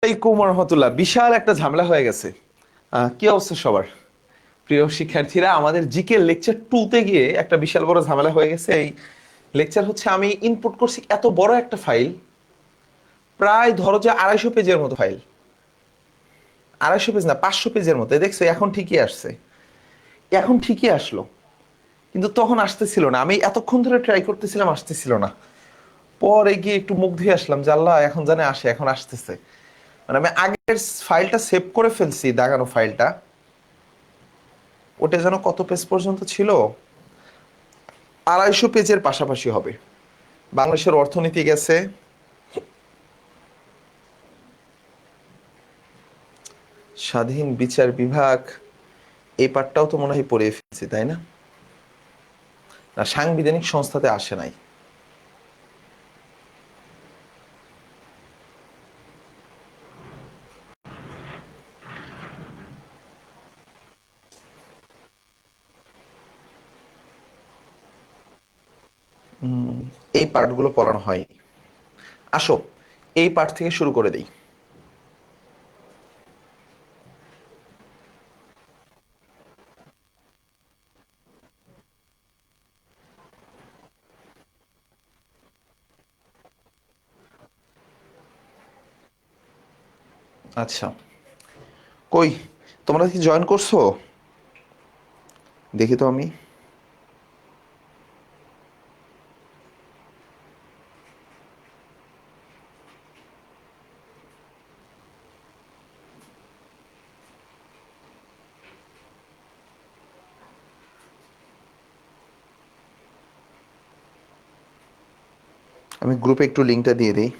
আলাইকুম রহমতুল্লাহ। বিশাল একটা ঝামেলা হয়ে গেছে। কি অবস্থা সবার? প্রিয় শিক্ষার্থীরা, আমাদের জিকে লেকচার 2 তে গিয়ে একটা বিশাল বড় ঝামেলা হয়ে গেছে। এই লেকচার হচ্ছে আমি ইনপুট করছি এত বড় একটা ফাইল, প্রায় ধরো যে 250 পেজের মতো ফাইল। 250 পেজ না, 500 পেজের মতো। দেখছো এখন ঠিকই আসছে, এখন ঠিকই আসলো, কিন্তু তখন আসতেছিল না। আমি এতক্ষণ ধরে ট্রাই করতেছিলাম, আসতেছিল না। পরে গিয়ে একটু মুখ ধুয়ে আসলাম যে আল্লাহ, এখন জানে আসে, এখন আসতেছে। মানে আমি আগের ফাইলটা সেভ করে ফেলছি, দাগানো ফাইলটা। ওটা যেন কত পেজ পর্যন্ত ছিল, 250 পেজের পাশাপাশি হবে। বাংলাদেশের অর্থনীতি গেছে, স্বাধীন বিচার বিভাগ, এই পার্টটাও তো মনে হয় পড়ে ফেলছি, তাই না? না, সাংবিধানিক সংস্থাতে আসে নাই। এই পার্টগুলো পড়ানো হয়। আসো, এই পার্ট থেকে শুরু করে দেই। আচ্ছা, কই, তোমরা কি জয়েন করছো? দেখি তো আমি। আমি গ্রুপে একটু লিঙ্কটা দিয়ে দিই।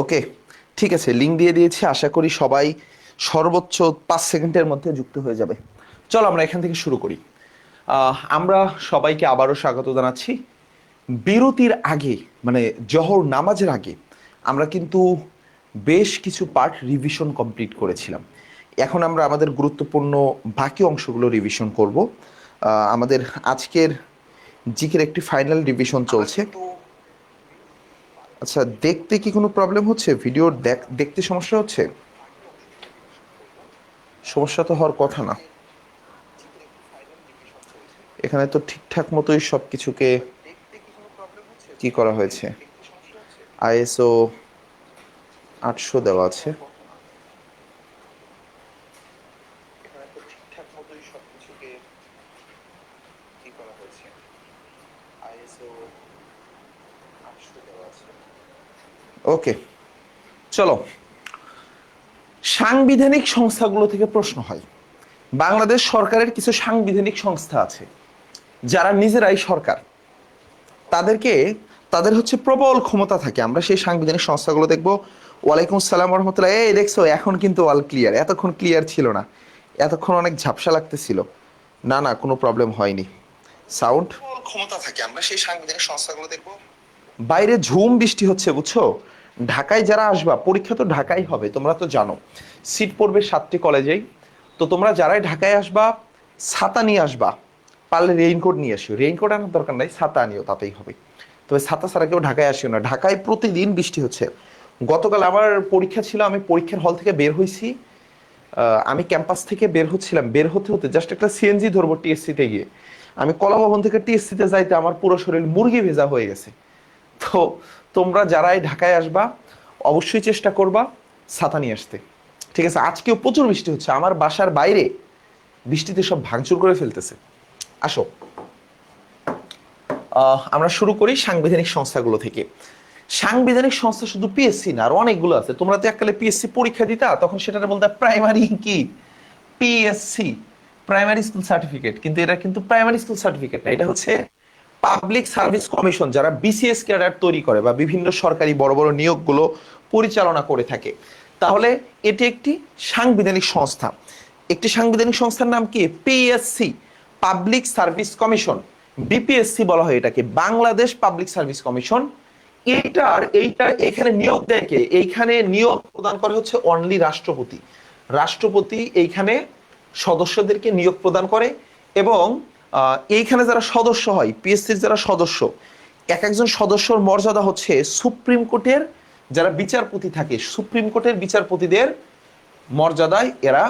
ওকে, ঠিক আছে, লিঙ্ক দিয়ে দিয়েছি। আশা করি সবাই সর্বোচ্চ 5 সেকেন্ডের মধ্যে যুক্ত হয়ে যাবে। চলো আমরা এখান থেকে শুরু করি। আমরা সবাইকে আবারও স্বাগত জানাচ্ছি। বিরতির আগে, মানে জহর নামাজের আগে, আমরা কিন্তু বেশ কিছু পার্ট রিভিশন কমপ্লিট করেছিলাম। এখন আমরা আমাদের গুরুত্বপূর্ণ বাকি অংশগুলো রিভিশন করব। আমাদের আজকের জিকের একটি ফাইনাল রিভিশন চলছে। আচ্ছা, দেখতে কি কোনো প্রবলেম হচ্ছে? ভিডিও দেখতে সমস্যা হচ্ছে? সমস্যা তো হওয়ার কথা না। এখানে তো ঠিকঠাক মতোই সব কিছুকে কি করা হয়েছে। আইএসও 800 দেওয়া আছে। ওকে, চলো। সাংবিধানিক সংস্থাগুলো থেকে প্রশ্ন হয়। বাংলাদেশ সরকারের কিছু সাংবিধানিক সংস্থা আছে যারা নিজেরাই সরকার। তাদেরকে, তাদের হচ্ছে প্রবল ক্ষমতা থাকে। আমরা সেই সাংবিধানিক সংস্থাগুলো দেখব। ওয়ালাইকুম আসসালাম রহমতুল্লাহ। এই দেখছো, এখন কিন্তু অল ক্লিয়ার। এতক্ষণ ক্লিয়ার ছিল না, এতক্ষণ অনেক ঝাপসা লাগতেছিল। না না, কোনো প্রবলেম হয়নি। সাউন্ড ক্ষমতা থাকে, আমরা সেই সাংবিধানিক সংস্থাগুলো দেখব। বাইরে ঝুম বৃষ্টি হচ্ছে, বুঝছো? ঢাকায় যারা আসবা, পরীক্ষা তো ঢাকায় হবে, তোমরা তো জানো। সিট পড়বে 7টি কলেজেই। তো তোমরা যারাই ঢাকায় আসবা, ছাতা নিয়ে আসবা। পারলে রেইনকোট নিয়ে আসিও। রেইনকোট আনার দরকার নাই, ছাতা আনিও, তাতেই হবে। তবে ছাতা ছাড়া কেউ ঢাকায় আসিও না। ঢাকায় প্রতিদিন বৃষ্টি হচ্ছে। গতকাল আমার পরীক্ষা ছিল, আমি পরীক্ষার হল থেকে বের হয়েছি। আমি ক্যাম্পাস থেকে বের হচ্ছিলাম, বের হতে হতে জাস্ট একটা সিএনজি ধরবো টিএসসিতে গিয়ে। আমি কলা ভবন থেকে টিএসসিতে যাইতে আমার পুরো শরীর মুরগি ভেজা হয়ে গেছে। তো তোমরা যারাই ঢাকায় আসবা, অবশ্যই চেষ্টা করবা ছাতা নিয়ে আসতে। ঠিক আছে? আজকেও প্রচুর বৃষ্টি হচ্ছে, আমার বাসার বাইরে বৃষ্টিতে সব ভাঙচুর করে ফেলতেছে। আসো, আমরা শুরু করি সাংবিধানিক সংস্থাগুলো থেকে। সাংবিধানিক সংস্থা শুধু পিএসসি না, আর অনেকগুলো আছে। তোমরা তো এককালে পিএসসি পরীক্ষা দিতা, তখন সেটা বলতে প্রাইমারি কি, পিএসসি, প্রাইমারি স্কুল সার্টিফিকেট। কিন্তু এটা কিন্তু প্রাইমারি স্কুল সার্টিফিকেট না, এটা হচ্ছে পাবলিক সার্ভিস কমিশন, যারা বিসিএস ক্যাডার তৈরি করে বা বিভিন্ন সরকারি বড় বড় নিয়োগগুলো পরিচালনা করে থাকে। তাহলে এটি একটি সাংবিধানিক সংস্থা। একটি সাংবিধানিক সংস্থার নাম কি? PSC, public service commission. BPSC বলা হয় এটাকে, বাংলাদেশ পাবলিক সার্ভিস কমিশন। এইটা এখানে নিয়োগ দেয় কে? এইখানে নিয়োগ প্রদান করে হচ্ছে অনলি রাষ্ট্রপতি। রাষ্ট্রপতি এইখানে সদস্যদেরকে নিয়োগ প্রদান করে। এবং এইখানে যারা সদস্য হয়, পিএসসির যারা সদস্য, এক একজন সদস্যর মর্যাদা হচ্ছে সুপ্রিম কোর্টের যারা বিচারপতি থাকে, সুপ্রিম কোর্টের বিচারপতিদের মর্যাদায় এরা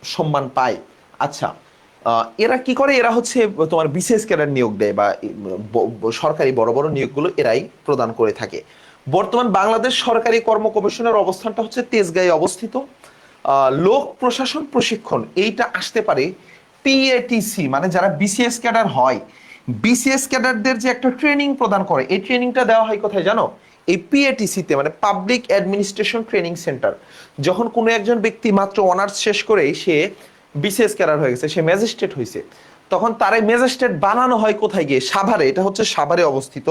সম্মান পায়। আচ্ছা, এরা কি করে? এরা হচ্ছে তোমার বিশেষ ক্যাডার নিয়োগ দেয়, বা সরকারি বড় বড় নিয়োগগুলো এরাই প্রদান করে থাকে। বর্তমান বাংলাদেশ সরকারি কর্ম কমিশনের অবস্থানটা হচ্ছে তেজগাঁয়ে অবস্থিত। লোক প্রশাসন প্রশিক্ষণ এইটা আসতে পারে পিএটিসি, মানে যারা বিসিএস ক্যাডার হয়, বিসিএস ক্যাডারদের যে একটা ট্রেনিং প্রদান করে, এই ট্রেনিংটা দেওয়া হয় কোথায় জানো? এই পিএটিসিতে, মানে পাবলিক অ্যাডমিনিস্ট্রেশন ট্রেনিং সেন্টার। যখন কোনো একজন ব্যক্তি মাত্র অনার্স শেষ করেই সে বিসিএস ক্যাডার হয়ে গেছে, সে ম্যাজিস্ট্রেট হয়েছে, তখন তারে ম্যাজিস্ট্রেট বানানো হয় কোথায় গিয়ে? সাভারে। এটা হচ্ছে সাভারে অবস্থিত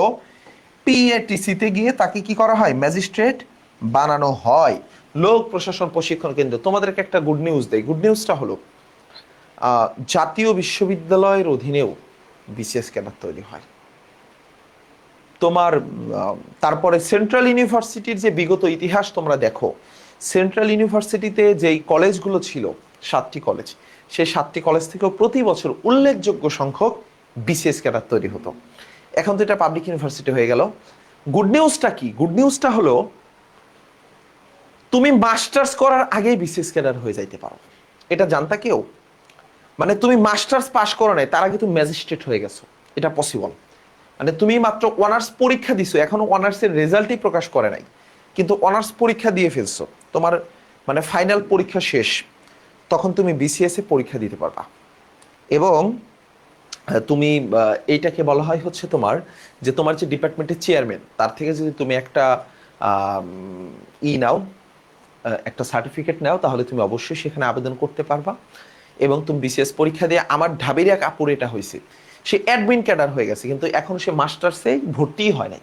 পিএটিসিতে গিয়ে তাকে কি করা হয়? ম্যাজিস্ট্রেট বানানো হয়। লোক প্রশাসন প্রশিক্ষণ কেন্দ্র। তোমাদেরকে একটা গুড নিউজ দেয়। গুড নিউজটা হলো জাতীয় বিশ্ববিদ্যালয়ের অধীনেও বিসিএস ক্যাডার তৈরি হয়। তোমার তারপরে সেন্ট্রাল ইউনিভার্সিটির যে বিগত ইতিহাস তোমরা দেখো, সেন্ট্রাল ইউনিভার্সিটিতে যেই কলেজগুলো ছিল, 7টি কলেজ, সেই 7টি কলেজ থেকেও প্রতি বছর উল্লেখযোগ্য সংখ্যক বিসিএস ক্যাডার তৈরি হতো। এখন তো এটা পাবলিক ইউনিভার্সিটি হয়ে গেল। গুড নিউজটা কি? গুড নিউজটা হলো তুমি মাস্টার্স করার আগেই বিসিএস ক্যাডার হয়ে যাইতে পারো। এটা জানতা কেউ? মানে তুমি মাস্টার্স পাস করো নাই, তার আগে তুমি ম্যাজিস্ট্রেট হয়ে গেছো। এটা পসিবল। মানে তুমি মাত্র অনার্স পরীক্ষা দিছো, এখনো অনার্সের রেজাল্টই প্রকাশ করে নাই, কিন্তু অনার্স পরীক্ষা দিয়ে ফেলছো, তোমার মানে ফাইনাল পরীক্ষা শেষ, তখন তুমি বিসিএস এ পরীক্ষা দিতে পারবা। এবং তুমি এইটাকে বলা হয় হচ্ছে তোমার যে তোমার যে ডিপার্টমেন্টের চেয়ারম্যান, তার থেকে যদি তুমি একটা নাও, একটা সার্টিফিকেট নাও, তাহলে তুমি অবশ্যই সেখানে আবেদন করতে পারবা। এবং তুমি বিসিএস পরীক্ষা দিয়ে, আমার ঢাবির এক আপুর এটা হয়েছে, সে অ্যাডমিন ক্যাডার হয়ে গেছে, কিন্তু এখন সে মাস্টার্সে ভর্তিই হয় নাই,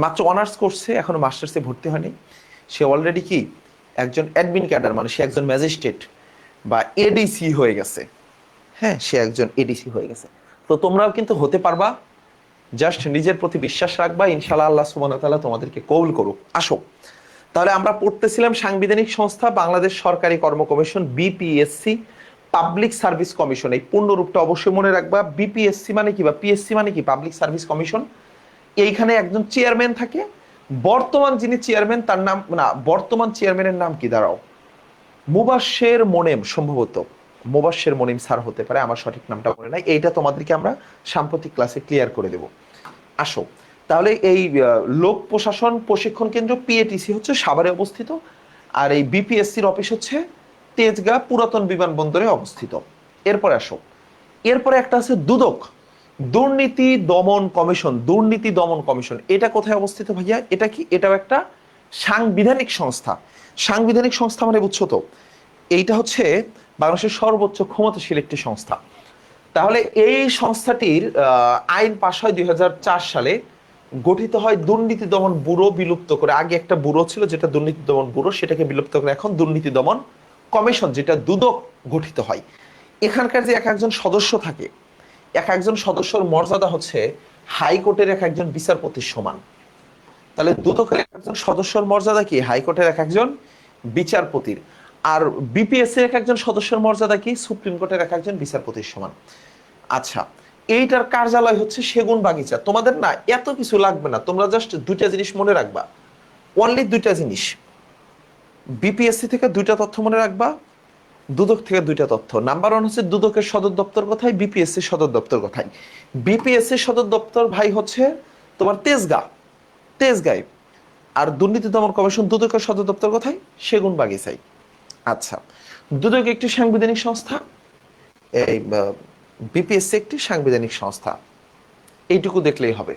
মাত্র অনার্স করছে, এখনো মাস্টার্সে ভর্তি হয় নাই। সে অলরেডি কি একজন অ্যাডমিন ক্যাডার, মানে সে একজন ম্যাজিস্ট্রেট বা এডিসি হয়ে গেছে। হ্যাঁ, সে একজন এডিসি হয়ে গেছে। তো তোমরাও কিন্তু হতে পারবা। জাস্ট নিজের প্রতি বিশ্বাস রাখবা, ইনশাআল্লাহ আল্লাহ সুবহানাহু ওয়া তাআলা তোমাদেরকে কবুল করুক। আসো, তাহলে আমরা পড়তেছিলাম সাংবিধানিক সংস্থা বাংলাদেশ সরকারি কর্ম commission, BPSC, public service commission. এই পূর্ণরূপটা অবশ্যই মনে রাখবা। বিপিএসসি মানে কি বা পিএসসি মানে কি? Public service commission. এইখানে একজন চেয়ারম্যান থাকে। বর্তমান যিনি চেয়ারম্যান তার নাম, না, বর্তমান চেয়ারম্যানের নাম কি? দাঁড়াও, মুবাশ্শের মোনেম, সম্ভবত মুবাশ্শের মোনেম স্যার হতে পারে, আমার সঠিক নামটা মনে নাই। এইটা তোমাদেরকে আমরা সাম্প্রতিক ক্লাসে ক্লিয়ার করে দেব। আসো, তাহলে এই লোক প্রশাসন প্রশিক্ষণ কেন্দ্র পিএটিসি হচ্ছে সাভারে অবস্থিত, আর এই বিপিএসসির অফিস হচ্ছে তেজগাঁ পুরাতন বিমানবন্দরে অবস্থিত। এরপরে আসো, এরপরে একটা আছে দুদক, দুর্নীতি দমন কমিশন। দুর্নীতি দমন কমিশন এটা কোথায় অবস্থিত ভাইয়া? এটা কি? এটাও একটা সাংবিধানিক সংস্থা। সাংবিধানিক সংস্থা মানে বুঝছো তো, এইটা হচ্ছে বাংলাদেশের সর্বোচ্চ ক্ষমতাশীল একটি সংস্থা। তাহলে এই সংস্থাটির আইন পাশ হয় 2004 সালে। গঠিত হয় দুর্নীতি দমন ব্যুরো বিলুপ্ত করে। আগে একটা ব্যুরো ছিল যেটা দুর্নীতি দমন ব্যুরো, সেটাকে বিলুপ্ত করে এখন দুর্নীতি দমন কমিশন, যেটা দুদক গঠিত হয়। এখানকার যে এক একজন সদস্য থাকে, এক একজন সদস্যর মর্যাদা হচ্ছে হাইকোর্টের এক একজন বিচারপতির সমান। তাহলে দুদকের এক একজন সদস্যর মর্যাদা কি? হাইকোর্টের এক একজন বিচারপতির। আর বিপিএসসি এক একজন সদস্যের মর্যাদা কি? সুপ্রিম কোর্টের এক একজন বিচারপতির সমান। আচ্ছা, এইটার কার্যালয় হচ্ছে সেগুন বাগিচা। তোমাদের না এত কিছু লাগবে না, তোমরা জাস্ট দুইটা জিনিস মনে রাখবা, অনলি দুইটা জিনিস। বিপিএসসি থেকে দুইটা তথ্য মনে রাখবা, দুদক থেকে দুইটা তথ্য। নাম্বার 1 হচ্ছে দুদকের সদর দপ্তর কোথায়, বিপিএসসি সদর দপ্তর কোথায়। বিপিএসসি সদর দপ্তর ভাই হচ্ছে তোমার তেজগাঁয়। আর দুর্নীতি দমন কমিশন দুদকের সদর দপ্তর কোথায়? সেগুন বাগিচায়। আচ্ছা, দুদক একটি সাংবিধানিক সংস্থা, এই বিপিএসসি একটি সাংবিধানিক সংস্থা, এইটুকু দেখলেই হবে।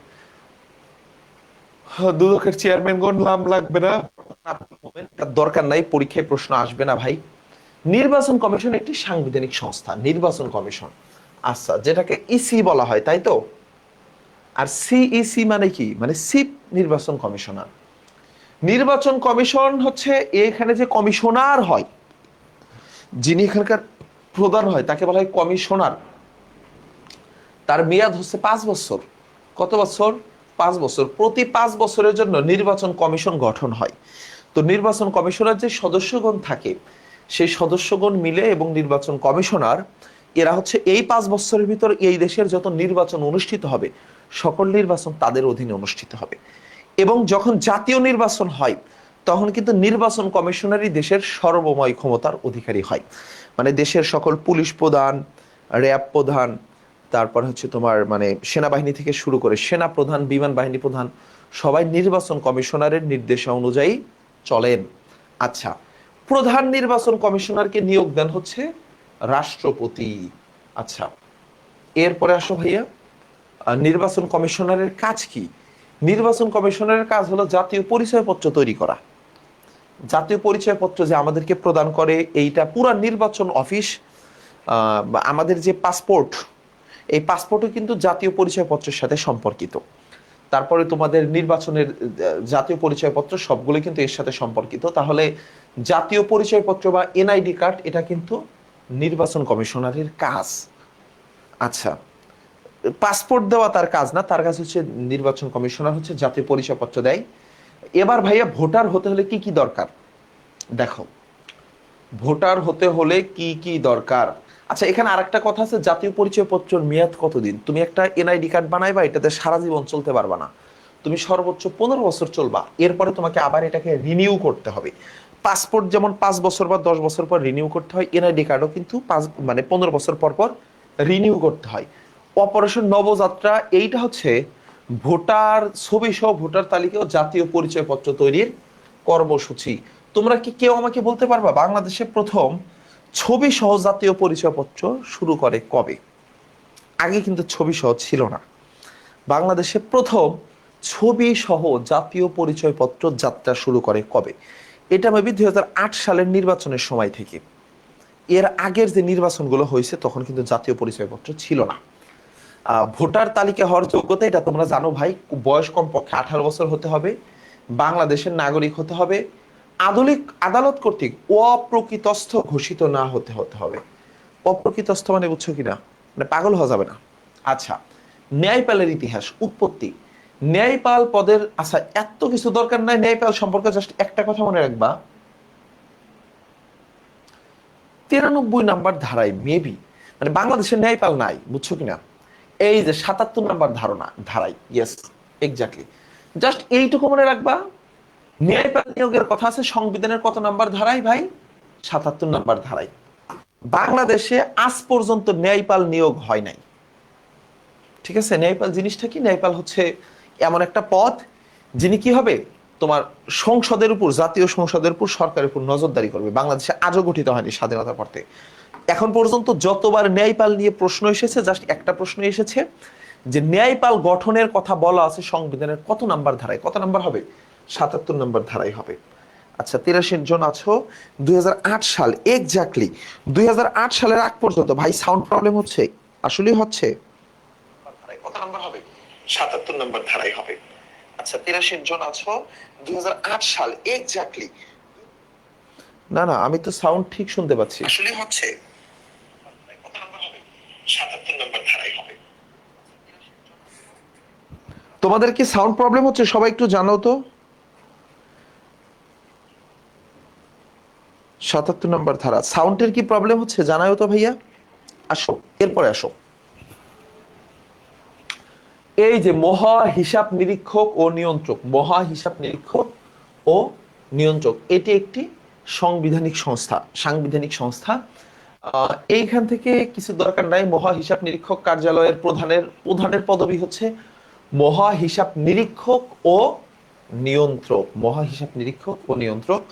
দুদকের চেয়ারম্যানগণ নাম লাগবে না, দরকার নাই, পরীক্ষায় প্রশ্ন আসবে না ভাই। নির্বাচন কমিশন একটি সাংবিধানিক সংস্থা, নির্বাচন কমিশন। আচ্ছা, যেটাকে ইসি বলা হয়, তাই তো? আর সিইসি মানে কি? মানে চিফ নির্বাচন কমিশনার। নির্বাচন কমিশন হচ্ছে এখানে যে কমিশনার হয়, যিনি এখানকার প্রধান হয়, তাকে বলা হয় কমিশনার। তার মেয়াদ হচ্ছে 5 বছর। কত বছর? 5 বছর, প্রতি 5 বছরের জন্য নির্বাচন কমিশন গঠন হয়। তো নির্বাচন কমিশনার যে সদস্যগণ থাকে, সেই সদস্যগণ মিলে এবং নির্বাচন কমিশনার, এরা হচ্ছে এই 5 বছরের ভিতর এই দেশের যত নির্বাচন অনুষ্ঠিত হবে সকল নির্বাচন তাদের অধীনে অনুষ্ঠিত হবে। এবং যখন জাতীয় নির্বাচন হয় তখন কিন্তু নির্বাচন কমিশনারই দেশের সর্বময় ক্ষমতার অধিকারী হয়। মানে দেশের সকল পুলিশ প্রধান, র্যাব প্রধান, তারপর হচ্ছে তোমার মানে সেনাবাহিনী থেকে শুরু করে সেনা প্রধান, বিমান বাহিনী প্রধান, সবাই নির্বাচন কমিশনারের নির্দেশা অনুযায়ী চলেন। আচ্ছা, প্রধান নির্বাচন কমিশনারকে নিয়োগ দেন হচ্ছে রাষ্ট্রপতি। আচ্ছা, এরপরে আসো ভাইয়া, নির্বাচন কমিশনারের কাজ কি? নির্বাচন কমিশনারের কাজ হলো জাতীয় পরিচয়পত্র তৈরি করা। জাতীয় পরিচয়পত্র যে আমাদেরকে প্রদান করে, এইটা পুরা নির্বাচন অফিস, আমাদের যে পাসপোর্ট, এই পাসপোর্টও কিন্তু জাতীয় পরিচয়পত্রের সাথে সম্পর্কিত। তারপরে তোমাদের নির্বাচনের জাতীয় পরিচয়পত্র সবগুলো কিন্তু এর সাথে সম্পর্কিত। তাহলে জাতীয় পরিচয়পত্র বা এনআইডি কার্ড, এটা কিন্তু নির্বাচন কমিশনারের কাজ। আচ্ছা, পাসপোর্ট দেওয়া তার কাজ না, তার কাজ হচ্ছে নির্বাচন কমিশনার হচ্ছে জাতীয় পরিচয়পত্র দেয়। এবার ভাইয়া, ভোটার হতে হলে কি কি দরকার? দেখো, ভোটার হতে হলে কি কি দরকার। আচ্ছা, এখানে আরেকটা কথা আছে, জাতীয় পরিচয়পত্রের মেয়াদ কতদিন? তুমি একটা এনআইডি কার্ড বানাইবা, এটাতে সারা জীবন চলতে পারবা না, তুমি সর্বোচ্চ 15 বছর চলবা, এরপরে তোমাকে আবার এটাকে রিনিউ করতে হবে। পাসপোর্ট যেমন 5 বছর বা 10 বছর পর রিনিউ করতে হয়, এনআইডি কার্ডও কিন্তু 15 বছর পর পর রিনিউ করতে হয়। অপারেশন নবযাত্রা, এইটা হচ্ছে ভোটার ছবি সহ ভোটার তালিকা ও জাতীয় পরিচয়পত্র তৈরির কর্মসূচি। তোমরা কি কেউ আমাকে বলতে পারবা বাংলাদেশে প্রথম ছবি সহ জাতীয় পরিচয়পত্র শুরু করে কবে? আগে কিন্তু ছবি সহ ছিল না। বাংলাদেশে প্রথম ছবি সহ জাতীয় পরিচয়পত্র যাত্রা শুরু করে কবে? এটা মেবি 2008 সালের নির্বাচনের সময় থেকে। এর আগের যে নির্বাচনগুলো হয়েছে তখন কিন্তু জাতীয় পরিচয়পত্র ছিল না। ভোটার তালিকা হওয়ার যোগ্যতা, এটা তোমরা জানো ভাই, বয়স কমপক্ষে 18 বছর হতে হবে, বাংলাদেশের নাগরিক হতে হবে, আদালত কর্তৃক অপ্রকৃতস্থ ঘোষিত না হতে হবে। অপ্রকৃতস্থ মানে বুঝছো কিনা, মানে পাগল হওয়া যাবে না। আচ্ছা, ন্যায়পালের ইতিহাস, উৎপত্তি, ন্যায়পাল পদের, আচ্ছা এত কিছু দরকার নাই ন্যায়পাল সম্পর্কে, জাস্ট একটা কথা মনে রাখবা, 93 নাম্বার ধারায় মেবি, মানে বাংলাদেশের ন্যায়পাল নাই, বুঝছো কিনা, এই যে 77 নাম্বার ধারায়, ইয়েস এক্স্যাক্টলি, জাস্ট এইটুকু মনে রাখবা। ন্যায়পাল নিয়োগের কথা আছে সংবিধানের কত নাম্বার ধারায় ভাই? 77 নাম্বার ধারায়। বাংলাদেশে আজ পর্যন্ত ন্যায়পাল নিয়োগ হয় নাই। ঠিক আছে, ন্যায়পাল জিনিসটা কি? ন্যায়পাল হচ্ছে এমন একটা পদ যিনি কি হবে, তোমার সংসদের উপর, জাতীয় সংসদের উপর, সরকারের উপর নজরদারি করবে। বাংলাদেশে আজও গঠিত হয়নি স্বাধীনতার পর থেকে। এখন পর্যন্ত যতবার ন্যায়পাল নিয়ে প্রশ্ন এসেছে, জাস্ট একটা প্রশ্ন এসেছে যে ন্যায়পাল গঠনের কথা বলা আছে সংবিধানের কত নাম্বার ধারায়? কত নাম্বার হবে? 77 নাম্বার ধারায় হবে। আচ্ছা, 83 জন আছো। 2008 সাল এক্স্যাক্টলি, 2008 সালের আগ পর্যন্ত ভাই সাউন্ড প্রবলেম হচ্ছে, আসলেই হচ্ছে। কত নাম্বার হবে? 77 নাম্বার ধারায় হবে। আচ্ছা, 83 জন আছো। 2008 সাল এক্স্যাক্টলি, না না আমি তো সাউন্ড ঠিক শুনতে পাচ্ছি, আসলেই হচ্ছে। কত নাম্বার হবে? 77 নাম্বার ধারায় হবে। তোমাদের কি সাউন্ড প্রবলেম হচ্ছে? সবাই একটু জানাও তো। 77 নাম্বার ধারা, সাউন্ডের কি প্রবলেম হচ্ছে জানাও তো ভাইয়া। আসো, এরপরে আসো। এই যে মহা হিসাব নিরীক্ষক ও নিয়ন্ত্রক, মহা হিসাব নিরীক্ষক ও নিয়ন্ত্রক, এটি একটি সাংবিধানিক সংস্থা। এইখান থেকে কিছু দরকার নাই। মহা হিসাব নিরীক্ষক কার্যালয়ের প্রধানের পদবি হচ্ছে মহা হিসাব নিরীক্ষক ও নিয়ন্ত্রক। মহা হিসাব নিরীক্ষক ও নিয়ন্ত্রক,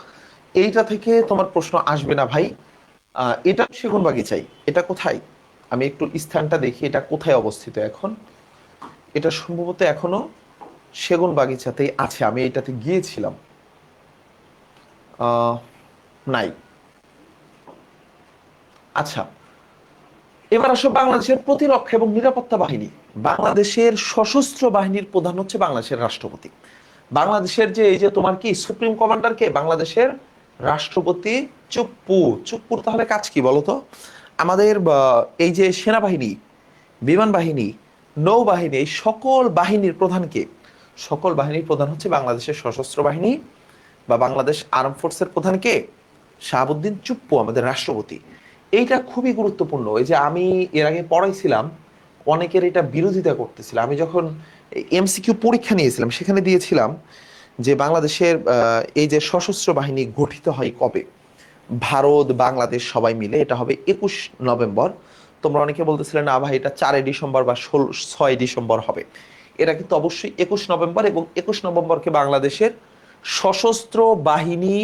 এইটা থেকে তোমার প্রশ্ন আসবে না ভাই। এটা সেগুনবাগিচাই। এটা কোথায়, আমি একটু স্থানটা দেখি, এটা কোথায় অবস্থিত এখন। এটা সম্ভবত এখনো সেগুনবাগিচাতেই আছে, আমি এটাতে গিয়েছিলাম। নাই। আচ্ছা, এবার আসো বাংলাদেশের প্রতিরক্ষা এবং নিরাপত্তা বাহিনী। বাংলাদেশের সশস্ত্র বাহিনীর প্রধান হচ্ছে বাংলাদেশের রাষ্ট্রপতি। বাংলাদেশের যে এই যে তোমার কি সুপ্রিম কমান্ডার কে? বাংলাদেশের রাষ্ট্রপতি চুপ্পুর তাহলে কাজ কি বলতো? আমাদের এই যে সেনাবাহিনী, বিমান বাহিনী, নৌবাহিনী, এই সকল বাহিনীর প্রধানকে সকল বাহিনীর প্রধান হচ্ছে বাংলাদেশের সশস্ত্র বাহিনী বা বাংলাদেশ আর্ম ফোর্সের প্রধান কে? শাহাবুদ্দিন চুপ্পু, আমাদের রাষ্ট্রপতি। এইটা খুবই গুরুত্বপূর্ণ। এই যে আমি এর আগে পড়াইছিলাম, অনেকের এটা বিরোধিতা করতেছিল। আমি যখন এমসিকিউ পরীক্ষা নিয়েছিলাম সেখানে দিয়েছিলাম যে বাংলাদেশের এই যে সশস্ত্র বাহিনী গঠিত হয় কবে, ভারত বাংলাদেশ সবাই মিলে, এটা হবে 21 নভেম্বর। তোমরা অনেকে বলতেছিলে না ভাই এটা 4 ডিসেম্বর বা 6 ডিসেম্বর হবে। এটা কিন্তু অবশ্যই 21 নভেম্বর, এবং 21 নভেম্বরকে বাংলাদেশের সশস্ত্র বাহিনী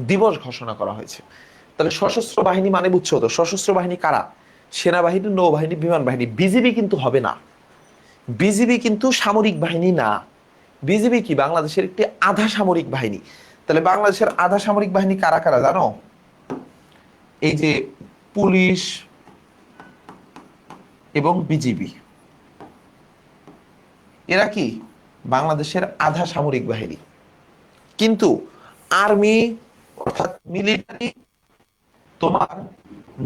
দিবস ঘোষণা করা হয়েছে। তাহলে সশস্ত্র বাহিনী মানে বুঝছো তো, সশস্ত্র বাহিনী কারা? সেনাবাহিনী, নৌবাহিনী, বিমান বাহিনী। বিজিবি কিন্তু হবে না, বিজিবি কিন্তু সামরিক বাহিনী না। বিজিবি কি? বাংলাদেশের একটি আধা সামরিক বাহিনী। তাহলে বাংলাদেশের আধা সামরিক বাহিনী কারা কারা জানো? এই যে পুলিশ এবং বিজিবি, এরা কি বাংলাদেশের আধা সামরিক বাহিনী। কিন্তু আর্মি অর্থাৎ মিলিটারি, তোমার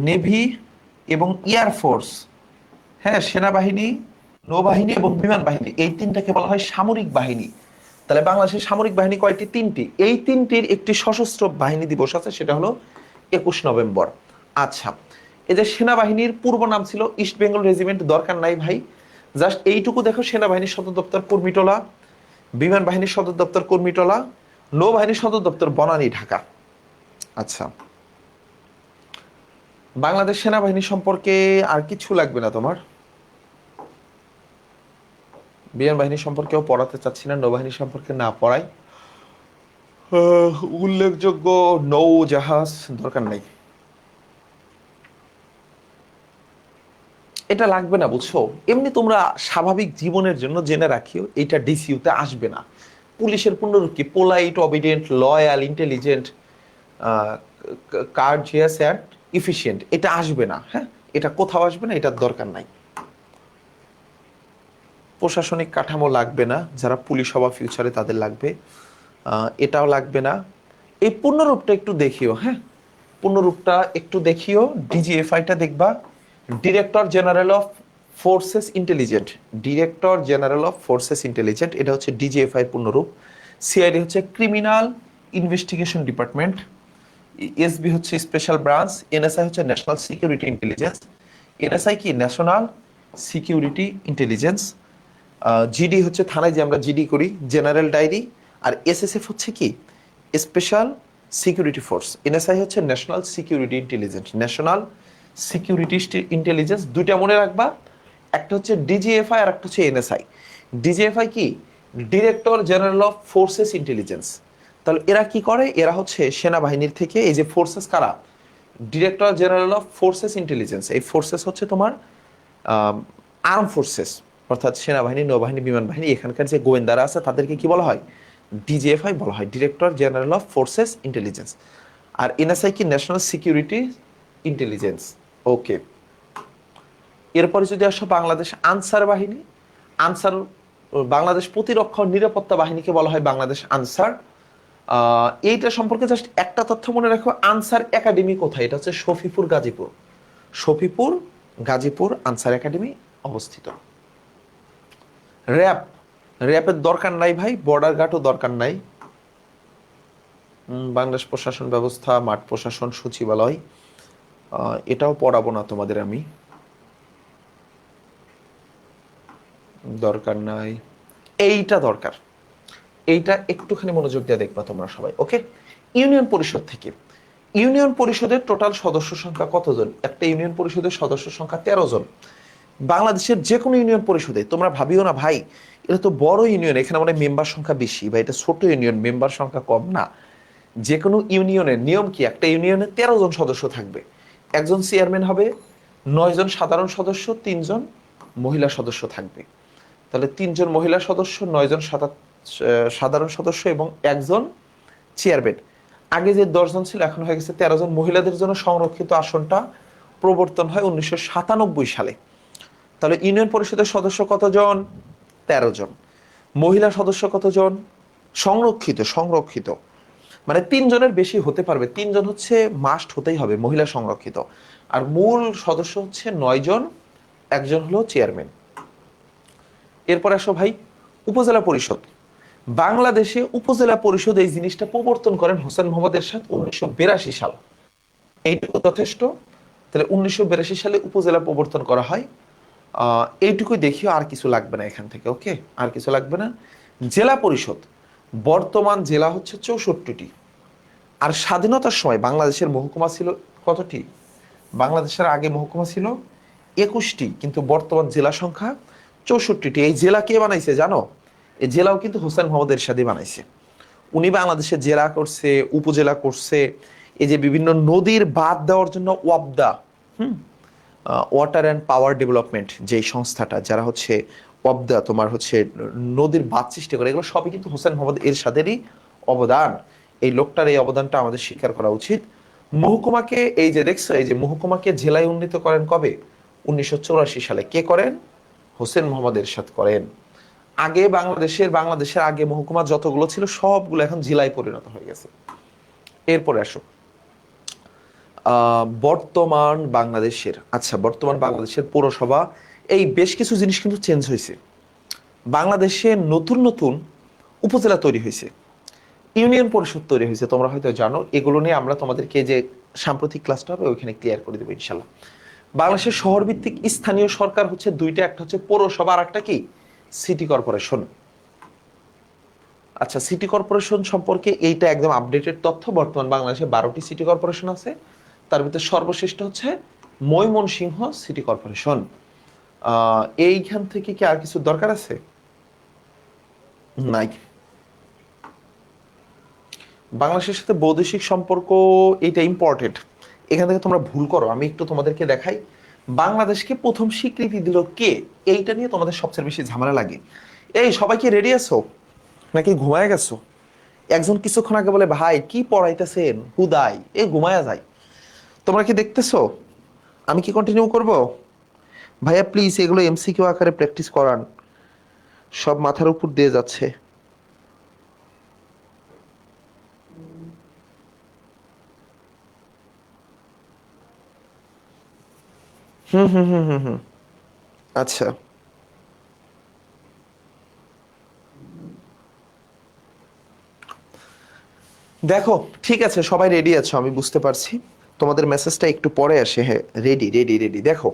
নেভি এবং এয়ারফোর্স, হ্যাঁ, সেনাবাহিনী, নৌবাহিনী এবং বিমান বাহিনী, এই তিনটাকে বলা হয় সামরিক বাহিনী। তাহলে বাংলাদেশের সামরিক বাহিনী কয়টি? 3টি। এই 3টির একটি সশস্ত্র বাহিনী দিবস আছে, সেটা হলো 21 নভেম্বর। আচ্ছা, এই যে সেনাবাহিনীর পূর্ব নাম ছিল ইস্ট বেঙ্গল রেজিমেন্ট, দরকার নাই ভাই, জাস্ট এইটুকু দেখো। সেনাবাহিনীর সদর দপ্তর কুর্মিটোলা, বিমান বাহিনীর সদর দপ্তর কুর্মিটোলা, নৌবাহিনীর সদর দপ্তর বনানী, ঢাকা। আচ্ছা, বাংলাদেশ সেনাবাহিনী সম্পর্কে আর কিছু লাগবে না তোমার। বিমান বাহিনী সম্পর্কেও পড়াতে চাচ্ছি না, নৌবাহিনী সম্পর্কে না পড়াই। উল্লেখযোগ্য নৌ জাহাজ দরকার নাই, এটা লাগবে না, বুঝছো? এমনি তোমরা স্বাভাবিক জীবনের জন্য জেনে রাখিও, এটা ডিসিউতে আসবে না। পুলিশের পূর্ণরূপ কি? Polite, obedient, loyal, intelligent, কার্জিয়াস and efficient. এটা আসবে না, হ্যাঁ, এটা কোথাও আসবে না, এটার দরকার নাই। প্রশাসনিক কাঠামো লাগবে না, যারা পুলিশ হবা ফিউচারে তাদের লাগবে, এটাও লাগবে না। এই পূর্ণরূপটা একটু দেখিও, হ্যাঁ, পূর্ণরূপটা একটু দেখিও। ডিজিএফআইটা দেখবা, director general of forces intelligent, director general of forces intelligent, এটা হচ্ছে ডিজিএফআই পূর্ণরূপ। সিআইডি হচ্ছে ক্রিমিনাল ইনভেস্টিগেশন ডিপার্টমেন্ট, এসবি হচ্ছে স্পেশাল ব্রাঞ্চ, এনএসআই হচ্ছে ন্যাশনাল সিকিউরিটি ইন্টেলিজেন্স। এনএসআই কি? National security intelligence. জিডি হচ্ছে থানায় যে আমরা জিডি করি, জেনারেল ডায়েরি। আর এসএসএফ হচ্ছে কি? Special security force. এনএসআই হচ্ছে national security intelligence, national security intelligence. দুইটা মনে রাখবা, একটা হচ্ছে ডিজিএফআই আর একটা হচ্ছে এনএসআই। ডিজিএফআই কি? Director general of forces intelligence. তাহলে এরা কি করে? এরা হচ্ছে সেনাবাহিনীর থেকে, এই যে ফোর্সেস কারা? Director general of forces intelligence. এই ফোর্সেস হচ্ছে তোমার আর্ম ফোর্সেস, অর্থাৎ সেনাবাহিনী, নৌবাহিনী, বিমান বাহিনী। এখানকার যে গোয়েন্দারা আছে তাদেরকে কি বলা হয়? ডিজিএফআই বলা হয়, director general of forces intelligence. আর এনএসআই কি? National security intelligence. ওকে, এরপরে যদি আসো বাংলাদেশ আনসার বাহিনী, আনসার, বাংলাদেশ প্রতিরক্ষা ও নিরাপত্তা বাহিনীকে বলা হয় বাংলাদেশ আনসার। এইটা সম্পর্কে জাস্ট একটা তথ্য মনে রাখো, আনসার একাডেমি কোথায়? এটা হচ্ছে শফিপুর, গাজীপুর। শফিপুর, গাজীপুর আনসার একাডেমি অবস্থিত। র্যাব, র্যাবের দরকার নাই ভাই, বর্ডার গার্ডও দরকার নাই। বাংলাদেশ প্রশাসন ব্যবস্থা, মাঠ প্রশাসন, সচিবালয়, এটাও পড়াবো না তোমাদের আমি, দরকার নাই। এইটা দরকার, এইটা একটুখানি মনোযোগ দিয়ে দেখবা তোমরা সবাই, ওকে? ইউনিয়ন পরিষদ থেকে, ইউনিয়ন পরিষদের টোটাল সদস্য সংখ্যা কতজন? একটা ইউনিয়ন পরিষদের সদস্য সংখ্যা 13 জন। বাংলাদেশের যে কোনো ইউনিয়ন পরিষদে, তোমরা ভাবিও না ভাই এটা তো বড় ইউনিয়ন, এখানে মানে মেম্বার সংখ্যা বেশি, বা এটা ছোট ইউনিয়ন, মেম্বার সংখ্যা কম, না। যে কোনো ইউনিয়নের নিয়ম কি? একটা ইউনিয়নে 13 জন সদস্য থাকবে, একজন চেয়ারম্যান হবে, 9 জন সাধারণ সদস্য, 3 জন মহিলা সদস্য থাকবে। তাহলে 3 জন মহিলা সদস্য, 9 জন সাধারণ সদস্য এবং একজন চেয়ারম্যান। আগে যে 10 জন ছিল এখন হয়ে গেছে 13 জন। মহিলাদের জন্য সংরক্ষিত আসনটা প্রবর্তন হয় 1997 সালে। তাহলে ইউনিয়ন পরিষদের সদস্য কতজন? 13 জন। মহিলা সদস্য কতজন? সংরক্ষিত, সংরক্ষিত মানে 3 জনের বেশি হতে পারবে, 3 জন হচ্ছে মাস্ট হতেই হবে, মহিলা সংরক্ষিত। আর মূল সদস্য হচ্ছে 9 জন, একজন হলো চেয়ারম্যান। এরপর আসো ভাই উপজেলা পরিষদ। বাংলাদেশে উপজেলা পরিষদ এই জিনিসটা প্রবর্তন করেন হোসেন মোহাম্মদ এরশাদ 1982 সাল। এইটুকু যথেষ্ট। তাহলে 1982 সালে উপজেলা প্রবর্তন করা হয়। এইটুকুই দেখিও, আর কিছু লাগবে না এখান থেকে। ওকে, আর কিছু লাগবে না। জেলা পরিষদ, বর্তমান জেলা হচ্ছে 64টি। আর স্বাধীনতার সময় বাংলাদেশের মহকুমা ছিল কতটি? বাংলাদেশের আগে মহকুমা ছিল 21টি, কিন্তু বর্তমান জেলা সংখ্যা 64টি। এই জেলা কে বানাইছে জানো? এই জেলাও কিন্তু হোসেন মোহাম্মদ এরশাদই বানাইছে। উনি বাংলাদেশের জেলা করছে, উপজেলা করছে। এই যে বিভিন্ন নদীর বাঁধ দেওয়ার জন্য Wabda, water and power development যেই সংস্থাটা, যারা হচ্ছে ওয়াবদা তোমার হচ্ছে নদীর বাঁধ সৃষ্টি করে, এগুলো সবই কিন্তু হোসেন মোহাম্মদ এরশাদেরই অবদান। এই লোকটার এই অবদানটা আমাদের স্বীকার করা উচিত। মহকুমাকে, এই যে দেখছো, এই যে মহকুমাকে জেলায় উন্নীত করেন কবে? 1984 সালে। কে করেন? হোসেন মোহাম্মদ এরশাদ করেন। আগে বাংলাদেশের আগে মহকুমা যতগুলো ছিল সবগুলো এখন জেলায় পরিণত হয়ে গেছে। এরপরে আসো বর্তমান বাংলাদেশের পৌরসভা, এই বেশ কিছু জিনিস কিন্তু চেঞ্জ হয়েছে। বাংলাদেশে নতুন নতুন উপজেলা তৈরি হয়েছে, ইউনিয়ন পরিষদ তৈরি হয়েছে, তোমরা হয়তো জানো। এগুলো নিয়ে আমরা তোমাদেরকে যে সাম্প্রতিক ক্লাসটা হবে ওইখানে ক্লিয়ার করে দেবো ইনশাল্লাহ। বাংলাদেশের শহর ভিত্তিক স্থানীয় সরকার হচ্ছে দুইটা, একটা হচ্ছে পৌরসভা আর একটা কি সিটি কর্পোরেশন। আচ্ছা, সিটি কর্পোরেশন সম্পর্কে এইটা একদম আপডেটেড তথ্য। বর্তমান বাংলাদেশে 12টি সিটি কর্পোরেশন আছে, তার ভিতরে সর্বশ্রেষ্ঠ হচ্ছে ময়মনসিংহ সিটি কর্পোরেশন। এইখান থেকে কি আর কিছু দরকার আছে? নাই। বাংলাদেশের সাথে বৈদেশিক সম্পর্ক, এটা ইম্পর্টেন্ট। এখান থেকে তোমরা ভুল করো, আমি একটু তোমাদেরকে দেখাই। বাংলাদেশকে প্রথম স্বীকৃতি দিল কে? এইটা নিয়ে তোমাদের সবচেয়ে বেশি ঝামেলা লাগে। এই সবাই কি রেডি আছো নাকি ঘুমায় গেছো? একজন কিছুক্ষণ আগে বলে ভাই কি পড়াইতেছেন হুদাই, এই ঘুমায়া যায়। তোমরা কি দেখতেছো? আমি কি কন্টিনিউ করব? ভাইয়া প্লিজ এগুলো এমসিকিউ আকারে প্র্যাকটিস করান, সব মাথার উপর দিয়ে যাচ্ছে। হুম হুম হুম হুম হুম। আচ্ছা, দেখো ঠিক আছে, সবাই রেডি আছো আমি বুঝতে পারছি। তোমাদের মেসেজটা একটু পরে আসে। হ্যাঁ, রেডি রেডি রেডি। দেখো,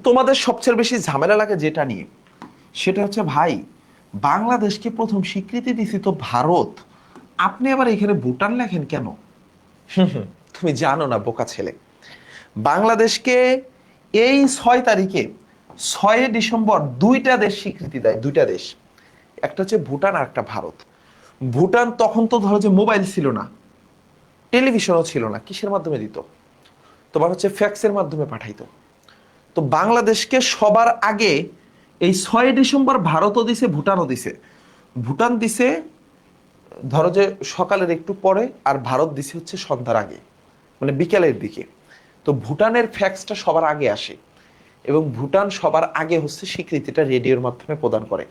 তোমাদের সবচেয়ে বেশি ঝামেলা লাগে যেটা নিয়ে, সেটা হচ্ছে ভাই বাংলাদেশকে প্রথম স্বীকৃতি দিছি তো ভারত, আপনি আবার এখানে ভুটান লেখেন কেন? তুমি জানো না বোকা ছেলে, বাংলাদেশকে এই 6 তারিখে, 6 ডিসেম্বর দুইটা দেশ স্বীকৃতি দেয়, দুইটা দেশ। একটা হচ্ছে ভুটান আর একটা ভারত। ভুটান তখন তো ধরো যে মোবাইল ছিল না, টেলিভিশনও ছিল না, কিসের মাধ্যমে দিত? তোমার হচ্ছে ফ্যাক্সের মাধ্যমে পাঠাইতো। তো বাংলাদেশকে সবার আগে এই 6 ডিসেম্বর ভারতও দিছে, ভুটানও দিছে। ভুটান দিছে ধরো যে সকালের একটু পরে, আর ভারত দিছে হচ্ছে সন্ধ্যার আগে, মানে বিকেলের দিকে। তো ভুটানের ফ্যাক্সটা সবার আগে আসে, এবং ভুটান সবার আগে হচ্ছে স্বীকৃতিটা রেডিওর মাধ্যমে প্রদান করে,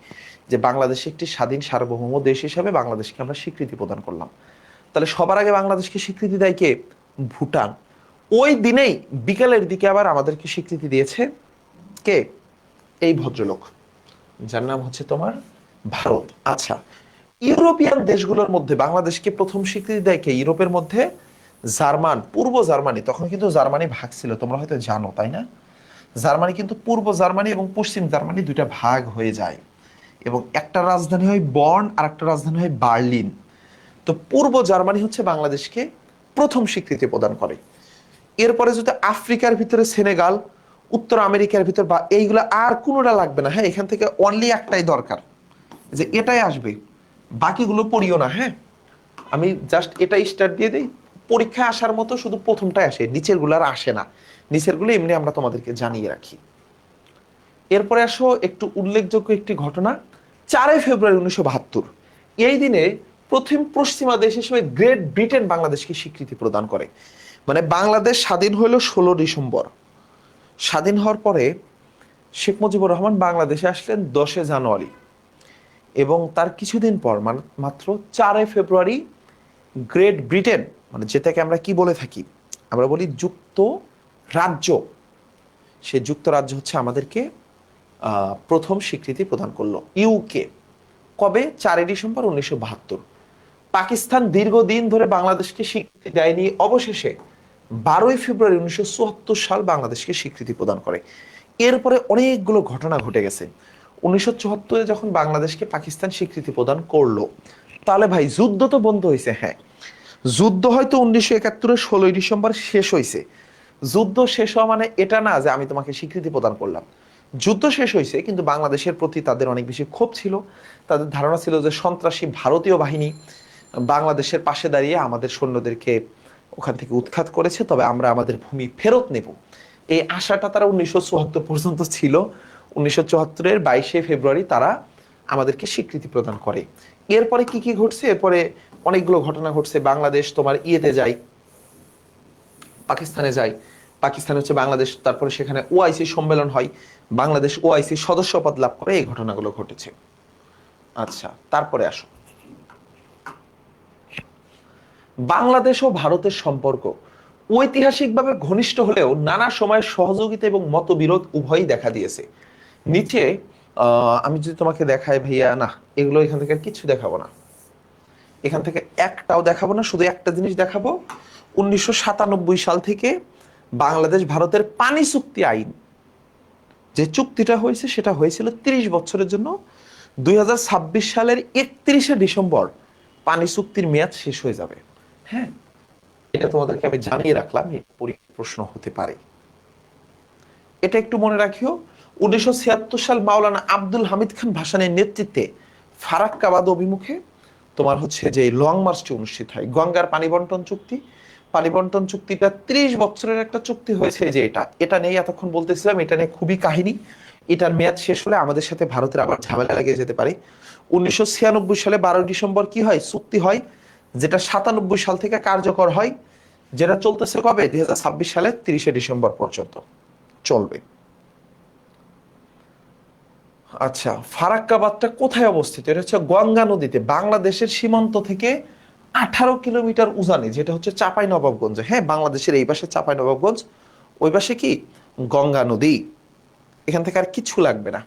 যে বাংলাদেশ একটি স্বাধীন সার্বভৌম দেশ হিসাবে বাংলাদেশকে আমরা স্বীকৃতি প্রদান করলাম। তাহলে সবার আগে বাংলাদেশকে স্বীকৃতি দেয় কে? ভুটান। ওই দিনেই বিকালের দিকে আবার আমাদেরকে স্বীকৃতি দিয়েছে কে? এই ভদ্রলোক, যার নাম হচ্ছে তোমার ভারত। আচ্ছা, ইউরোপিয়ান দেশগুলোর মধ্যে বাংলাদেশকে প্রথম স্বীকৃতি দেয় কে? ইউরোপের মধ্যে জার্মান, পূর্ব জার্মানি। তখন কিন্তু জার্মানি ভাগ ছিল, তোমরা হয়তো জানো তাই না? জার্মানি কিন্তু পূর্ব জার্মানি এবং পশ্চিম জার্মানি দুইটা ভাগ হয়ে যায়, এবং একটা রাজধানী হয় বর্ন আর একটা রাজধানী হয় বার্লিন। তো পূর্ব জার্মানি হচ্ছে বাংলাদেশকে প্রথম স্বীকৃতি প্রদান করে। এরপরে যদি আফ্রিকার ভিতরে সেনেগাল, উত্তর আমেরিকার ভিতর বা এইগুলো, আর কোনোটা লাগবে না। হ্যাঁ, এখান থেকে অনলি একটাই দরকার, যে এটাই আসবে, বাকিগুলো পড়িও না। হ্যাঁ, আমি জাস্ট এটাই স্টার্ট দিয়ে দিই। পরীক্ষায় আসার মতো শুধু প্রথমটাই আসে, নিচের গুলো আর আসে না। নিচের গুলো এমনি আমরা তোমাদেরকে জানিয়ে রাখি। এরপরে আসো একটু উল্লেখযোগ্য একটি ঘটনা। 4 ফেব্রুয়ারি 1972, এই দিনে প্রথম পশ্চিমা দেশ হিসেবে গ্রেট ব্রিটেন বাংলাদেশকে স্বীকৃতি প্রদান করে। মানে বাংলাদেশ স্বাধীন হলো 16 ডিসেম্বর। স্বাধীন হওয়ার পরে শেখ মুজিবুর রহমান বাংলাদেশে আসলেন 10 জানুয়ারি, এবং তার কিছুদিন পর মাত্র 4 ফেব্রুয়ারি গ্রেট ব্রিটেন, মানে যেটাকে আমরা কি বলে থাকি, আমরা বলি যুক্ত রাজ্য, সে যুক্তরাজ্য হচ্ছে আমাদেরকে প্রথম স্বীকৃতি প্রদান করলো, ইউকে। কবে? 4 ডিসেম্বর 1972। পাকিস্তান দীর্ঘদিন ধরে বাংলাদেশকে স্বীকৃতি দেয়নি, অবশেষে 12 ফেব্রুয়ারি 1974 সাল বাংলাদেশকে স্বীকৃতি প্রদান করে। এরপরে অনেকগুলো ঘটনা ঘটে গেছে। 1974-এ যখন বাংলাদেশকে পাকিস্তান স্বীকৃতি প্রদান করলো, তাহলে ভাই যুদ্ধ তো বন্ধ হয়েছে, হ্যাঁ, যুদ্ধ হয়তো 1971-এর 16 ডিসেম্বর শেষ হয়েছে। যুদ্ধ শেষ হওয়া মানে এটা না যে আমি তোমাকে স্বীকৃতি প্রদান করলাম। যুদ্ধ শেষ হয়েছে, কিন্তু বাংলাদেশের প্রতি তাদের অনেক বেশি ক্ষোভ ছিল। তাদের ধারণা ছিল যে সন্ত্রাসী ভারতীয় বাহিনী বাংলাদেশের পাশে দাঁড়িয়ে আমাদের সৈন্যদেরকে ওখান থেকে উৎখাত করেছে, তবে আমরা আমাদের ভূমি ফেরত নেব। এই আশাটা তারা 1974 পর্যন্ত ছিল। 1974-এর 22 ফেব্রুয়ারি তারা আমাদেরকে স্বীকৃতি প্রদান করে। এরপরে কি কি ঘটছে? এরপরে অনেকগুলো ঘটনা ঘটছে। বাংলাদেশ তোমার ইয়েতে যায়, পাকিস্তানে যায়। পাকিস্তানে হচ্ছে বাংলাদেশ, তারপরে সেখানে ওআইসি সম্মেলন হয়, বাংলাদেশ ওআইসি সদস্য পদ লাভ করে। এই ঘটনাগুলো ঘটেছে। আচ্ছা, তারপরে আসো, বাংলাদেশ ও ভারতের সম্পর্ক ঐতিহাসিকভাবে ঘনিষ্ঠ হলেও নানা সময় সহযোগিতা এবং মতবিরোধ উভয়ই দেখা দিয়েছে। নিচে আমি যদি তোমাকে দেখাই ভাইয়া, না এগুলো এখান থেকে আর কিছু দেখাবো না, এখান থেকে একটাও দেখাবো না, শুধু একটা জিনিস দেখাবো। 1997 সাল থেকে বাংলাদেশ ভারতের পানি চুক্তি আইন, যে চুক্তিটা হয়েছে সেটা হয়েছিল 30 বছরের জন্য। 2026 সালের 31 ডিসেম্বর পানি চুক্তির মেয়াদ শেষ হয়ে যাবে। হ্যাঁ, এটা তোমাদেরকে আমি জানিয়ে রাখলাম, পরীক্ষার প্রশ্ন হতে পারে, এটা একটু মনে রাখিও। 1976 সাল মাওলানা আব্দুল হামিদ খান ভাসানীর নেতৃত্বে ফারাক্কাবাদ অভিমুখে তোমার হচ্ছে যে লং মার্চটি অনুষ্ঠিত হয়, গঙ্গার পানি বন্টন চুক্তি। পানি বন্টন চুক্তিটা 30 বছরের একটা চুক্তি হয়েছে। যে এটা নিয়ে এতক্ষণ বলতেছিলাম, এটা নিয়ে খুবই কাহিনী। এটার মেয়াদ শেষ হলে আমাদের সাথে ভারতের আবার ঝামেলা লেগে যেতে পারে। 1996 সালে 12 ডিসেম্বর কি হয়? চুক্তি হয়, যেটা 97 সাল থেকে কার্যকর হয়, যেটা চলতেছে কবে? 2026 সালের 30 ডিসেম্বর পর্যন্ত চলবে। আচ্ছা, ফারাক্কাবাদটা কোথায় অবস্থিত? এটা হচ্ছে গঙ্গা নদীতে, বাংলাদেশের সীমান্ত থেকে 18 কিলোমিটার উজানে, যেটা হচ্ছে চাঁপাই নবাবগঞ্জ। হ্যাঁ, বাংলাদেশের এই পাশে চাঁপাই নবাবগঞ্জ, ওই পাশে কি গঙ্গা নদী। এখান থেকে আর কিছু লাগবে না,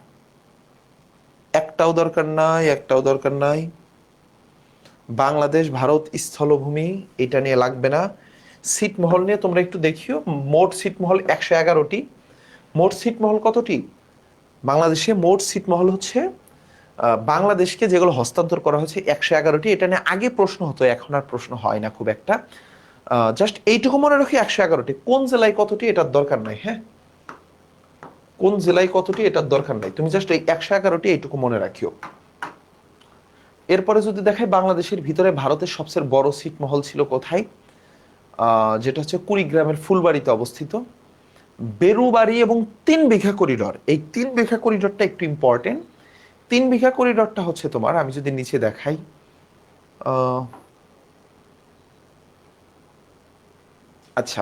একটাও দরকার নাই, একটাও দরকার নাই। বাংলাদেশ ভারত স্থলভূমি, এটা নিয়ে লাগবে না। ছিটমহল নিয়ে তোমরা একটু দেখিও। মোট ছিটমহল 111টি। মোট ছিটমহল কতটি? বাংলাদেশে মোট ছিটমহল হচ্ছে বাংলাদেশকে যেগুলো হস্তান্তর করা হয়েছে 111টি। এটা নিয়ে আগে প্রশ্ন হতো, এখন আর প্রশ্ন হয় না খুব একটা। জাস্ট এইটুকু মনে রাখি, 111টি। কোন জেলায় কতটি এটার দরকার নাই। হ্যাঁ, কোন জেলায় কতটি এটার দরকার নাই, তুমি জাস্ট এই 111টি এইটুকু মনে রাখিও। এরপরে যদি দেখায়, বাংলাদেশের ভিতরে ভারতের সবচেয়ে বড় ছিটমহল ছিল কোথায়? যেটা হচ্ছে কুড়িগ্রামের ফুলবাড়িতে অবস্থিত। বেরুবাড়ি এবং 3 বিঘা করিডর, এই 3 বিঘা করিডরটা একটু ইম্পর্টেন্ট। 3 বিঘা করিডরটা হচ্ছে তোমার, আমি যদি নিচে দেখাই, আচ্ছা,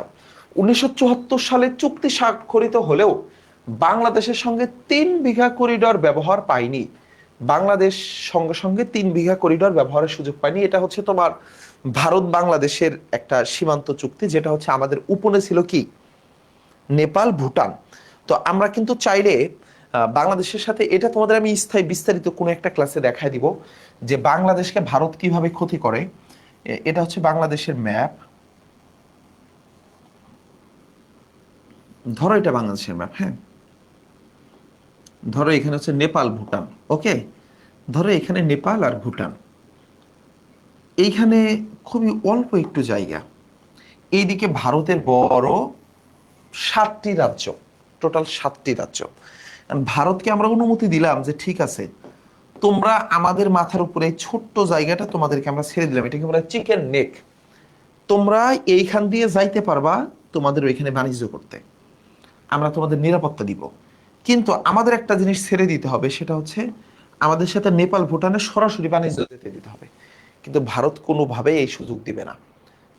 1974 সালে চুক্তি স্বাক্ষরিত হলেও বাংলাদেশের সঙ্গে 3 বিঘা করিডর ব্যবহার পায়নি। বাংলাদেশ সঙ্গে সঙ্গে 3 বিঘা করিডর ব্যবহারের সুযোগ পায়নি। এটা হচ্ছে তোমার ভারত বাংলাদেশের একটা সীমান্ত চুক্তি, যেটা হচ্ছে আমাদের উপনে ছিল কি নেপাল ভুটান। তো আমরা কিন্তু চাইলে বাংলাদেশের সাথে, এটা তোমাদের আমি স্থায়ী বিস্তারিত কোনো একটা ক্লাসে দেখায় দিব যে বাংলাদেশকে ভারত কিভাবে ক্ষতি করে। এটা হচ্ছে বাংলাদেশের ম্যাপ, ধরো এটা বাংলাদেশের ম্যাপ। হ্যাঁ, ধরো এখানে হচ্ছে নেপাল ভুটান, ওকে, ধরো এখানে নেপাল আর ভুটান, এইখানে খুবই অল্প একটু জায়গা। এইদিকে ভারতের বড় 7টি রাজ্য, টোটাল 7টি রাজ্য। ভারতকে আমরা অনুমতি দিলাম যে ঠিক আছে, তোমরা আমাদের মাথার উপরে ছোট্ট জায়গাটা তোমাদেরকে আমরা ছেড়ে দিলাম, এটাকে আমরা চিকেন নেক, তোমরা এইখান দিয়ে যাইতে পারবা তোমাদের ওইখানে বাণিজ্য করতে, আমরা তোমাদের নিরাপত্তা দিব। কিন্তু আমাদের একটা জিনিস ছেড়ে দিতে হবে, সেটা হচ্ছে আমাদের সাথে নেপাল ভুটানের সরাসরি বাণিজ্য যেতে দিতে হবে। কিন্তু ভারত কোনোভাবেই এই সুযোগ দিবে না,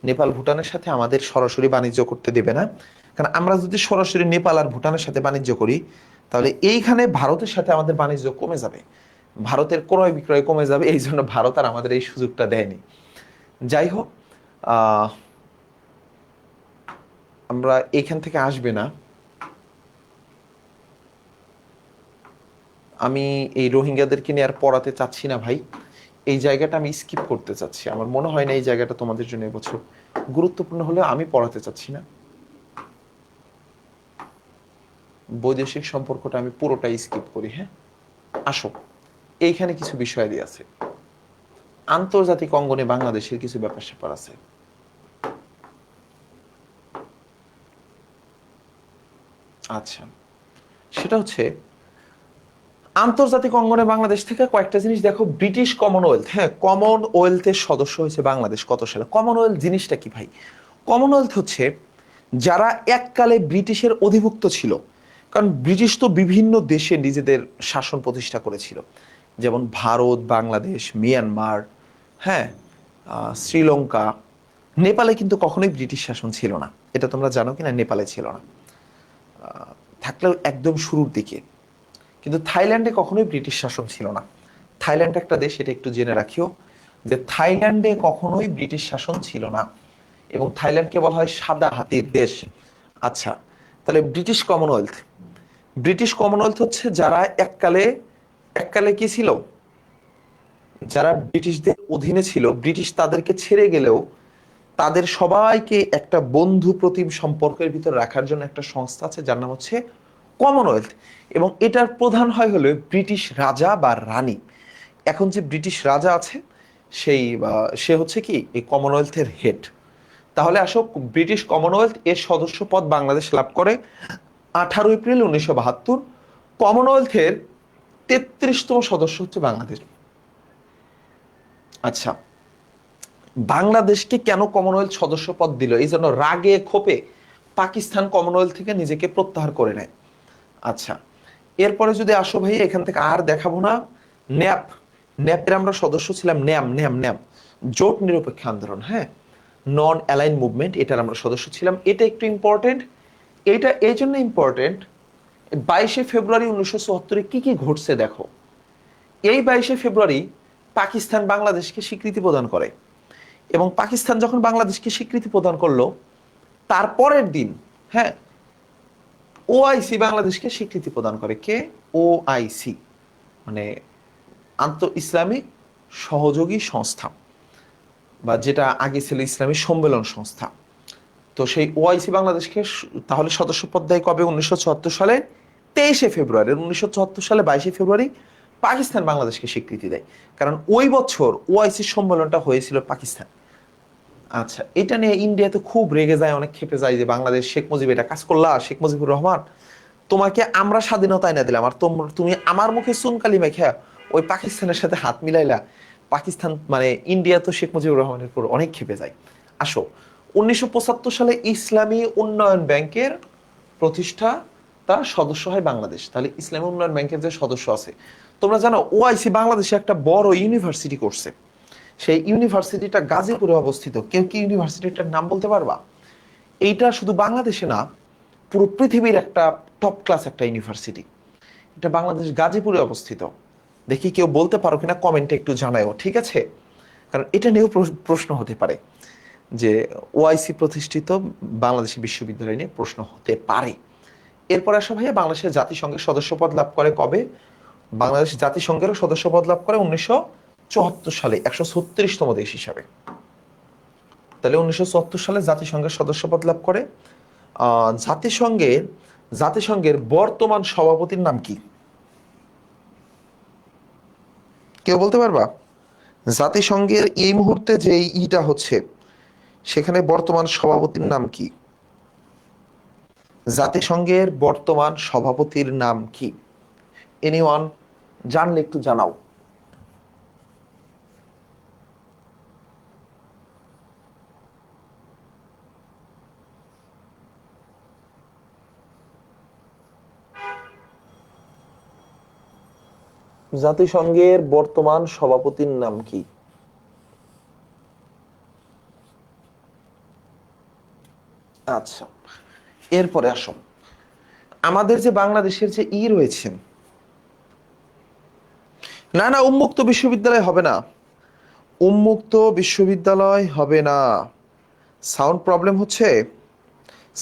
নেপাল ভুটানের সাথে আমাদের সরাসরি বাণিজ্য করতে দেবে না। কারণ আমরা যদি সরাসরি নেপাল আর ভুটানের সাথে বাণিজ্য করি, তাহলে এইখানে ভারতের সাথে আমাদের বাণিজ্য কমে যাবে, ভারতের ক্রয় বিক্রয় কমে যাবে। এই জন্য ভারত আর আমাদের এই সুযোগটা দেয়নি। যাই হোক, আমরা এইখান থেকে আসবে না। আমি এই রোহিঙ্গাদেরকে নিয়ে আর পড়াতে চাচ্ছি না ভাই, এই জায়গাটা আমি স্কিপ করতে চাচ্ছি। আমার মনে হয় না এই জায়গাটা তোমাদের জন্য এবছর গুরুত্বপূর্ণ হলেও আমি পড়াতে চাচ্ছি না। বৈদেশিক সম্পর্কটা আমি পুরোটাই স্কিপ করি। হ্যাঁ, আসো, এইখানে কিছু বিষয়াদি আছে, আন্তর্জাতিক অঙ্গনে বাংলাদেশের কিছু ব্যাপার স্যাপার আছে। আচ্ছা, সেটা হচ্ছে আন্তর্জাতিক অঙ্গনে বাংলাদেশ থেকে কয়েকটা জিনিস দেখো। ব্রিটিশ কমনওয়েলথ, হ্যাঁ, কমনওয়েলথের সদস্য হয়েছে বাংলাদেশ কত সালে? কমনওয়েলথ জিনিসটা কি ভাই? কমনওয়েলথ হচ্ছে যারা এককালে ব্রিটিশের অধিভুক্ত ছিল। কারণ ব্রিটিশ তো বিভিন্ন দেশে নিজেদের শাসন প্রতিষ্ঠা করেছিল, যেমন ভারত, বাংলাদেশ, মিয়ানমার, হ্যাঁ, শ্রীলঙ্কা। নেপালে কিন্তু কখনোই ব্রিটিশ শাসন ছিল না, এটা তোমরা জানো কিনা? নেপালে ছিল না, থাকলেও একদম শুরুর দিকে। কিন্তু থাইল্যান্ডে কখনোই ব্রিটিশ শাসন ছিল না। থাইল্যান্ড একটা দেশ, এটা একটু জেনে রাখিও, যে থাইল্যান্ডে কখনোই ব্রিটিশ শাসন ছিল না, এবং থাইল্যান্ডকে বলা হয় সাদা হাতির দেশ। আচ্ছা, তাহলে ব্রিটিশ কমনওয়েলথ, ব্রিটিশ কমনওয়েলথ হচ্ছে যারা এককালে, এককালে কি ছিল, যারা ব্রিটিশদের অধীনে ছিল, ব্রিটিশ তাদেরকে ছেড়ে গেলেও তাদের সবাইকে একটা বন্ধু প্রতিম সম্পর্কের ভিতর রাখার জন্য একটা সংস্থা আছে যার নাম হচ্ছে কমনওয়েলথ। এবং এটার প্রধান হয় হলো ব্রিটিশ রাজা বা রানী। এখন যে ব্রিটিশ রাজা আছে সেই সে হচ্ছে কি এই কমনওয়েলথের হেড। তাহলে আসো, ব্রিটিশ কমনওয়েলথ এর সদস্য পদ বাংলাদেশ লাভ করে 18 এপ্রিল 1972। কমনওয়েলথের 33তম সদস্য হচ্ছে বাংলাদেশ। আচ্ছা, বাংলাদেশকে কেন কমনওয়েলথ সদস্য পদ দিল? এই জন্য রাগে ক্ষোভে পাকিস্তান কমনওয়েলথ থেকে নিজেকে প্রত্যাহার করে নেয়। আচ্ছা, এরপরে যদি আসো ভাই, এখান থেকে আর দেখাবো না। ন্যাপ, ন্যাপের আমরা সদস্য ছিলাম। ন্যাম ন্যাম ন্যাম জোট নিরপেক্ষ আন্দোলন, হ্যাঁ, নন অ্যালাইন মুভমেন্ট, এটার আমরা সদস্য ছিলাম। এটা একটু ইম্পর্টেন্ট। এটা এই জন্য ইম্পর্টেন্ট, 22শে ফেব্রুয়ারি 1974 কি কি ঘটছে দেখো। এই 22শে ফেব্রুয়ারি পাকিস্তান বাংলাদেশকে স্বীকৃতি প্রদান করে, এবং পাকিস্তান যখন বাংলাদেশকে স্বীকৃতি প্রদান করলো তারপরের দিন, হ্যাঁ, ওআইসি বাংলাদেশকে স্বীকৃতি প্রদান করে। কে? ওআইসি, মানে আন্তঃ ইসলামিক সহযোগী সংস্থা, বা যেটা আগে ছিল ইসলামী সম্মেলন সংস্থা। তো সেই ওআইসি বাংলাদেশকে তাহলে সদস্যপদ দেয় কবে? 1974 সালে 23শে ফেব্রুয়ারি। 1974 সালে 22শে ফেব্রুয়ারি পাকিস্তান বাংলাদেশকে স্বীকৃতি দেয়, কারণ ওই বছর ওআইসি সম্মেলনটা হয়েছিল পাকিস্তান। আচ্ছা, এটা নিয়ে ইন্ডিয়াতে খুব রেগে যায়, অনেক ক্ষেপে যায় যে বাংলাদেশ, শেখ মুজিব এটা কাজ করলা, শেখ মুজিবুর রহমান, তোমাকে আমরা স্বাধীনতা এনে দিলাম আর তুমি আমার মুখে চুনকালি মেখে ওই পাকিস্তানের সাথে হাত মিলাইলা। পাকিস্তান মানে ইন্ডিয়া তো শেখ মুজিবুর রহমানের উপর অনেক ক্ষেপে যায়। আসো, 1975 সালে ইসলামী উন্নয়ন ব্যাংকের প্রতিষ্ঠা, তার সদস্য হয় বাংলাদেশ। তাহলে ইসলামী উন্নয়ন ব্যাংকের যে সদস্য আছে, তোমরা জানো ওআইসি বাংলাদেশে একটা বড় ইউনিভার্সিটি করছে। সেই ইউনিভার্সিটিটা গাজীপুরে অবস্থিত। কেউ কি ইউনিভার্সিটিটার নাম বলতে পারবা? এইটা শুধু বাংলাদেশে না, পুরো পৃথিবীর একটা টপ ক্লাস একটা ইউনিভার্সিটি। এটা বাংলাদেশ গাজীপুরে অবস্থিত। দেখি কেউ বলতে পারো কিনা, কমেন্টে একটু জানাও, ঠিক আছে? কারণ এটা নিয়েও প্রশ্ন হতে পারে যে ওআইসি প্রতিষ্ঠিত বাংলাদেশি বিশ্ববিদ্যালয় নিয়ে প্রশ্ন হতে পারে। এরপর আসা ভাইয়া, বাংলাদেশের জাতিসংঘের সদস্যপদ লাভ করে কবে? বাংলাদেশ জাতিসংঘেরও সদস্যপদ লাভ করে 1974 সালে 136তম দেশ হিসাবে। তাহলে 1974 সালে জাতিসংঘের সদস্যপদ লাভ করে। জাতিসংঘের জাতিসংঘের বর্তমান সভাপতির নাম কি? কেউ বলতে পারবা? জাতিসংঘের এই মুহূর্তে যে ইটা হচ্ছে, সেখানে বর্তমান সভাপতির নাম কি? জাতিসংঘের বর্তমান সভাপতির নাম কি? এনিওয়ান জানলে একটু জানাও। জাতিসংঘের বর্তমান সভাপতির নাম কি? আচ্ছা, এরপরে আসো, আমাদের যে বাংলাদেশের যে রয়েছে, না না, উন্মুক্ত বিশ্ববিদ্যালয় হবে না, উন্মুক্ত বিশ্ববিদ্যালয় হবে না। সাউন্ড প্রবলেম হচ্ছে?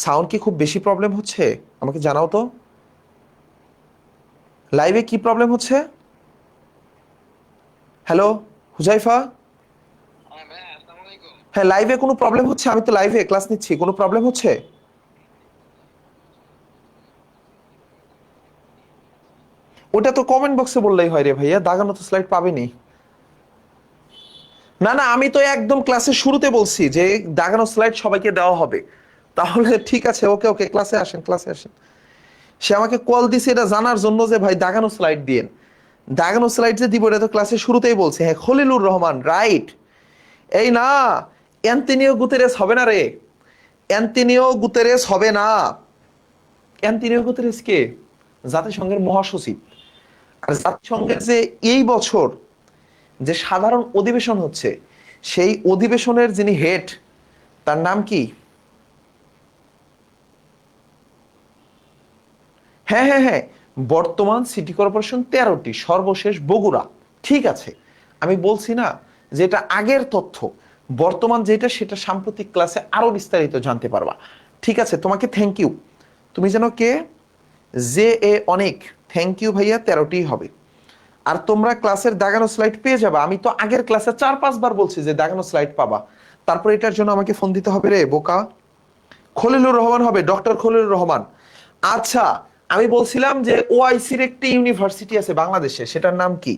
সাউন্ড কি খুব বেশি প্রবলেম হচ্ছে? আমাকে জানাও তো। লাইভে কি প্রবলেম হচ্ছে? হ্যালো হুজাইফা। হ্যাঁ, লাইভে কোনো প্রবলেম হচ্ছে? আমি তো লাইভে ক্লাস নিচ্ছি, কোনো প্রবলেম হচ্ছে? ওটা তো কমেন্ট বক্সে বললেই হয় রে ভাইয়া, দাগানো তো স্লাইড পাবেনি। না না, আমি তো একদম ক্লাসের শুরুতে বলছি যে দাগানো স্লাইড সবাইকে দেওয়া হবে। তাহলে ঠিক আছে, ওকে ওকে, ক্লাসে আসেন, ক্লাসে আসেন। সে আমাকে কল দিছে এটা জানার জন্য যে ভাই দাগানো স্লাইড দিয়েন। দাগানো স্লাইড যে দিব এটা তো ক্লাসের শুরুতেই বলছে। হ্যাঁ, খলিলুর রহমান, রাইট। এই না, অ্যান্টনিও গুতেরেস হবে না রে, অ্যান্টনিও গুতেরেস হবে না। অ্যান্টনিও গুতেরেস কে? জাতিসংঘের মহাসচিব। আর জাতিসংঘের যে এই বছর যে সাধারণ অধিবেশন হচ্ছে, সেই অধিবেশনের যিনি হেড, তার নাম কি? হ্যাঁ হ্যাঁ হ্যাঁ, বর্তমান সিটি কর্পোরেশন 13টি, সর্বশেষ বগুড়া। ঠিক আছে, আমি বলছি না যে এটা আগের তথ্য, বর্তমান যেটা সেটা সাম্প্রতিক ক্লাসে আরো বিস্তারিত জানতে পারবা। ঠিক আছে, তোমাকে থ্যাংক ইউ। তুমি যেন কে? জে এ অনেক, থ্যাংক ইউ ভাইয়া, 13টি হবে। আর তোমরা ক্লাসের দাগানো স্লাইড পেয়ে যাবা। আমি তো আগের ক্লাসে 4-5 বার বলছি যে দাগানো স্লাইড পাবা। তারপর এটার জন্য আমাকে ফোন দিতে হবে রে বোকা। খলিলুর রহমান হবে, ডক্টর খলিলুর রহমান। আচ্ছা, আমি বলছিলাম যে ওআইসির একটি ইউনিভার্সিটি আছে বাংলাদেশে, সেটার নাম কি?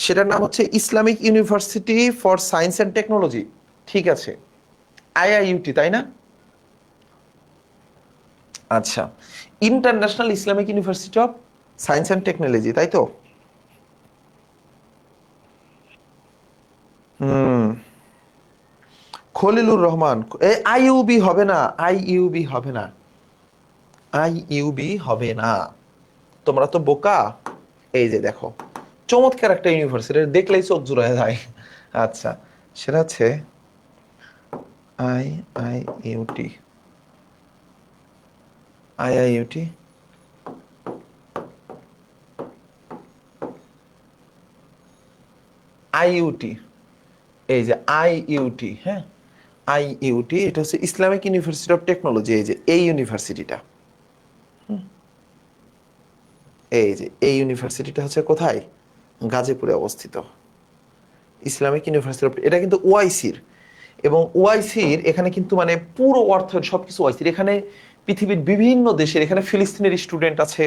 সেটার নাম হচ্ছে Islamic university for science and technology. ঠিক আছে, আইআইইউটি, তাই না? আচ্ছা, international Islamic university of science and technology, তাই তো? হুম, খলিলুর রহমান। আইইউবি হবে না, আইইউবি হবে না, আইইউবি হবে না। তোমরা তো বোকা। এই যে দেখো, চমৎকার একটা ইউনিভার্সিটি, দেখলেই চোখ জুড়ায় যায়। আচ্ছা, সেটা হচ্ছে আই আই ইউটি, আইআইইউটি, আইইউটি। এই যে আইইউটি, হ্যাঁ, আইইউটি, এটা হচ্ছে ইসলামিক ইউনিভার্সিটি অফ টেকনোলজি। এই যে এই ইউনিভার্সিটিটা, এই যে এই ইউনিভার্সিটিটা হচ্ছে কোথায়? গাজীপুরে অবস্থিত। ইসলামিক ইউনিভার্সিটি অফ, এটা কিন্তু ওআইসির। এবং ওআইসির এখানে কিন্তু মানে পুরো অর্থায়ন সবকিছু ওআইসির। এখানে পৃথিবীর বিভিন্ন দেশের, এখানে ফিলিস্তিনের স্টুডেন্ট আছে,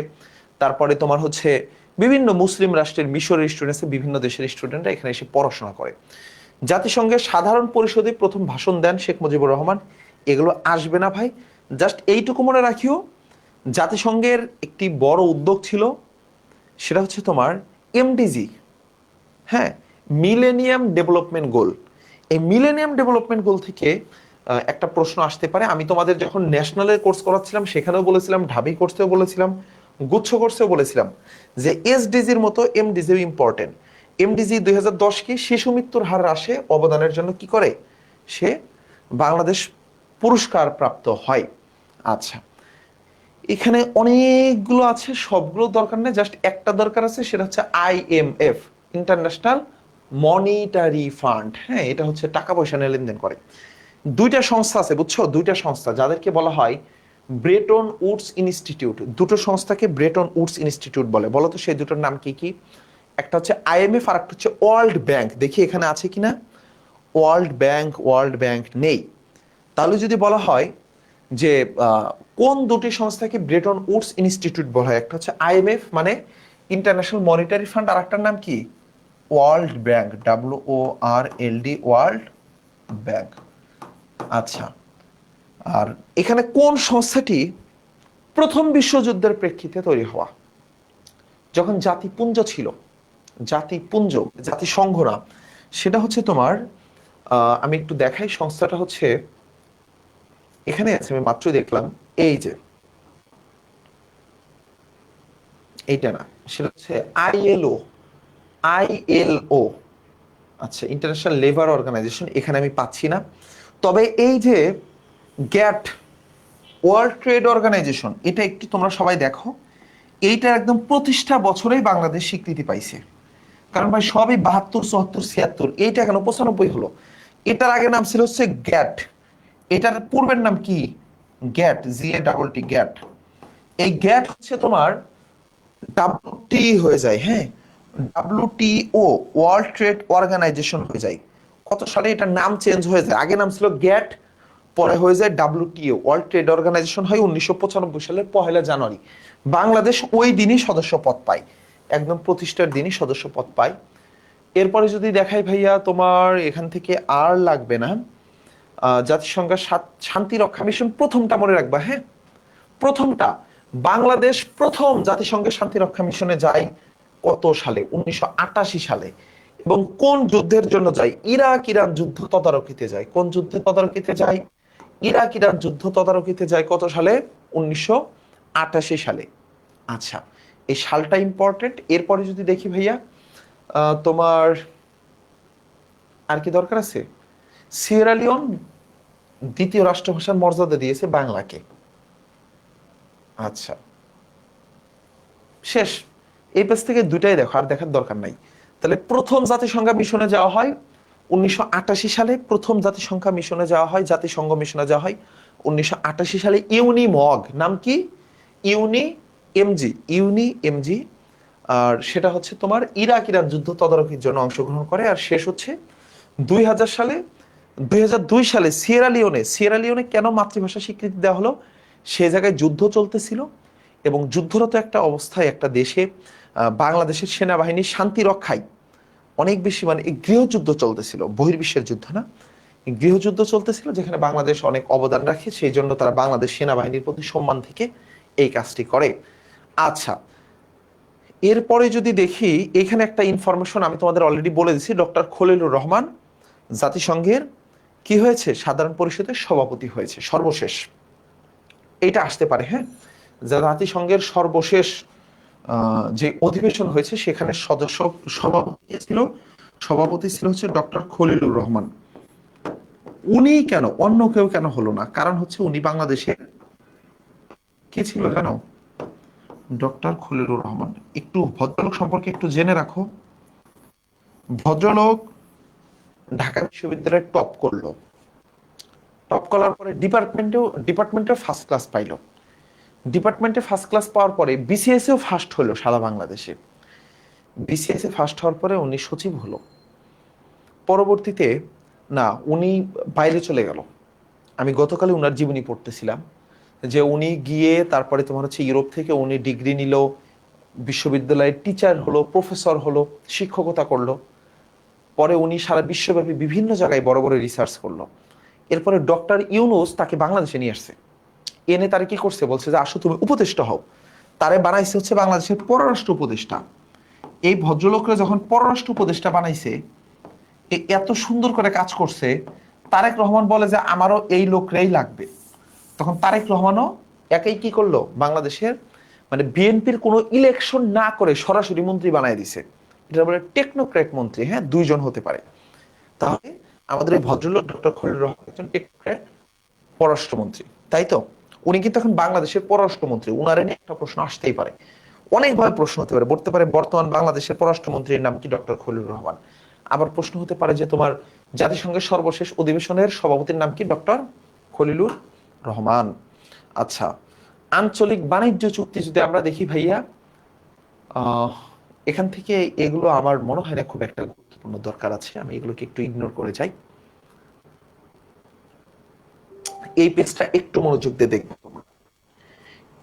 তারপরে তোমার হচ্ছে বিভিন্ন মুসলিম রাষ্ট্রের, মিশরের স্টুডেন্ট আছে, বিভিন্ন দেশের স্টুডেন্টরা এখানে এসে পড়াশোনা করে। জাতিসংঘের সাধারণ পরিষদে প্রথম ভাষণ দেন শেখ মুজিবুর রহমান। এগুলো আসবে না ভাই, জাস্ট এইটুকু মনে রাখিও, জাতিসংঘের একটি বড় উদ্যোগ ছিল, সেটা হচ্ছে তোমার এমডিজি। হ্যাঁ, মিলেনিয়াম ডেভেলপমেন্ট গোল। এই মিলেনিয়াম ডেভেলপমেন্ট গোল থেকে একটা প্রশ্ন আসতে পারে। আমি তোমাদের যখন ন্যাশনালের কোর্স করাচ্ছিলাম সেখানেও বলেছিলাম, ঢাবি কোর্সেও বলেছিলাম, গুচ্ছ কোর্সেও বলেছিলাম যে এসডিজির মতো এমডিজিও ইম্পর্টেন্ট। এমডিজি 2010 কি শিশু মৃত্যুর হার হ্রাসে অবদানের জন্য কি করে? সে বাংলাদেশ পুরস্কার প্রাপ্ত হয়। আচ্ছা, এখানে অনেকগুলো আছে, সবগুলো দরকার নেই, জাস্ট একটা দরকার আছে, সেটা হচ্ছে আইএমএফ, ইন্টারন্যাশনাল মনিটারি ফান্ড। হ্যাঁ, এটা হচ্ছে টাকা পয়সা নিয়ে লেনদেন করে। দুইটা সংস্থা আছে বুঝছো, দুইটা সংস্থা যাদেরকে বলা হয় ব্রেটন উডস ইনস্টিটিউট। দুটো সংস্থাকে ব্রেটন উডস ইনস্টিটিউট বলে। বলো তো সেই দুটোর নাম কি কি? একটা হচ্ছে আইএমএফ আর একটা হচ্ছে ওয়ার্ল্ড ব্যাংক। দেখি এখানে আছে কিনা। ওয়ার্ল্ড ব্যাংক, ওয়ার্ল্ড ব্যাংক নেই। তাহলে যদি বলা হয় যে কোন দুটি সংস্থাকে ব্রেটন উডস ইনস্টিটিউট বলা হয়, একটা হচ্ছে আইএমএফ মানে ইন্টারন্যাশনাল মনিটারি ফান্ড, আর একটার নাম কি? World bank, WORLD, world bank. আচ্ছা, আর এখানে কোন সংস্থাটি প্রথম বিশ্বযুদ্ধের প্রেক্ষিতে তৈরি হওয়া? যখন জাতিপুঞ্জ ছিল, জাতিপুঞ্জ, জাতিসংঘ না, সেটা হচ্ছে তোমার আমি একটু দেখাই, সংস্থাটা হচ্ছে এখানে আছে, আমি মাত্রই দেখলাম। এই যে এইটা না, সেটা হচ্ছে আইএলও, আইএলও। আচ্ছা, ইন্টারন্যাশনাল লেবার অর্গানাইজেশন, এখানে আমি পাচ্ছি না। তবে এই যে গ্যাট, ওয়ার্ল্ড ট্রেড অর্গানাইজেশন, এটা একটু তোমরা সবাই দেখো। এইটা একদম প্রতিষ্ঠা বছরেই বাংলাদেশ স্বীকৃতি পাইছে। কারণ ভাই সবই 72, 74, 76, এইটা কেন 95 হলো? এটার আগে নাম ছিল হচ্ছে গ্যাট, এটার পূর্বের নাম কি? গ্যাট, GATT, গ্যাট। এই গ্যাট হচ্ছে তোমার ডাব্লিউটি হয়ে যায়, হ্যাঁ, ডাব্লিউটিও, ওয়ার্ল্ড ট্রেড অর্গানাইজেশন হয়ে যায়। কত সালে এটার নাম চেঞ্জ হয়ে যায়, আগে নাম ছিল গ্যাট, পরে হয়ে যায় ডাব্লিউটিও, ওয়ার্ল্ড ট্রেড অর্গানাইজেশন হয় 1995 সালের 1 জানুয়ারি। বাংলাদেশ ওই দিনই সদস্য পদ পায়, একদম প্রতিষ্ঠার দিনই সদস্য পদ পায়। এরপরে যদি দেখাই ভাইয়া, তোমার এখান থেকে আর লাগবে না। জাতিসংঘের শান্তি রক্ষা মিশন প্রথমটা মনে রাখবা, হ্যাঁ, প্রথমটা। বাংলাদেশ প্রথম জাতিসংঘের শান্তি রক্ষা মিশনে যায় কত সালে? 1988 সালে। এবং কোন যুদ্ধের জন্য যায়? ইরাক ইরান যুদ্ধ তদারকিতে যায়। কোন যুদ্ধে তদারকিতে যায়? ইরাক ইরান যুদ্ধ তদারকিতে যায় কত সালে? 1988 সালে। আচ্ছা, এই সালটা ইম্পর্টেন্ট। এরপরে যদি দেখি ভাইয়া, তোমার আর কি দরকার আছে? সিয়েরা লিওন দ্বিতীয় রাষ্ট্রভাষার মর্যাদা দিয়েছে বাংলাকে। আচ্ছা, শেষ। এই পেজ থেকে দুটাই দেখো, আর দেখার দরকার নাই। তাহলে প্রথম জাতিসংঘ মিশনে যাওয়া হয় 1988 সালে, প্রথম জাতিসংঘ মিশনে যাওয়া হয়, জাতিসংঘ মিশনে যাওয়া হয় 1988 সালে। ইউনিমগ, নাম কি? ইউনি এমজি, ইউনি এমজি। আর সেটা হচ্ছে তোমার ইরাক ইরান যুদ্ধ তদারকির জন্য অংশগ্রহণ করে। আর শেষ হচ্ছে 2000 সালে। 2002 সালে সিয়েরা লিওনে, সিয়েরা লিওনে কেন মাতৃভাষা স্বীকৃতি দেওয়া হলো? সে জায়গায় যুদ্ধ চলতেছিল, এবং যুদ্ধরত একটা অবস্থায় একটা দেশে বাংলাদেশের সেনাবাহিনী শান্তি রক্ষায় অনেক বেশি, মানে এই গৃহযুদ্ধ চলতেছিল, বহির্বিশ্বের যুদ্ধ না, গৃহযুদ্ধ চলতেছিল, যেখানে বাংলাদেশ অনেক অবদান রাখে। সেই জন্য তারা বাংলাদেশ সেনাবাহিনীর প্রতি সম্মান থেকে এই কাজটি করে। আচ্ছা, এরপরে যদি দেখি, এখানে একটা ইনফরমেশন আমি তোমাদের অলরেডি বলে দিচ্ছি। ডক্টর খলিলুর রহমান জাতিসংঘের কি হয়েছে? সাধারণ পরিষদের সভাপতি হয়েছে সর্বশেষ। এটা আসতে পারে, হ্যাঁ, জাতিসংঘের সর্বশেষ যে অধিবেশন হয়েছে সেখানে সভাপতি ছিল হচ্ছে ডক্টর খলিলুর রহমান। উনি কেন, অন্য কেউ কেন হলো না? কারণ হচ্ছে উনি বাংলাদেশের কে ছিল জানো? ডক্টর খলিলুর রহমান। একটু ভদ্রলোক সম্পর্কে একটু জেনে রাখো। ভদ্রলোক ঢাকা বিশ্ববিদ্যালয়ে টপ করলো, টপ করার পরে ডিপার্টমেন্টে ফার্স্ট ক্লাস পাইলো। ডিপার্টমেন্টে ফার্স্ট ক্লাস পাওয়ার পরে বিসিএসেও ফার্স্ট হলো সারা বাংলাদেশে। বিসিএসে ফার্স্ট হওয়ার পরে উনি সচিব হলো। পরবর্তীতে না, উনি বাইরে চলে গেল। আমি গতকালে উনার জীবনী পড়তেছিলাম, যে উনি গিয়ে তারপরে তোমার হচ্ছে ইউরোপ থেকে উনি ডিগ্রি নিল, বিশ্ববিদ্যালয়ের টিচার হলো, প্রফেসর হলো, শিক্ষকতা করলো। পরে উনি সারা বিশ্বব্যাপী বিভিন্ন জায়গায় বড় বড় রিসার্চ করলো। এরপরে ডক্টর ইউনুস তাকে বাংলাদেশে নিয়ে আসছে। এনে তারা কি করছে? বলছে যে আসো তুমি উপদেষ্টা হও। তারে বানাইছে হচ্ছে বাংলাদেশের পররাষ্ট্র উপদেষ্টা। এই ভদ্রলোকরা যখন পররাষ্ট্র উপদেষ্টা বানাইছে, এত সুন্দর করে কাজ করছে, তারেক রহমান বলে যে আমারও এই লোকরাই লাগবে। তখন তারেক রহমানও একাই কি করলো? বাংলাদেশের মানে বিএনপির কোনো ইলেকশন না করে সরাসরি মন্ত্রী বানাই দিছে। এটা বলে টেকনোক্র্যাট মন্ত্রী, হ্যাঁ, দুইজন হতে পারে। তাহলে আমাদের এই ভদ্রলোক ডক্টর খলিলুর রহমান একজন টেকনোক্র্যাট পররাষ্ট্রমন্ত্রী, তাই তো? উনি কিন্তু এখন বাংলাদেশের পররাষ্ট্রমন্ত্রী। উনার এনে একটা প্রশ্ন আসতেই পারে, অনেকভাবে প্রশ্ন হতে পারে। বলতে পারে বর্তমান বাংলাদেশের পররাষ্ট্রমন্ত্রীর নাম কি? ডক্টর খলিলুর রহমান। আবার প্রশ্ন হতে পারে যে তোমার জাতিসংঘের সর্বশেষ অধিবেশনের সভাপতির নাম কি? ডক্টর খলিলুর রহমান। আচ্ছা, আঞ্চলিক বাণিজ্য চুক্তি যদি আমরা দেখি ভাইয়া, এখান থেকে এগুলো আমার মনে হয় না খুব একটা গুরুত্বপূর্ণ দরকার আছে, আমি এগুলোকে একটু ইগনোর করে যাই। এই পেজটা একটু মনোযোগ দিয়ে দেখবো,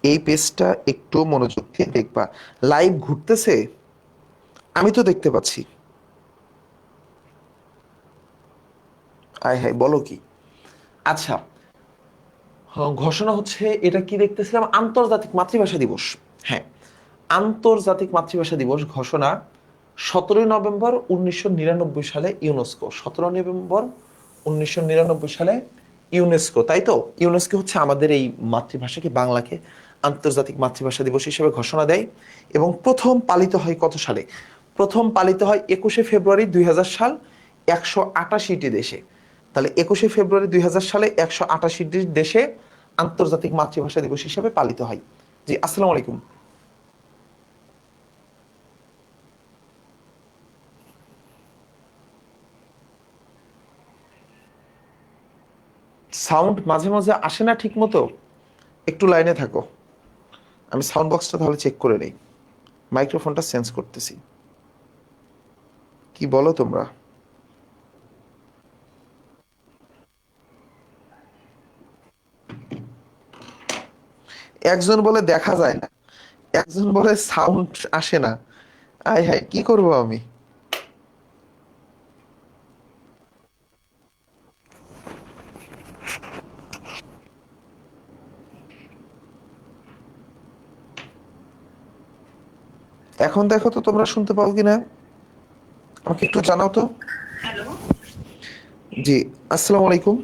এই পেজটা একটু মনোযোগ দিয়ে দেখবা। লাইভ ঘুরতেছে, আমি তো দেখতে পাচ্ছি। আয় হায়, বলো কি? আচ্ছা, ঘোষণা হচ্ছে, এটা কি দেখতেছিলাম, আন্তর্জাতিক মাতৃভাষা দিবস। হ্যাঁ, আন্তর্জাতিক মাতৃভাষা দিবস ঘোষণা 17 নভেম্বর 1999 সালে ইউনেস্কো। 17 নভেম্বর 1999 সালে ইউনেস্কো, তাই তো? ইউনেস্কো হচ্ছে আমাদের এই মাতৃভাষাকে, বাংলাকে আন্তর্জাতিক মাতৃভাষা দিবস হিসেবে ঘোষণা দেয়। এবং প্রথম পালিত হয় কত সালে? প্রথম পালিত হয় 21শে ফেব্রুয়ারি 2000 সাল, 188টি দেশে। তাহলে 21শে ফেব্রুয়ারি 2000 সালে 188টি দেশে আন্তর্জাতিক মাতৃভাষা দিবস হিসেবে পালিত হয়। জি, আসসালামু আলাইকুম। সাউন্ড মাঝে মাঝে আসে না ঠিক মতো, একটু লাইনে থাকো, আমি সাউন্ড বক্সটা তাহলে চেক করে নেই। মাইক্রোফোনটা চেঞ্জ করতেছি। কি বলো তোমরা? একজন বলে দেখা যায় না, একজন বলে সাউন্ড আসে না। আয় হায়, কি করবো আমি? এখন দেখো তো তোমরা শুনতে পাও কিনা, আমাকে একটু জানাও তো। জি, আসসালামু আলাইকুম।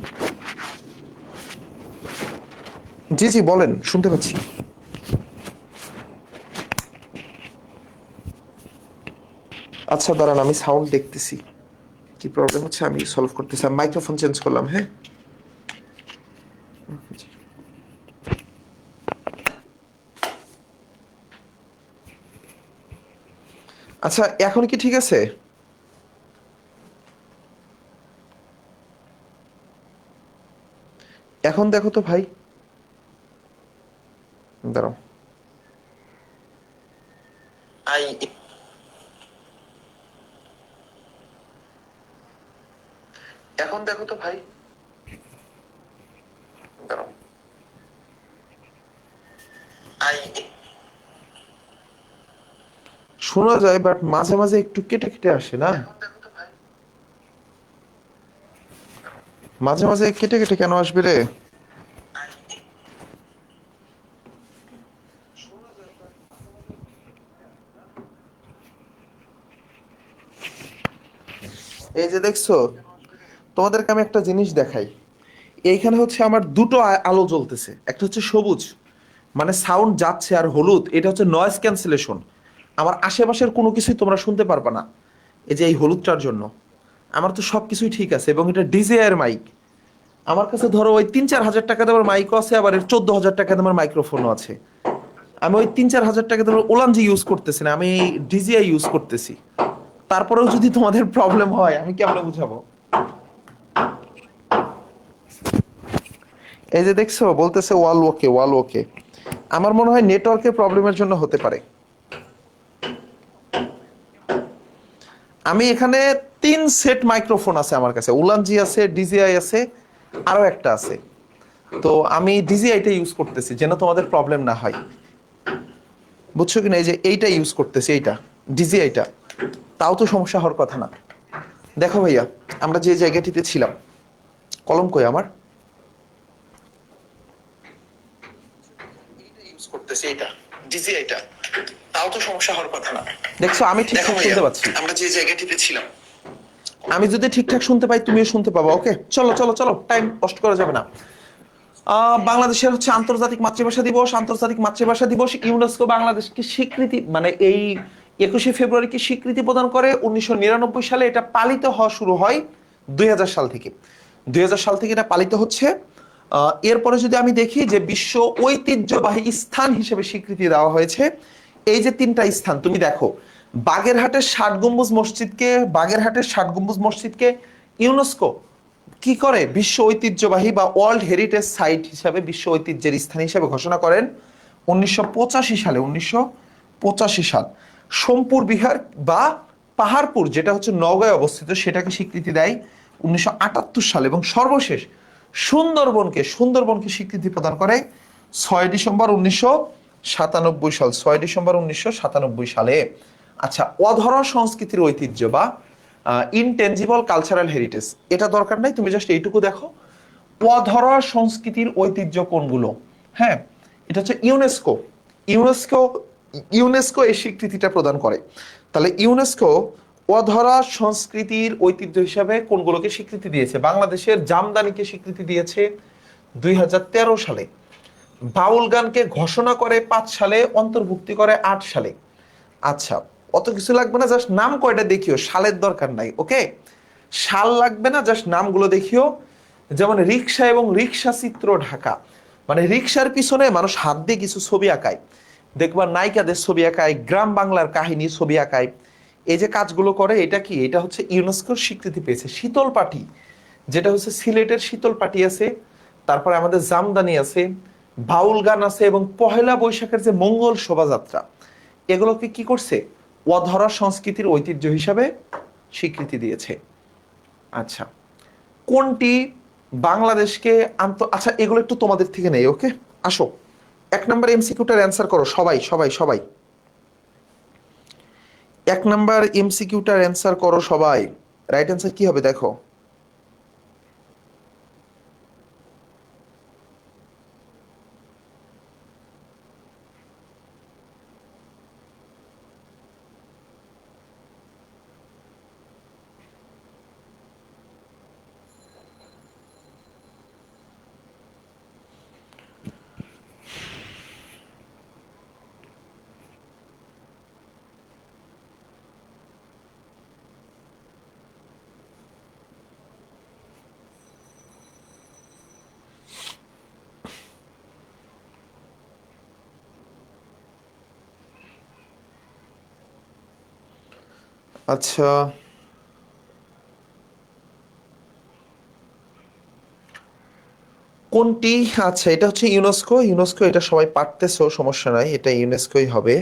জি জি বলেন, শুনতে পাচ্ছি। আচ্ছা দাঁড়ান, আমি সাউন্ড দেখতেছি, কি প্রবলেম হচ্ছে আমি সলভ করতেছি। আমি মাইক্রোফোন চেঞ্জ করলাম, হ্যাঁ। আচ্ছা, এখন কি ঠিক আছে? এখন দেখো তো ভাই, দাঁড়াও। আই, এখন দেখো তো ভাই, দাঁড়াও। আই, শোনা যায় বাট মাঝে মাঝে একটু কেটে কেটে আসে না, মাঝে মাঝে কেটে কেটে কেন আসবে রে? এই যে দেখছো, তোমাদেরকে আমি একটা জিনিস দেখাই। এইখানে হচ্ছে আমার দুটো আলো জ্বলতেছে, একটা হচ্ছে সবুজ মানে সাউন্ড যাচ্ছে, আর হলুদ এটা হচ্ছে নয়েজ ক্যান্সেলেশন। আমার আশেপাশের কোনো কিছুই তোমরা শুনতে পারবে না, এই যে এই হলুদটার জন্য। আমার তো সব কিছুই ঠিক আছে, এবং এটা ডিজেআর মাইক। আমার কাছে ধরো ওই 3-4 হাজার টাকা দামের মাইকও আছে, আবার এর 14,000 টাকা দামের মাইক্রোফোনও আছে। আমি ওই 3-4 হাজার টাকা দামের ওলানজি ইউজ করতেছি না, আমি ডিজিআই ইউজ করতেছি। তারপরেও যদি তোমাদের প্রবলেম হয় আমি কেমন বুঝাবো? এই যে দেখছো বলতেছে ওয়াল ওকে, ওয়াল ওকে। আমার মনে হয় নেটওয়ার্কের প্রবলেমের জন্য হতে পারে। আমি এখানে 3 সেট মাইক্রোফোন আছে আমার কাছে, উলানজি আছে, ডিজিআই আছে, আরো একটা আছে। তো আমি ডিজিআইটা ইউজ করতেছি যেন তোমাদের প্রবলেম না হয়, বুঝছো কিনা? এই যে এইটা ইউজ করতেছি, এইটা ডিজিআইটা, তাও তো সমস্যা হওয়ার কথা না। দেখো ভাইয়া, আমরা যে জায়গাটিতে ছিলাম, কলম কই আমার, ইউজ করতেছি এইটা ডিজিআইটা, তাও তো সমস্যা হওয়ার কথা না। দেখছো আমি ঠিকঠাক শুনতে পাচ্ছি, আমরা যে জায়গাটিতে ছিলাম। আমি যদি ঠিকঠাক শুনতে পাই তুমিও শুনতে পাবো। ওকে, চলো চলো চলো, টাইম কষ্ট করা যাবে না। বাংলাদেশের হচ্ছে আন্তর্জাতিক মাতৃভাষা দিবস। আন্তর্জাতিক মাতৃভাষা দিবস ইউনেস্কো বাংলাদেশকে স্বীকৃতি, মানে এই 21শে ফেব্রুয়ারিকে স্বীকৃতি প্রদান করে 1999 সালে। এটা পালিত হওয়া শুরু হয় 2000 সাল থেকে। 2000 সাল থেকে এটা পালিত হচ্ছে। এরপরে যদি আমি দেখি যে বিশ্ব ঐতিহ্যবাহী স্থান হিসেবে স্বীকৃতি দেওয়া হয়েছে এই যে 3টা স্থান, তুমি দেখো বাগেরহাটের ষাট গম্বুজ মসজিদকে ইউনেস্কো কি করে বিশ্ব ঐতিহ্যবাহী বা ওয়ার্ল্ড হেরিটেজ সাইট হিসাবে, বিশ্ব ঐতিহ্যের স্থান হিসাবে ঘোষণা করেন 1985 সালে। 1985 সাল। সোমপুর বিহার বা পাহাড়পুর, যেটা হচ্ছে নওগাঁয় অবস্থিত, সেটাকে স্বীকৃতি দেয় 1978 সালে। এবং সর্বশেষ সুন্দরবনকে স্বীকৃতি প্রদান করে 6 ডিসেম্বর 1997 সাল। 6 ডিসেম্বর 1997 সালে। আচ্ছা, অধরা সংস্কৃতির ঐতিহ্য বা ইনটেনজিবল কালচারাল হেরিটেজ, এটা দরকার নাই, তুমি জাস্ট এইটুকু দেখো অধরা সংস্কৃতির ঐতিহ্য কোনগুলো। হ্যাঁ, এটা হচ্ছে ইউনেস্কো। ইউনেস্কো ইউনেস্কো এই স্বীকৃতিটা প্রদান করে। তাহলে ইউনেস্কো অধরা সংস্কৃতির ঐতিহ্য হিসাবে কোনগুলোকে স্বীকৃতি দিয়েছে? বাংলাদেশের জামদানিকে স্বীকৃতি দিয়েছে 2013 সালে। বাউল গানকে ঘোষণা করে 5 সালে, অন্তর্ভুক্তি করে 8 সালে। আচ্ছা, অত কিছু লাগবে না, জাস্ট নাম কয়টা দেখিও, সালের দরকার নাই। ওকে, সাল লাগবে না, জাস্ট নামগুলো দেখিও। যেমন রিক্সা এবং রিক্সা চিত্র ঢাকা, মানে রিক্সার পিছনে মানুষ হাত দিয়ে কিছু ছবি আঁকায়, দেখবা নায়িকাদের ছবি আঁকায়, গ্রাম বাংলার কাহিনী ছবি আঁকায়। এই যে কাজগুলো করে, এটা কি? এটা হচ্ছে ইউনেস্কোর স্বীকৃতি পেয়েছে। শীতল পাটি, যেটা হচ্ছে সিলেটের শীতল পাটি আছে, তারপরে আমাদের জামদানি আছে, বাউল গান আছে, এবং পহেলা বৈশাখের যে মঙ্গল শোভাযাত্রা, এগুলোকে কি করছে? অধরা সংস্কৃতির ঐতিহ্য হিসাবে স্বীকৃতি দিয়েছে। আচ্ছা, কোনটি বাংলাদেশকে আচ্ছা, এগুলো একটু তোমাদের থেকে নেই, ওকে? আসো, 1 নম্বর এমসিকিউটার অ্যান্সার করো সবাই সবাই সবাই। 1 নম্বর এমসিকিউটার অ্যান্সার করো সবাই। রাইট অ্যান্সার কি হবে দেখো। আচ্ছা, কোনটি? আচ্ছা, এটা হচ্ছে ইউনেস্কো। ইউনেস্কো, এটা সবাই পারতেছো, সমস্যা নাই, এটা ইউনেস্কোই হবে।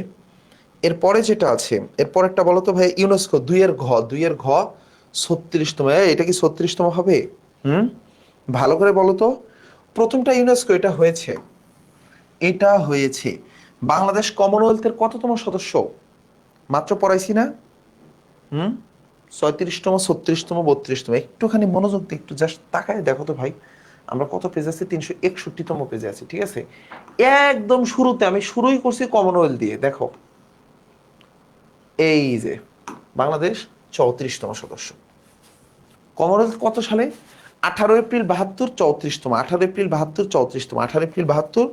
এরপরে যেটা আছে, এরপরেরটা বলো তো ভাই। ইউনেস্কো 2 এর ঘ 36তম। এটা কি 36তম হবে? হুম, ভালো করে বলো তো। প্রথমটা ইউনেস্কো, এটা হয়েছে বাংলাদেশ কমনওয়েলথের কততম সদস্য? মাত্র পড়াইছি না? হুম, 37তম, 36তম, 32তম। একটুখানি মনোযোগ দিয়ে একটু জাস্ট তাকায় দেখো তো ভাই, আমরা কত পেজ আছি? 361তম পেজে আছি, ঠিক আছে? একদম শুরুতে আমি শুরুই করছি কমনওয়েলথ দিয়ে, দেখো এই যে বাংলাদেশ 34তম সদস্য। কমনওয়েলথ কত সালে? 18 এপ্রিল 72, 34তম। 18 এপ্রিল 72, 34তম। 18 এপ্রিল 72,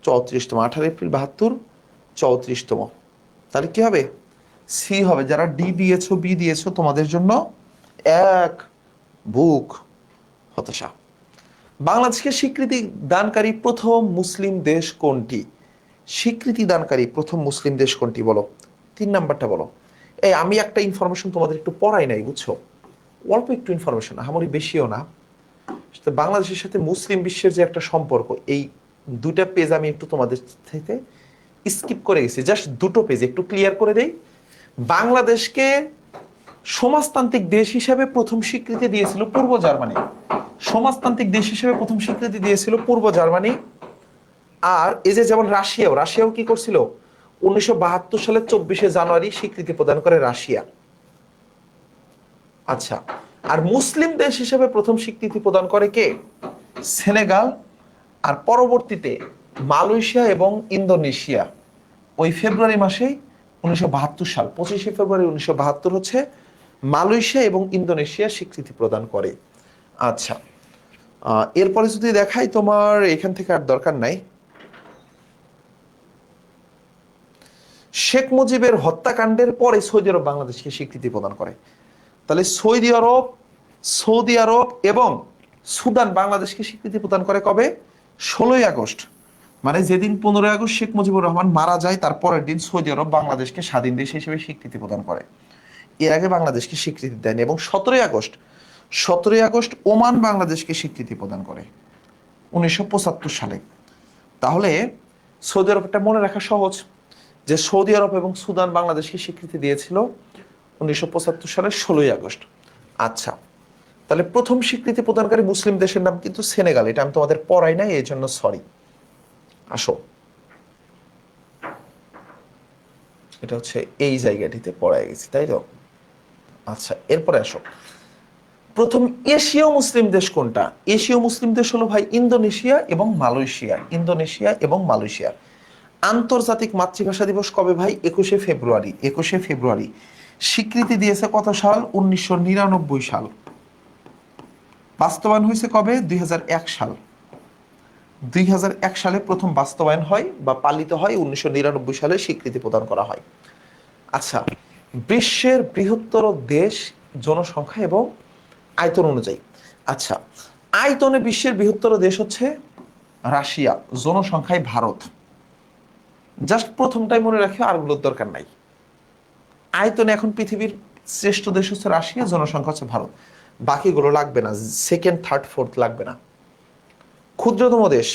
34তম। 18 এপ্রিল 72, 34তম। তাহলে কি হবে? সি হবে। যারা ডি দিয়েছো, বি দিয়েছো, তোমাদের জন্য এক বুক হতাশা। বাংলাদেশকে স্বীকৃতি দানকারী প্রথম মুসলিম দেশ কোনটি? স্বীকৃতি দানকারী প্রথম মুসলিম দেশ কোনটি বলো? 3 নাম্বারটা বলো। এই আমি একটা ইনফরমেশন তোমাদের একটু পড়াই নাই, বুঝছো? অল্প একটু ইনফরমেশন, আমারই বেশিও না। তো বাংলাদেশের সাথে মুসলিম বিশ্বের যে একটা সম্পর্ক, এই 2টা পেজ আমি একটু তোমাদের থেকে স্কিপ করে গেছি। জাস্ট 2টো পেজ একটু ক্লিয়ার করে দেই। বাংলাদেশকে সমাজতান্ত্রিক দেশ হিসেবে প্রথম স্বীকৃতি দিয়েছিল পূর্ব জার্মানি। সমাজতান্ত্রিক দেশ হিসেবে প্রথম স্বীকৃতি দিয়েছিল পূর্ব জার্মানি। আর এই যে যেমন রাশিয়াও কি করছিল? 1972 সালের 24শে জানুয়ারি স্বীকৃতি প্রদান করে রাশিয়া। আচ্ছা, আর মুসলিম দেশ হিসেবে প্রথম স্বীকৃতি প্রদান করে কে? সেনেগাল। আর পরবর্তীতে মালয়েশিয়া এবং ইন্দোনেশিয়া। ওই ফেব্রুয়ারি মাসেই 1972 সাল, 25শে ফেব্রুয়ারি 1972 হচ্ছে মালয়েশিয়া এবং ইন্দোনেশিয়া স্বীকৃতি প্রদান করে। আচ্ছা, এরপরে যদি দেখাই, তোমার এখান থেকে আর দরকার নাই। শেখ মুজিবের হত্যাকাণ্ডের পরে সৌদি আরব বাংলাদেশকে স্বীকৃতি প্রদান করে। তাহলে সৌদি আরব এবং সুদান বাংলাদেশকে স্বীকৃতি প্রদান করে কবে? 16ই আগস্ট। মানে যেদিন 15ই আগস্ট শেখ মুজিবুর রহমান মারা যায়, তার পরের দিন সৌদি আরব বাংলাদেশকে স্বাধীন দেশ হিসেবে স্বীকৃতি প্রদান করে। এর আগে বাংলাদেশকে স্বীকৃতি দেয়নি। এবং 17ই আগস্ট ওমান বাংলাদেশকে স্বীকৃতি প্রদান করে 1975 সালে। তাহলে সৌদি আরবটা মনে রাখা সহজ, যে সৌদি আরব এবং সুদান বাংলাদেশকে স্বীকৃতি দিয়েছিল 1975 সালের 16ই আগস্ট। আচ্ছা, তাহলে প্রথম স্বীকৃতি প্রদানকারী মুসলিম দেশের নাম কিন্তু সেনেগাল। এটা আমি তোমাদের পড়াই নাই, এই জন্য সরি। আসো, এটা হচ্ছে এই জায়গাটিতে পড়াই গেছি, তাই তো? আচ্ছা, এরপরে আসো। প্রথম এশীয় মুসলিম দেশ কোনটা? এশীয় মুসলিম দেশ হলো ভাই ইন্দোনেশিয়া এবং মালয়েশিয়া। আন্তর্জাতিক মাতৃভাষা দিবস কবে ভাই? 21শে ফেব্রুয়ারি। 21শে ফেব্রুয়ারি। স্বীকৃতি দিয়েছে কত সাল? 1999 সাল। বাস্তবায়ন হয়েছে কবে? 2001 সাল। 2001 সালে প্রথম বাস্তবায়ন হয় বা পালিত হয়, 1999 সালে স্বীকৃতি প্রদান করা হয়। আচ্ছা, বিশ্বের বৃহত্তর দেশ জনসংখ্যা এবং আয়তন অনুযায়ী। আচ্ছা, আয়তনে বিশ্বের বৃহত্তর দেশ হচ্ছে রাশিয়া, জনসংখ্যায় ভারত। জাস্ট প্রথমটাই মনে রাখি, আরগুলোর দরকার নাই। আয়তনে এখন পৃথিবীর শ্রেষ্ঠ দেশ হচ্ছে রাশিয়া, জনসংখ্যা হচ্ছে ভারত। বাকিগুলো লাগবে না, সেকেন্ড থার্ড ফোর্থ লাগবে না। ক্ষুদ্রতম দেশ,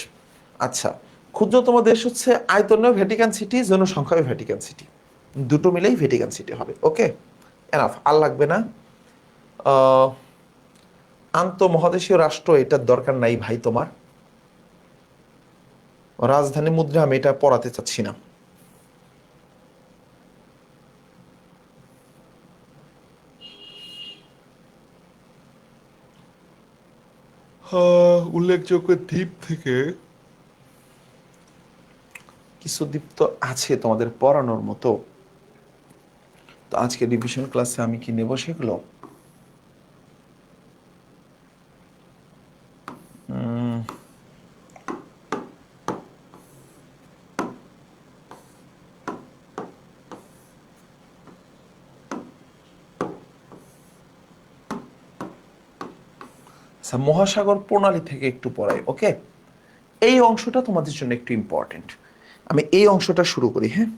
আচ্ছা, ক্ষুদ্রতম দেশ হচ্ছে আয়তনেও ভ্যাটিকান সিটি, জনসংখ্যাও ভ্যাটিকান সিটি। দুটো মিলেই ভ্যাটিকান সিটি হবে। ওকে, এনাফ, আর লাগবে না। আহ, আন্তঃমহাদেশীয় রাষ্ট্র, এটার দরকার নাই ভাই তোমার। রাজধানী মুদ্রা আমি এটা পড়াতে চাচ্ছি না। উল্লেখযোগ্য দ্বীপ থেকে কিছু দ্বীপ তো আছে তোমাদের পড়ানোর মতো। তো আজকে ডিভিশন ক্লাসে আমি কি নেব সেগুলো? আচ্ছা, মহাসাগর প্রণালী থেকে একটু পড়াই। ওকে, এই অংশটা তোমাদের জন্য একটু ইম্পর্টেন্ট। আমি এই অংশটা শুরু করি। হ্যাঁ,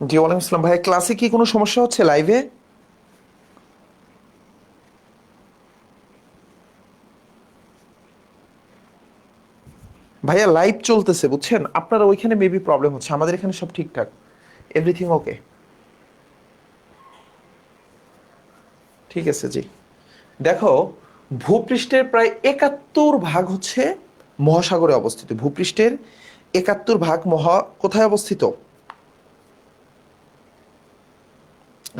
জি ওয়ালাইকুম আসসালাম ভাই। ক্লাসে কি কোনো সমস্যা হচ্ছে লাইভে? ভাইয়া লাইভ চলতেছে বুঝছেন, আপনারা ওইখানে মেবি প্রবলেম হচ্ছে, আমাদের এখানে সব ঠিকঠাক, এভরিথিং ওকে। ঠিক আছে জি। দেখো, ভূপৃষ্ঠের প্রায় 71 ভাগ হচ্ছে মহাসাগরে অবস্থিত। ভূপৃষ্ঠের 71 ভাগ কোথায় অবস্থিত?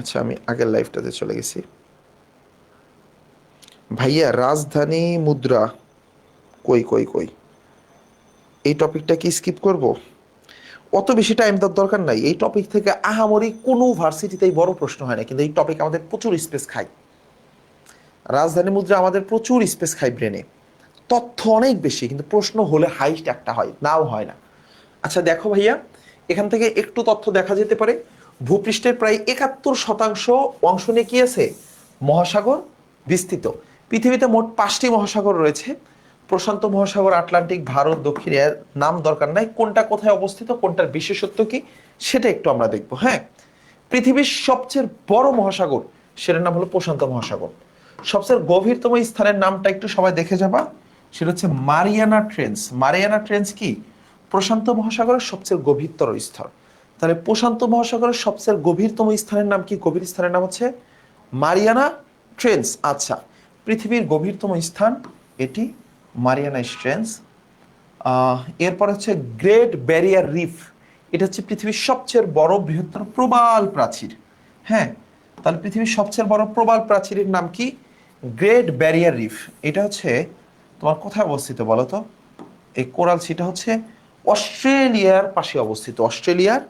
আচ্ছা, আমি আগের লাইফটাতে চলে গেছি। ভাইয়া রাজধানী মুদ্রা, কই কই কই, এই টপিকটা কি স্কিপ করব? অত বেশি টাইম দেওয়ার দরকার নাই। এই টপিক থেকে আহামরি কোনো ভার্সিটিতেই বড় প্রশ্ন হয় না, কিন্তু এই টপিক আমাদের প্রচুর স্পেস খায়। রাজধানী মুদ্রা আমাদের প্রচুর স্পেস খায় ব্রেনে। তথ্য অনেক বেশি, কিন্তু প্রশ্ন হলে হাইস্ট একটা হয়, নাও হয় না। আচ্ছা দেখো ভাইয়া, এখান থেকে একটু তথ্য দেখা যেতে পারে। ভূপৃষ্ঠের প্রায় 71% অংশ নিয়ে কি আছে? মহাসাগর বিস্তৃত। পৃথিবীতে মোট 5টি মহাসাগর রয়েছে। প্রশান্ত মহাসাগর, আটলান্টিক, ভারত, দক্ষিণ, এর নাম দরকার নাই, কোনটা কোথায় অবস্থিত, কোনটার বিশেষত্ব কি সেটা একটু আমরা দেখব। হ্যাঁ, পৃথিবীর সবচেয়ে বড় মহাসাগর, সেটার নাম হলো প্রশান্ত মহাসাগর। সবচেয়ে গভীরতম স্থানের নামটা একটু সবাই দেখে যাবা, সেটা হচ্ছে মারিয়ানা ট্রেঞ্চ। মারিয়ানা ট্রেঞ্চ কি প্রশান্ত মহাসাগরের সবচেয়ে গভীরতর স্তর। তাহলে প্রশান্ত মহাসাগরের সবচেয়ে গভীরতম স্থানের নাম কি? গভীর স্থানের নাম হচ্ছে মারিয়ানা ট্রেঞ্চ। আচ্ছা, পৃথিবীর গভীরতম স্থান এটি মারিয়ানা ট্রেঞ্চ। এরপর হচ্ছে গ্রেট ব্যারিয়ার রিফ। এটা হচ্ছে পৃথিবীর সবচেয়ে বড় বৃহত্তর প্রবাল প্রাচীর। হ্যাঁ, তাহলে পৃথিবীর সবচেয়ে বড় প্রবাল প্রাচীরের নাম কি? Great barrier reef. এটা হচ্ছে তোমার কোথায় অবস্থিত বলো তো? এই কোরাল সিটা হচ্ছে অস্ট্রেলিয়ার পাশে অবস্থিত। অস্ট্রেলিয়ার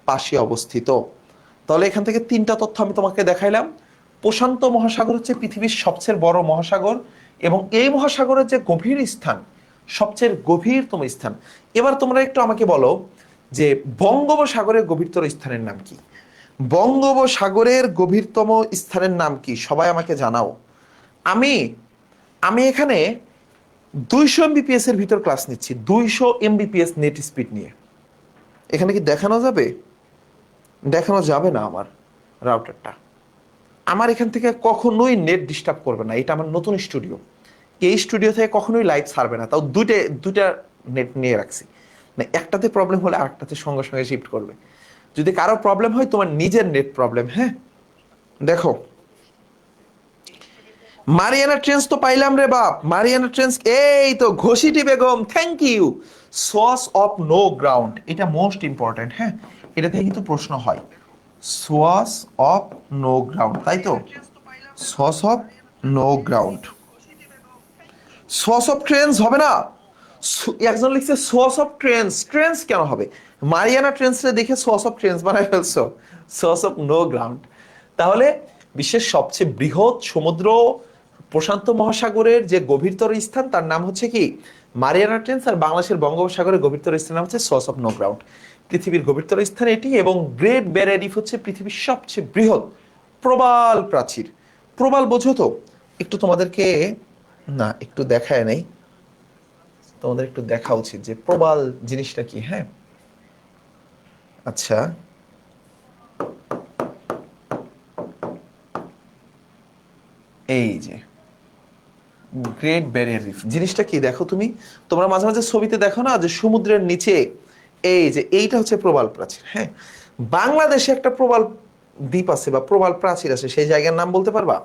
পাশে অবস্থিত। তাহলে এখান থেকে 3টা তথ্য আমি তোমাকে দেখাইলাম। প্রশান্ত মহাসাগর হচ্ছে পৃথিবীর সবচেয়ে বড় মহাসাগর, এবং এই মহাসাগরের যে গভীর স্থান, সবচেয়ে গভীরতম স্থান। এবার তোমরা একটু আমাকে বলো যে বঙ্গোপসাগরের গভীরতর স্থানের নাম কি? বঙ্গোপসাগরের গভীরতম স্থানের নাম কি সবাই আমাকে জানাও। আমি আমি এখানে 200 MBPS এর ভিতর ক্লাস নিচ্ছি, 200 MBPS নেট স্পিড নিয়ে। এখানে কি দেখানো যাবে? দেখানো যাবে না আমার রাউটারটা। আমার এখান থেকে কখনোই নেট ডিস্টার্ব করবে না, এটা আমার নতুন স্টুডিও। এই স্টুডিও থেকে কখনোই লাইভ ছাড়বে না, তাও দুইটা নেট নিয়ে রাখছি। মানে একটাতে প্রবলেম হলে আরেকটাতে সঙ্গে সঙ্গে শিফট করবে। যদি কারো প্রবলেম হয় তোমার নিজের নেট প্রবলেম। হ্যাঁ, দেখো, মারিয়ানা ট্রেন্স তো পাইলাম রে বাপ। মারিয়ানা ট্রেন্স, এই তো ঘষিটি বেগম, thank you. Source of no ground, এটা মোস্ট ইম্পর্টেন্ট। হ্যাঁ, এটা থেকে কিন্তু প্রশ্ন হয়। সোর্স অফ নো গ্রাউন্ড, তাই তো? Source of no ground. Source of trends হবে না। একজন লিখছে সোর্স অফ ট্রেন্স, ট্রেন্স কেন হবে? মারিয়ানা ট্রেন্সে দেখে সোর্স অফ ট্রেন্স বানাই ফেলছো। Source of no ground. তাহলে বিশ্বের সবচেয়ে বৃহৎ সমুদ্র প্রশান্ত মহাসাগরের যে গভীরতর স্থান, তার নাম হচ্ছে কি? Mariana trench. আর বাংলাদেশের বঙ্গোপসাগরের গভীরতর স্থান নাম হচ্ছে সোর্স অফ নো গ্রাউন্ড। পৃথিবীর গভীরতর স্থান এটি, এবং গ্রেট ব্যারিয়ার রিফ হচ্ছে পৃথিবীর সবচেয়ে বৃহৎ প্রবাল প্রাচীর। প্রবাল বোঝো তো? একটু তোমাদেরকে, না একটু দেখায় নাই, তোমাদের একটু দেখা উচিত যে প্রবাল জিনিসটা কি। হ্যাঁ, আচ্ছা, এই যে গ্রেট ব্যারিয়ার রিফ জিনিসটা কি দেখো তুমি, তোমরা মাঝে মাঝে ছবিতে দেখো না যে সমুদ্রের নিচে এই যে এইটা হচ্ছে প্রবাল প্রাচীর। হ্যাঁ, বাংলাদেশে একটা প্রবাল দ্বীপ আছে বা প্রবাল প্রাচীর আছে, সেই জায়গার নাম বলতে পারবা?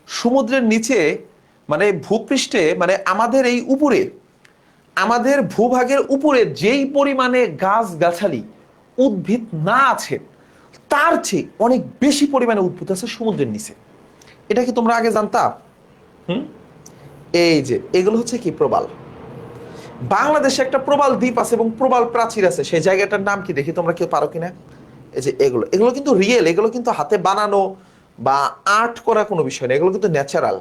সমুদ্রের নিচে মানে ভূপৃষ্ঠে মানে আমাদের এই উপরে, আমাদের ভূভাগের উপরে যেই পরিমাণে গাছ গাছালি উদ্ভিদ না আছে তার চেয়ে অনেক বেশি পরিমাণে উদ্ভিদ আছে সমুদ্রের নিচে। এটা কি তোমরা আগে জানতা? হুম, এই যে এগুলো হচ্ছে কি প্রবাল। বাংলাদেশে একটা প্রবাল দ্বীপ আছে এবং প্রবাল প্রাচীর আছে, সেই জায়গাটার নাম কি দেখি তোমরা কেউ পারো কিনা? এই যে এগুলো, এগুলো কিন্তু রিয়েল, এগুলো কিন্তু হাতে বানানো বা আর্ট করা কোনো বিষয় না, এগুলো কিন্তু ন্যাচারাল।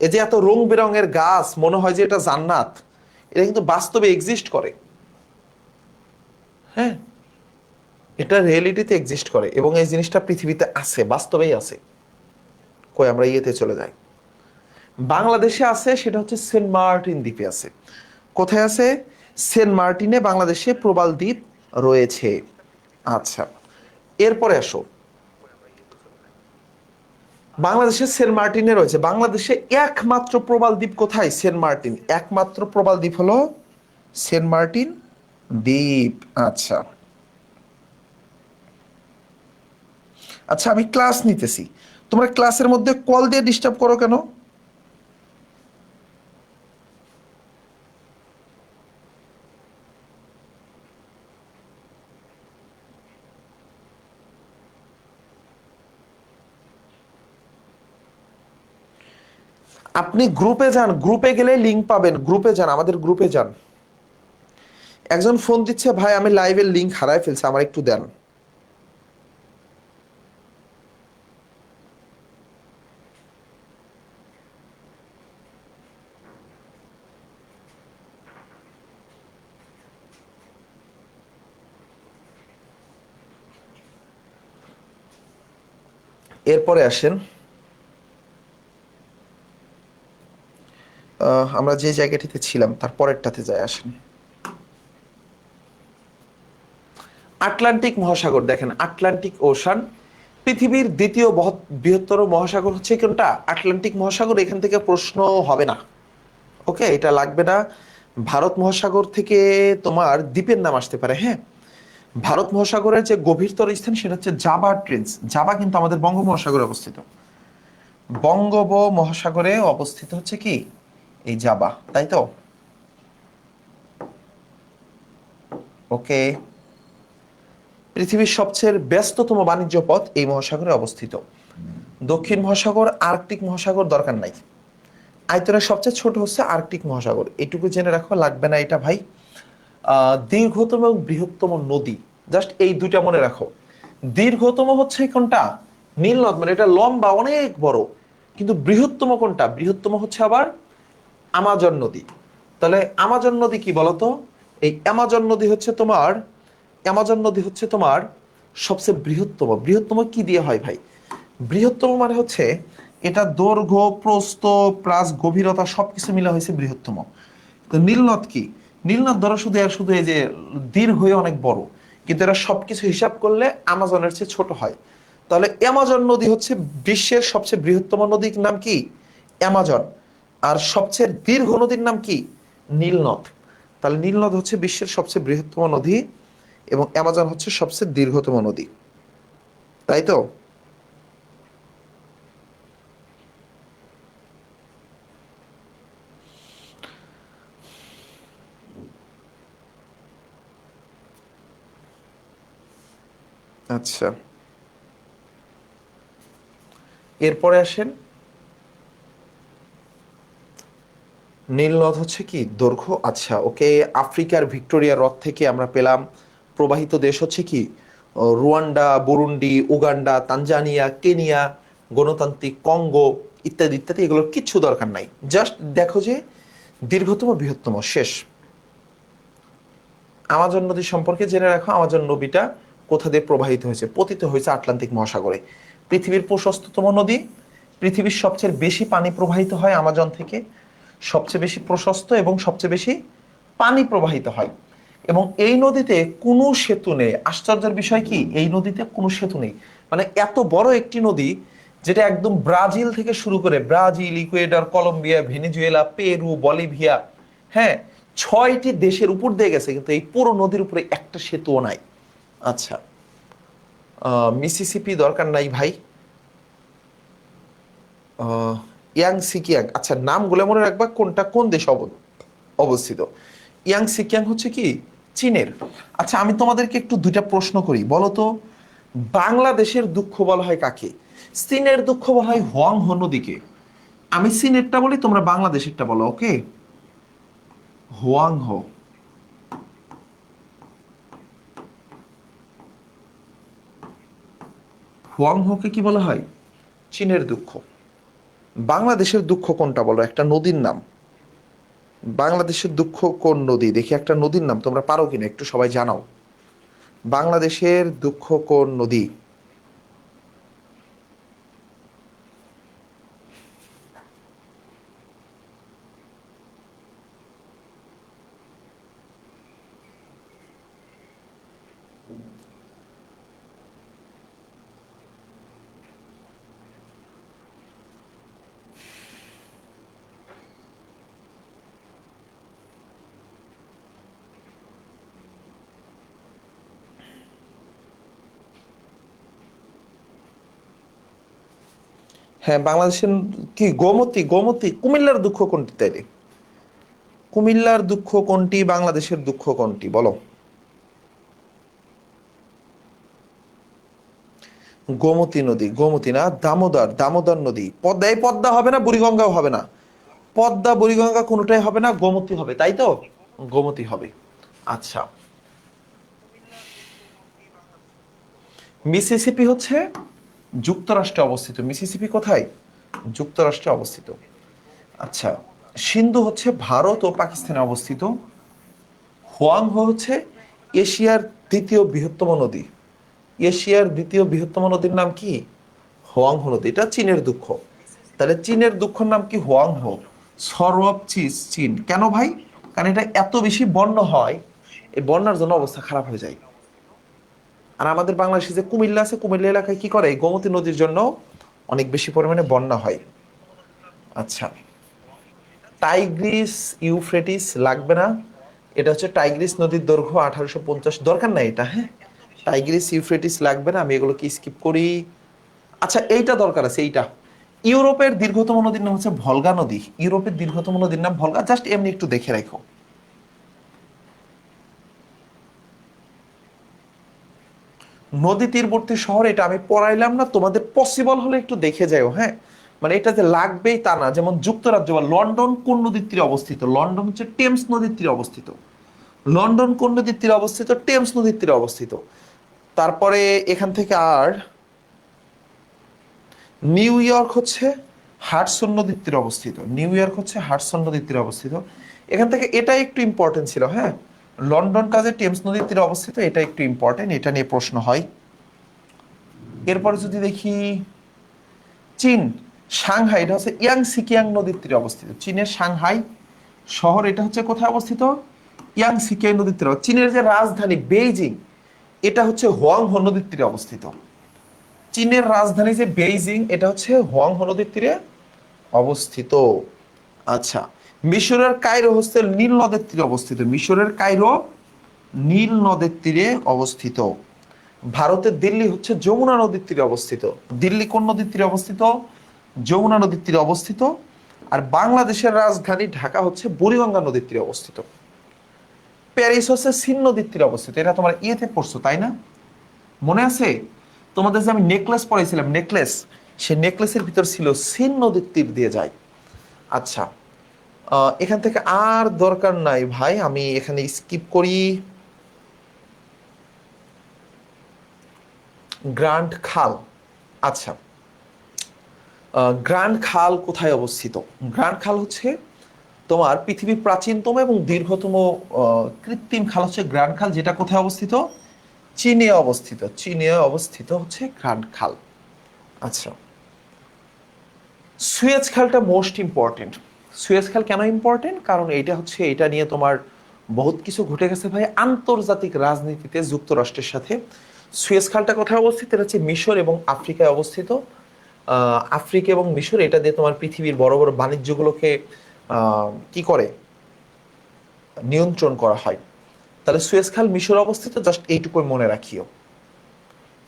এই যে এত রং বেরঙের গাছ, মনে হয় যে এটা জান্নাত, এটা কিন্তু বাস্তবে এক্সিস্ট করে। হ্যাঁ, এটা রিয়েলিটিতে এক্সিস্ট করে এবং এই জিনিসটা পৃথিবীতে আছে, বাস্তবেই আছে। কই আমরা ইয়েতে চলে যাই, বাংলাদেশে আছে, সেটা হচ্ছে সেন্ট মার্টিন দ্বীপে আছে। কোথায় আছে? সেন্ট মার্টিনে বাংলাদেশে প্রবাল দ্বীপ রয়েছে। আচ্ছা, এরপরে আসো, বাংলাদেশে সেন্ট মার্টিনে রয়েছে, বাংলাদেশে একমাত্র প্রবাল দ্বীপ কোথায়? সেন্ট মার্টিন, একমাত্র প্রবাল দ্বীপ হলো সেন্ট মার্টিন দ্বীপ। আচ্ছা আচ্ছা, আমি ক্লাস নিতেছি, তোমরা ক্লাসের মধ্যে কল দিয়ে ডিস্টার্ব করো কেন? আপনি গ্রুপে যান, গ্রুপে গেলে লিংক পাবেন, গ্রুপে যান, আমাদের গ্রুপে যান। একজন ফোন দিচ্ছে, ভাই আমি লাইভের লিংক হারাই ফেলছি, আমার একটু দেন। এরপরে আসেন, আমরা যে জায়গাটিতে ছিলাম তার পরেরটাতে যাই, আসেন। আটলান্টিক মহাসাগর দেখেন, আটলান্টিক ওশান পৃথিবীর দ্বিতীয় বৃহত্তর মহাসাগর হচ্ছে কোনটা? আটলান্টিক মহাসাগর। এখান থেকে প্রশ্ন হবে না, ওকে, এটা লাগবে না। ভারত মহাসাগর থেকে তোমার দ্বীপের নাম আসতে পারে। হ্যাঁ, ভারত মহাসাগরের যে গভীরতর স্থান সেটা হচ্ছে জাভা ট্রেন্স। জাভা কিন্তু আমাদের বঙ্গোপমহাসাগরে অবস্থিত, বঙ্গোপমহাসাগরে অবস্থিত হচ্ছে কি এই জাভা, তাই তো? ওকে, পৃথিবীর সবচেয়ে ব্যস্ততম বাণিজ্য পথ এই মহাসাগরে অবস্থিত। দক্ষিণ মহাসাগর, আর্কটিক মহাসাগর দরকার নাই। আয়তনে সবচেয়ে ছোট হচ্ছে আর্কটিক মহাসাগর, এটুকু জেনে রাখো, লাগবে না এটা ভাই। দীর্ঘতম এবং বৃহত্তম নদী, জাস্ট এই দুইটা মনে রাখো। দীর্ঘতম হচ্ছে কোনটা? নীল নদ, মানে এটা লম্বা অনেক বড়। কিন্তু বৃহত্তম কোনটা? বৃহত্তম হচ্ছে আবার আমাজন নদী। তাহলে আমাজন নদী কি বলতো? এই অ্যামাজন নদী হচ্ছে তোমার, অ্যামাজন নদী হচ্ছে তোমার সবচেয়ে বৃহত্তম। বৃহত্তম কি দিয়ে হয় ভাই? বৃহত্তম মানে হচ্ছে এটা দৈর্ঘ্য, প্রস্থ প্লাস গভীরতা সবকিছু মিলে হয়েছে বৃহত্তম। তো নীলনদ কি? নীলনদ ধরো শুধু আর শুধু এই যে দীর্ঘ হয়ে অনেক বড়, কিন্তু এরা সবকিছু হিসাব করলে আমাজনের চেয়ে ছোট হয়। তাহলে অ্যামাজন নদী হচ্ছে বিশ্বের সবচেয়ে বৃহত্তম নদীর নাম কি? অ্যামাজন। আর সবচেয়ে দীর্ঘ নদীর নাম কি? নীলনদ। তাহলে নীলনদ হচ্ছে বিশ্বের সবচেয়ে বৃহত্তম নদী এবং অ্যামাজন হচ্ছে সবচেয়ে দীর্ঘতম নদী, তাই তো? আচ্ছা, এরপরে আসেন, নীলনদ হচ্ছে কি দৈর্ঘ্য। আচ্ছা ওকে, আফ্রিকার ভিক্টোরিয়া হ্রদ থেকে আমরা পেলাম। প্রবাহিত দেশ হচ্ছে কি Rwanda, Burundi, Uganda, Tanzania, Kenya, গণতান্ত্রিক কঙ্গো, ইত্যাদি ইত্যাদি। এগুলোর কিচ্ছু দরকার নাই, জাস্ট দেখো যে দীর্ঘতম বৃহত্তম শেষ। আমাজন নদী সম্পর্কে জেনে রাখো, আমাজন নদীটা কোথা দিয়ে প্রবাহিত হয়েছে? পতিত হয়েছে আটলান্টিক মহাসাগরে। পৃথিবীর প্রশস্ততম নদী, পৃথিবীর সবচেয়ে বেশি পানি প্রবাহিত হয় আমাজন থেকে, সবচেয়ে বেশি প্রশস্ত এবং সবচেয়ে বেশি পানি প্রবাহিত হয়। এবং এই নদীতে কোনো সেতু নেই। আশ্চর্যের বিষয় কি, এই নদীতে কোনো সেতু নেই। মানে এত বড় একটি নদী যেটা একদম ব্রাজিল থেকে শুরু করে Brazil, Ecuador, Colombia, Venezuela, Peru, Bolivia, হ্যাঁ, 6টি দেশের উপর দিয়ে গেছে, কিন্তু এই পুরো নদীর উপরে একটা সেতুও নাই। আচ্ছা, মিসিসিপি দরকার নাই ভাই। আহ, ইয়াং সিকিয়াং, আচ্ছা নামগুলো মনে রাখবা কোনটা কোন দেশে অবস্থিত। ইয়াং সিকিয়াং হচ্ছে কি চীনের। আচ্ছা আমি তোমাদেরকে একটু দুইটা প্রশ্ন করি, বলো তো বাংলাদেশের দুঃখ বলা হয় কাকে? চীনের দুঃখ বলা হয় হোয়াং হো নদীকে। আমি চীনেরটা বলি, তোমরা বাংলাদেশেরটা বলো, ওকে? হোয়াং হো। হোয়াং হোকে কি বলা হয়? চীনের দুঃখ। বাংলাদেশের দুঃখ কোনটা বলো, একটা নদীর নাম। বাংলাদেশের দুঃখ কোন নদী দেখি, একটা নদীর নাম তোমরা পারো কিনা একটু সবাই জানাও। বাংলাদেশের দুঃখ কোন নদী? হ্যাঁ বাংলাদেশের কি গোমতী, গোমতী। কুমিল্লার দুঃখ কোনটি তাইলে? কুমিল্লার দুঃখ কোনটি, বাংলাদেশের দুঃখ কোনটি বলো? গোমতী নদী, গোমতী না, দামোদর, দামোদর নদী। পদ্মা, এই পদ্মা হবে না, বুড়িগঙ্গাও হবে না। পদ্মা বুড়িগঙ্গা কোনোটাই হবে না, গোমতী হবে, তাই তো? গোমতী হবে। আচ্ছা, মিসিসিপি হচ্ছে যুক্তরাষ্ট্রে অবস্থিত। মিসিসিপি কোথায়? যুক্তরাষ্ট্রে অবস্থিত। আচ্ছা, সিন্ধু হচ্ছে ভারত ও পাকিস্তানে অবস্থিত। হোয়াংহো হচ্ছে এশিয়ার দ্বিতীয় বৃহত্তম নদী। এশিয়ার দ্বিতীয় বৃহত্তম নদীর নাম কি? হোয়াংহো নদী। এটা চীনের দুঃখ। তাহলে চীনের দুঃখের নাম কি? হোয়াংহো। সরব চিজ চীন। কেন ভাই? কারণ এটা এত বেশি বন্যা হয়, এই বন্যার জন্য অবস্থা খারাপ হয়ে যায়। আর আমাদের বাংলাদেশে যে কুমিল্লা আছে, কুমিল্লা এলাকায় কি করে, এই গোমতী নদীর জন্য অনেক বেশি পরিমাণে বন্যা হয়। আচ্ছা, টাইগ্রিস ইউফ্রেটিস লাগবে না। এটা হচ্ছে টাইগ্রিস নদীর দৈর্ঘ্য 1850, দরকার নাই এটা, হ্যাঁ। টাইগ্রিস ইউফ্রেটিস লাগবে না, আমি এগুলোকে স্কিপ করি। আচ্ছা এইটা দরকার আছে, এইটা। ইউরোপের দীর্ঘতম নদীর নাম হচ্ছে ভলগা নদী। ইউরোপের দীর্ঘতম নদীর নাম ভলগা, জাস্ট এমনি একটু দেখে রাখো। নদী তীরবর্তী শহর, এটা আমি পড়াইলাম না, তোমাদের পসিবল হলে একটু দেখে যাও, হ্যাঁ। মানে এটা যে লাগবেই তা না। যেমন যুক্তরাজ্য বা লন্ডন কোন নদীর তীরে অবস্থিত? লন্ডন হচ্ছে টেমস নদীর তীরে অবস্থিত। লন্ডন কোন নদীর তীরে অবস্থিত? টেমস নদীর তীরে অবস্থিত। তারপরে এখান থেকে আর নিউ ইয়র্ক হচ্ছে হাডসন নদীর তীরে অবস্থিত। নিউ ইয়র্ক হচ্ছে হাডসন নদীর তীরে অবস্থিত। এখান থেকে এটা একটু ইম্পর্টেন্ট ছিল, হ্যাঁ। লন্ডন কাজে টেমস নদীর তীরে অবস্থিত, এটা একটু ইম্পর্টেন্ট, এটা নিয়ে প্রশ্ন হয়। এরপরে যদি দেখি চীন, সাংহাই, এটা হচ্ছে ইয়াং সিকিয়াং নদীর তীরে অবস্থিত। চীনের সাংহাই শহর, এটা হচ্ছে কোথায় অবস্থিত? ইয়াং সিকিয়াং নদীর তীরে। চীনের যে রাজধানী বেইজিং, এটা হচ্ছে হোয়াংহো নদীর তীরে অবস্থিত। চীনের রাজধানী যে বেইজিং, এটা হচ্ছে হোয়াংহো নদীর তীরে অবস্থিত। আচ্ছা, মিশরের কায়রো হচ্ছে নীল নদের তীরে অবস্থিত। মিশরের কায়রো নীল নদের তীরে অবস্থিত। ভারতের দিল্লি হচ্ছে যমুনা নদীর তীরে অবস্থিত। দিল্লি কোন নদীর তীরে অবস্থিত? যমুনা নদীর তীরে অবস্থিত। আর বাংলাদেশের রাজধানী ঢাকা হচ্ছে বুড়িগঙ্গা নদীর তীরে অবস্থিত। প্যারিস হচ্ছে সিন নদীর তীরে অবস্থিত। এটা তোমার ইয়েতে পড়ছো তাই না? মনে আছে তোমাদের যে আমি নেকলেস পড়াইছিলাম, নেকলেস, সেই নেকলেসের ভিতর ছিল সিন নদীর তীর দিয়ে যায়। আচ্ছা, এখান থেকে আর দরকার নাই ভাই, আমি এখানে স্কিপ করি। গ্র্যান্ড খাল। আচ্ছা, গ্র্যান্ড খাল কোথায় অবস্থিত? গ্র্যান্ড খাল হচ্ছে তোমার পৃথিবীর প্রাচীনতম এবং দীর্ঘতম কৃত্রিম খাল হচ্ছে গ্র্যান্ড খাল, যেটা কোথায় অবস্থিত? চীনে অবস্থিত। চীনে অবস্থিত হচ্ছে গ্র্যান্ড খাল। আচ্ছা, সুয়েজ খালটা মোস্ট ইম্পর্টেন্ট। সুয়েজ খাল কেন ইম্পর্টেন্ট? কারণ এটা হচ্ছে, এটা নিয়ে তোমার বহুত কিছু ঘটে গেছে ভাই আন্তর্জাতিক রাজনীতিতে যুক্তরাষ্ট্রের সাথে। সুয়েজ খালটা কোথায় অবস্থিত? এটা হচ্ছে মিশর এবং আফ্রিকায় অবস্থিত। আফ্রিকা এবং মিশর, এটা দিয়ে তোমার পৃথিবীর বড় বড় বাণিজ্যগুলোকে কি করে, নিয়ন্ত্রণ করা হয়। তাহলে সুয়েজ খাল মিশর অবস্থিত, জাস্ট এইটুকুই মনে রাখিও।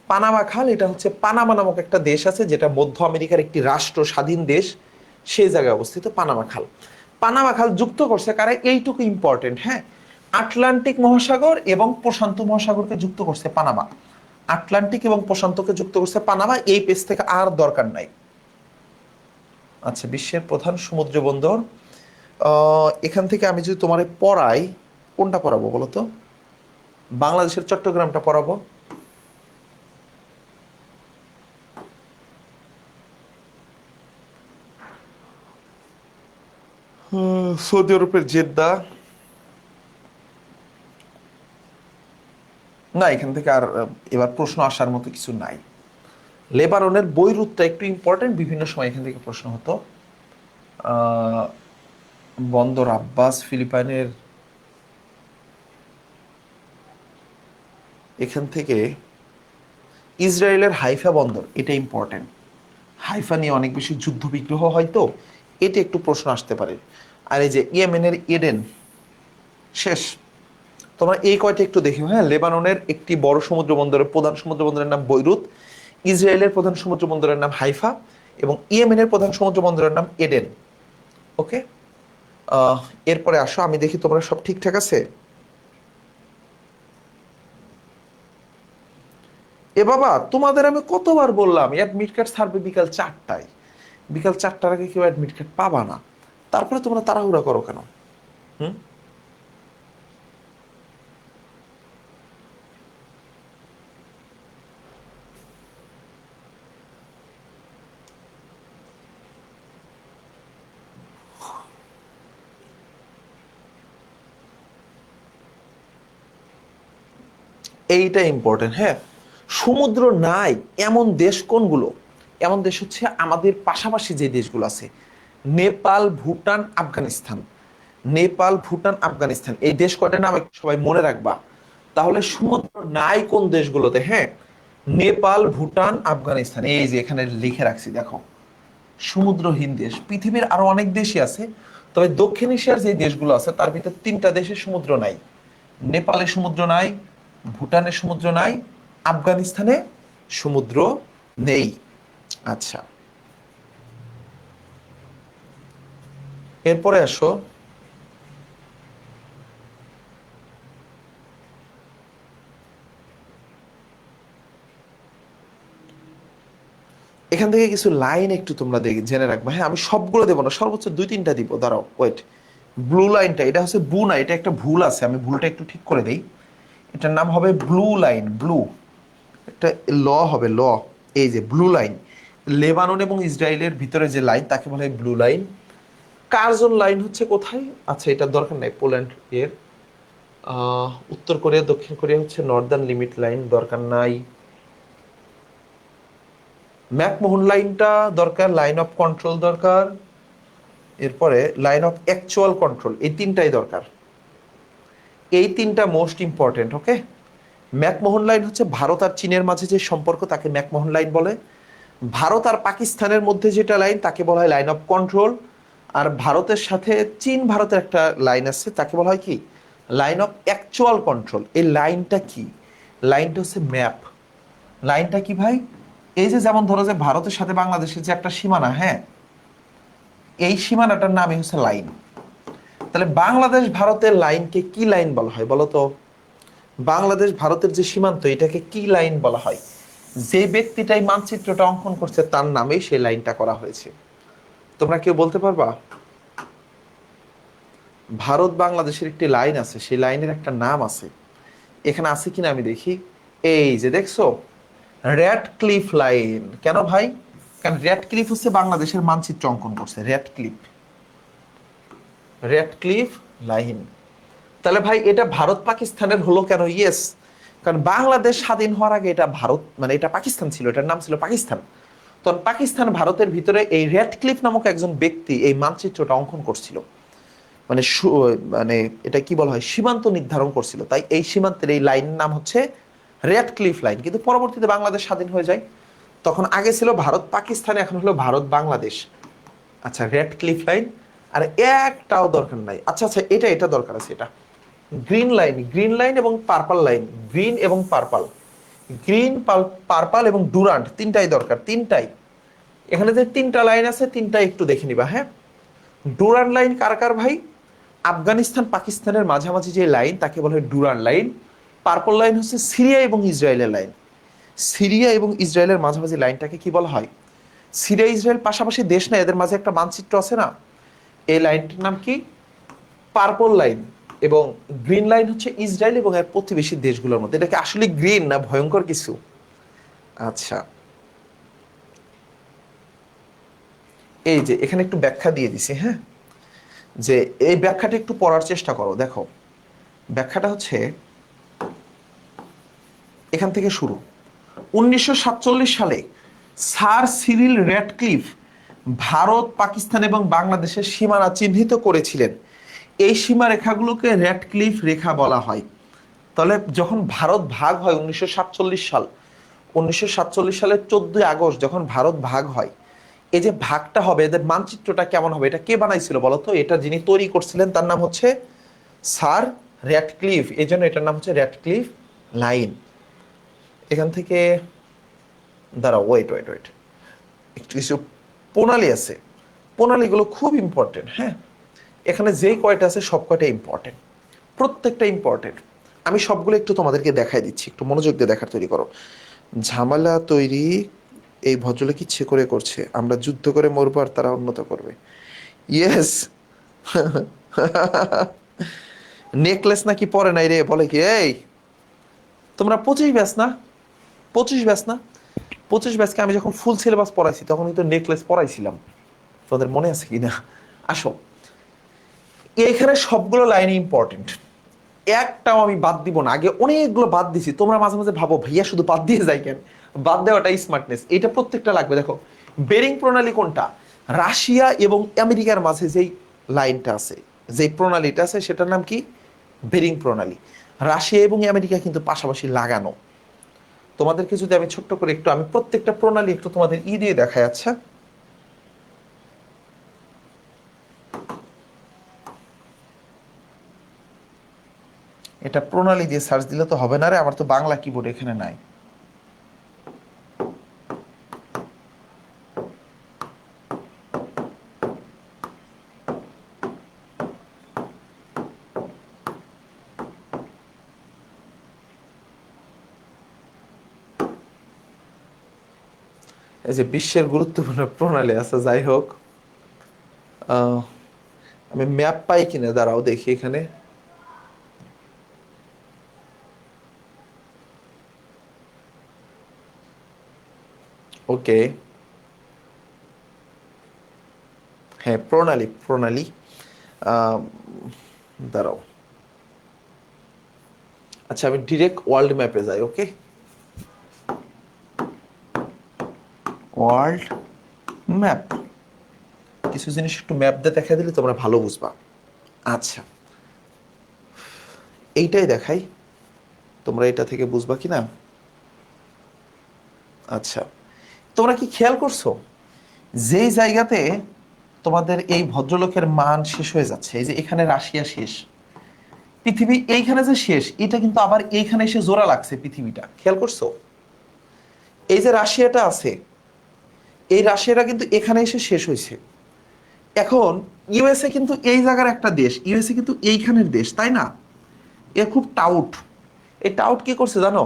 পানামা খাল, এটা হচ্ছে পানামা নামক একটা দেশ আছে, যেটা মধ্য আমেরিকার একটি রাষ্ট্র, স্বাধীন দেশ, সেই জায়গায় অবস্থিত পানামা খাল। পানামা খাল যুক্ত করছে কারা, এইটুকু ইম্পর্টেন্ট, হ্যাঁ, আটলান্টিক মহাসাগর এবং প্রশান্ত মহাসাগরকে যুক্ত করছে পানামা। আটলান্টিক এবং প্রশান্তকে যুক্ত করছে পানামা, এই পেজ থেকে আর দরকার নাই। আচ্ছা, বিশ্বের প্রধান সমুদ্র বন্দর, এখান থেকে আমি যদি তোমার পড়াই, কোনটা পড়াবো বলো তো? বাংলাদেশের চট্টগ্রামটা পড়াবো। সৌদি আরবের জেদ্দা, না এখান থেকে আর এবার প্রশ্ন আসার মতো কিছু নাই। লেবাননের বৈরুতটা একটু ইম্পর্টেন্ট, বিভিন্ন সময় এখান থেকে প্রশ্ন হতো। বন্দর আব্বাস ফিলিপাইনের, এখান থেকে ইসরায়েলের হাইফা বন্দর, এটা ইম্পর্টেন্ট। হাইফা নিয়ে অনেক বেশি যুদ্ধ বিগ্রহ হয়তো, এটা একটু প্রশ্ন আসতে পারে। আর এই যে ইয়েমেনের এডেন, শেষ। তোমরা এই কয়টা একটু দেখিও, হ্যাঁ। লেবাননের একটি বড় সমুদ্র বন্দরের প্রধান সমুদ্র বন্দরের নাম বৈরুত, ইসরায়েলের প্রধান সমুদ্র বন্দরের নাম হাইফা, এবং ইয়েমেনের প্রধান সমুদ্র বন্দরের নাম এডেন। ওকে, এরপরে আসো, আমি দেখি তোমরা সব ঠিকঠাক আছে। এ বাবা, তোমাদের আমি কতবার বললাম অ্যাডমিট কার্ড ছাড়বে বিকাল 4টায়, বিকাল 4টার আগে কেউ অ্যাডমিট কার্ড পাবা না, তারপরে তোমরা তাড়াহুড়া করো কেন? হুম, এইটা ইম্পর্টেন্ট, হ্যাঁ। সমুদ্র নাই এমন দেশ কোনগুলো? এমন দেশ হচ্ছে আমাদের পাশাপাশি যে দেশগুলো আছে, নেপাল, ভুটান, আফগানিস্তান। নেপাল, ভুটান, আফগানিস্তান, এই দেশ কয়টা নাম একটু সবাই মনে রাখবা। তাহলে সমুদ্র নাই কোন দেশগুলোতে, হ্যাঁ, নেপাল, ভুটান, আফগানিস্তান, এই যে এখানে লিখে রাখছি দেখো, সমুদ্রহীন দেশ। পৃথিবীর আরো অনেক দেশই আছে, তবে দক্ষিণ এশিয়ার যে দেশগুলো আছে তার ভিতর 3টা দেশে সমুদ্র নাই। নেপালে সমুদ্র নাই, ভুটানে সমুদ্র নাই, আফগানিস্তানে সমুদ্র নেই। আচ্ছা, এরপরে আসো, এখান থেকে কিছু লাইন একটু তোমরা জেনে রাখবে, হ্যাঁ। আমি সবগুলো দেবো না, সর্বোচ্চ 2-3টা দিব। দাঁড়াও, ওয়েট। ব্লু লাইনটা, এটা হচ্ছে ব্লু না, এটা একটা ভুল আছে, আমি ভুলটা একটু ঠিক করে দেই। এটার নাম হবে ব্লু লাইন, ব্লু, একটা ল হবে, ল। এই যে ব্লু লাইন, লেবানন এবং ইসরায়েলের ভিতরে যে লাইন তাকে বলা হয় ব্লু লাইন। কার্জন লাইন হচ্ছে কোথায়? আচ্ছা, এটার দরকার নাই, পোল্যান্ড এর। উত্তর কোরিয়া, দক্ষিণ কোরিয়া হচ্ছে নর্দার্ন লিমিট লাইন, দরকার নাই। ম্যাকমোহন লাইনটা দরকার, লাইন অফ কন্ট্রোল দরকার, এরপরে লাইন অফ অ্যাকচুয়াল কন্ট্রোল, এই 3টাই দরকার। এই 3টা মোস্ট ইম্পর্টেন্ট, ওকে। ম্যাকমোহন লাইন হচ্ছে ভারত আর চীনের মাঝে যে সম্পর্ক, তাকে ম্যাকমোহন লাইন বলে। ভারত আর পাকিস্তানের মধ্যে যেটা লাইন, তাকে বলা হয় লাইন অফ কন্ট্রোল। আর ভারতের সাথে চীন ভারতের একটা লাইন আছে, তাকে বলা হয় কি, লাইন অফ অ্যাকচুয়াল কন্ট্রোল। এই লাইনটা কি? লাইনটা হচ্ছে ম্যাপ। লাইনটা কি ভাই? এই যে যেমন ধরো যে ভারতের সাথে বাংলাদেশের যে একটা সীমানা, হ্যাঁ, এই সীমানাটার নামই হচ্ছে লাইন। তাহলে বাংলাদেশ ভারতের লাইনকে কি লাইন বলা হয় বলো তো? বাংলাদেশ ভারতের যে সীমান্ত, এটাকে কি লাইন বলা হয়? যে ব্যক্তিটাই মানচিত্রটা অঙ্কন করছে তার নামেই সেই লাইনটা করা হয়েছে। তোমরা কেউ বলতে পারবা? ভারত বাংলাদেশের একটি লাইন আছে, সেই লাইনের একটা নাম আছে, এখানে আছে কিনা আমি দেখি। এই যে দেখছো, রেড ক্লিফ লাইন। কেন ভাই? কারণ রেড ক্লিফ হচ্ছে বাংলাদেশের মানচিত্র অঙ্কন করছে, red cliff, red cliff line. তাহলে ভাই এটা ভারত পাকিস্তানের হলো কেন? ইয়েস, কারণ বাংলাদেশ স্বাধীন হওয়ার আগে এটা ভারত, মানে এটা পাকিস্তান ছিল, এটার নাম ছিল পাকিস্তান। তখন পাকিস্তান ভারতের ভিতরে এই রেড ক্লিফ নামক একজন ব্যক্তি এই মানচিত্রটা অঙ্কন করছিল, মানে মানে এটা কি বলা হয়, সীমান্ত নির্ধারণ করছিল। তাই এই সীমান্তের এই লাইনের নাম হচ্ছে রেড ক্লিফ লাইন। কিন্তু পরবর্তীতে বাংলাদেশ স্বাধীন হয়ে যায়, তখন আগে ছিল ভারত পাকিস্তান, এখন হলো ভারত বাংলাদেশ। আচ্ছা, রেড ক্লিফ লাইন আর একটাও দরকার নাই। আচ্ছা আচ্ছা, এটা দরকার আছে। এটা গ্রিন লাইন এবং পার্পল লাইন, গ্রিন এবং পার্পল, গ্রিন পার্পল এবং ডুরান্ট, তিনটাই দরকার, তিনটাই। এখানে যে তিনটা লাইন আছে তিনটাই একটু দেখে নিবা। হ্যাঁ, ডুরান্ট লাইন কার কার ভাই? আফগানিস্তান পাকিস্তানের মাঝামাঝি যে লাইন তাকে বলা হয় ডুরান্ট লাইন। পার্পল লাইন হচ্ছে সিরিয়া এবং ইসরায়েলের লাইন। সিরিয়া এবং ইসরায়েলের মাঝামাঝি লাইনটাকে কি বলা হয়? সিরিয়া ইসরায়েল পাশাপাশি দেশ না, এদের মাঝে একটা মানচিত্র আছে না, এই লাইনটির নাম কি? Purple line. এবং গ্রিন লাইন হচ্ছে ইসরায়েল এবং এর প্রতিবেশী দেশগুলোর মধ্যে। এটা কি আসলে গ্রিন না ভয়ঙ্কর কিছু? আচ্ছা, এই যে এখানে একটু ব্যাখ্যা দিয়ে দিছি। হ্যাঁ, যে এই ব্যাখ্যাটা একটু পড়ার চেষ্টা করো। দেখো, ব্যাখ্যাটা হচ্ছে এখান থেকে শুরু। 1947 সালে sir Cyril Radcliffe Bharat, Pakistan এবং বাংলাদেশের সীমানা চিহ্নিত করেছিলেন। এই সীমারেখাগুলোকে র্যাডক্লিফ রেখা বলা হয়। তাহলে যখন ভারত ভাগ হয় 1947 সাল, 1947 সালের 14 আগস্ট যখন ভারত ভাগ হয়, এই যে ভাগটা হবে, এদের মানচিত্রটা কেমন হবে, এটা কে বানাইছিল বলতো? এটা যিনি তৈরি করছিলেন তার নাম হচ্ছে স্যার র্যাডক্লিফ, এই জন্য এটার নাম হচ্ছে র্যাডক্লিফ লাইন। এখান থেকে দাঁড়াও, ওয়েট ওয়েট ওয়েট, একটু কিছু প্রণালী আছে, প্রণালীগুলো খুব ইম্পর্টেন্ট। হ্যাঁ, এখানে যেই কয়টা আছে সব কয়টা ইম্পর্টেন্ট, প্রত্যেকটা ইম্পর্টেন্ট। আমি সবগুলো একটু তোমাদেরকে দেখাই দিচ্ছি, একটু মনোযোগ দিয়ে দেখার তৈরি করো। ঝামেলা তৈরি এই ভদ্রলোক ইচ্ছে করে করছে, আমরা যুদ্ধ করে মরবো আর তারা উন্নত করবে। ইয়েস। নেকলেস নাকি পরে নাই রে, বলে কি এই তোমরা 25 ব্যাচ না, 25 ব্যাচ না, 25 ব্যাচকে আমি যখন ফুল সিলেবাস পড়াইছি তখন কিন্তু নেকলেস পড়াইছিলাম, তোমাদের মনে আছে কি না? আসো, এইখানে সবগুলো লাইনে ইম্পর্টেন্ট, একটাও আমি বাদ দিব না। আগে অনেকগুলো বাদ দিছি, তোমরা মাঝে মাঝে ভাবো ভাইয়া শুধু বাদ দিয়ে যাই কেন? বাদ দেওয়াটাই স্মার্টনেস, এটা প্রত্যেকটা লাগবে। দেখো, বেরিং প্রণালী কোনটা? রাশিয়া এবং আমেরিকার মাঝে যেই লাইনটা আছে, যেই প্রণালীটা আছে সেটার নাম কি? বেরিং প্রণালী। রাশিয়া এবং আমেরিকা কিন্তু পাশাপাশি লাগানো। তোমাদেরকে যদি আমি ছোট্ট করে একটু, আমি প্রত্যেকটা প্রণালী একটু তোমাদের দিয়ে দেখাই। আচ্ছা, এটা প্রণালী দিয়ে সার্চ দিলে তো হবে না রে, আমার তো বাংলা কিবোর্ড এখানে নাই। এই যে বিশ্বের গুরুত্বপূর্ণ প্রণালী আছে, যাই হোক, আমি ম্যাপ পাই কিনা দাঁড়াও দেখি এখানে। ওকে, হ্যাঁ, প্রণালী প্রণালী, আহ, দাঁড়াও। আচ্ছা, আমি ডিরেক্ট ওয়ার্ল্ড ম্যাপে যাই। ওকে, ওয়ার্ল্ড ম্যাপ, কিছু জিনিস একটু ম্যাপ দিয়ে দেখা দিলে তোমরা ভালো বুঝবা। আচ্ছা, এইটাই দেখাই, তোমরা এটা থেকে বুঝবা কি না। আচ্ছা, তোমরা কি খেয়াল করছো যেই জায়গাতে তোমাদের এই ভদ্রলোকের মান শেষ হয়ে যাচ্ছে, এই যে এখানে রাশিয়া শেষ, পৃথিবী এইখানে যে শেষ, এটা কিন্তু আবার এইখানে এসে জোড়া লাগছে পৃথিবীটা, খেয়াল করছো? এই যে রাশিয়াটা আছে, এই রাশিয়াটা কিন্তু এখানে এসে শেষ হয়েছে। এখন ইউএসএ কিন্তু এই জায়গার একটা দেশ, ইউএসএ কিন্তু এইখানের দেশ, তাই না? এ খুব টাউট। এই টাউট কি করছে জানো?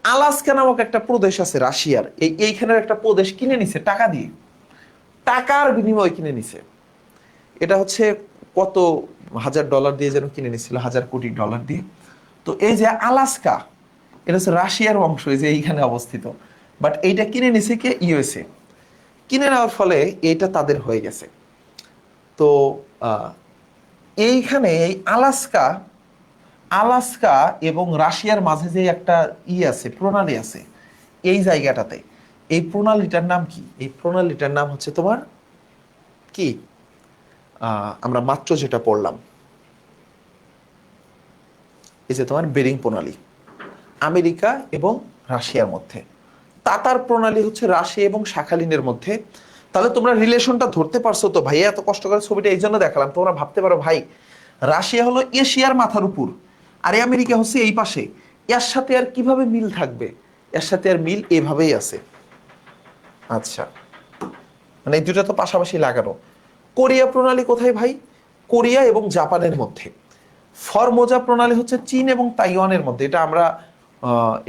আলাস্কা নামক একটা প্রদেশ আছে রাশিয়ার, এইখানের একটা প্রদেশ কিনে নিছে টাকা দিয়ে, টাকার বিনিময়ে কিনে নিছে। এটা হচ্ছে কত হাজার ডলার দিয়ে যেন কিনে নিছিল, হাজার কোটি ডলার দিয়ে। তো এই যে আলাস্কা, এটা হচ্ছে রাশিয়ার অংশ, এই যে এইখানে অবস্থিত। বাট এইটা কিনে নিছে কে? ইউএসএ। কিনে নেওয়ার ফলে এইটা তাদের হয়ে গেছে। তো আহ, এইখানে এই আলাস্কা, আলাস্কা এবং রাশিয়ার মাঝে যে একটা আছে, প্রণালী আছে এই জায়গাটাতে, এই প্রণালীটার নাম কি? এই প্রণালীটার নাম হচ্ছে তোমার কি? আমরা মাত্র যেটা পড়লাম, এই যে তোমার বেরিং প্রণালী, আমেরিকা এবং রাশিয়ার মধ্যে। তাতার প্রণালী হচ্ছে রাশি এবং শাখালিনের মধ্যে। তাহলে তোমরা রিলেশনটা ধরতে পারছো তো ভাইয়া, এত কষ্ট করে ছবিটা এই জন্য দেখালাম, তোমরা ভাবতে পারো ভাই রাশিয়া হলো এশিয়ার মাথার উপর আর আমেরিকা হচ্ছে এই পাশে, এর সাথে আর কিভাবে মিল থাকবে? এর সাথে আর মিল এভাবেই আছে। আচ্ছা, মানে এই দুটো তো পাশাপাশি লাগানো। কোরিয়া প্রণালী কোথায় ভাই? কোরিয়া এবং জাপানের মধ্যে। ফরমোজা প্রণালী হচ্ছে চীন এবং তাইওয়ানের মধ্যে। এটা আমরা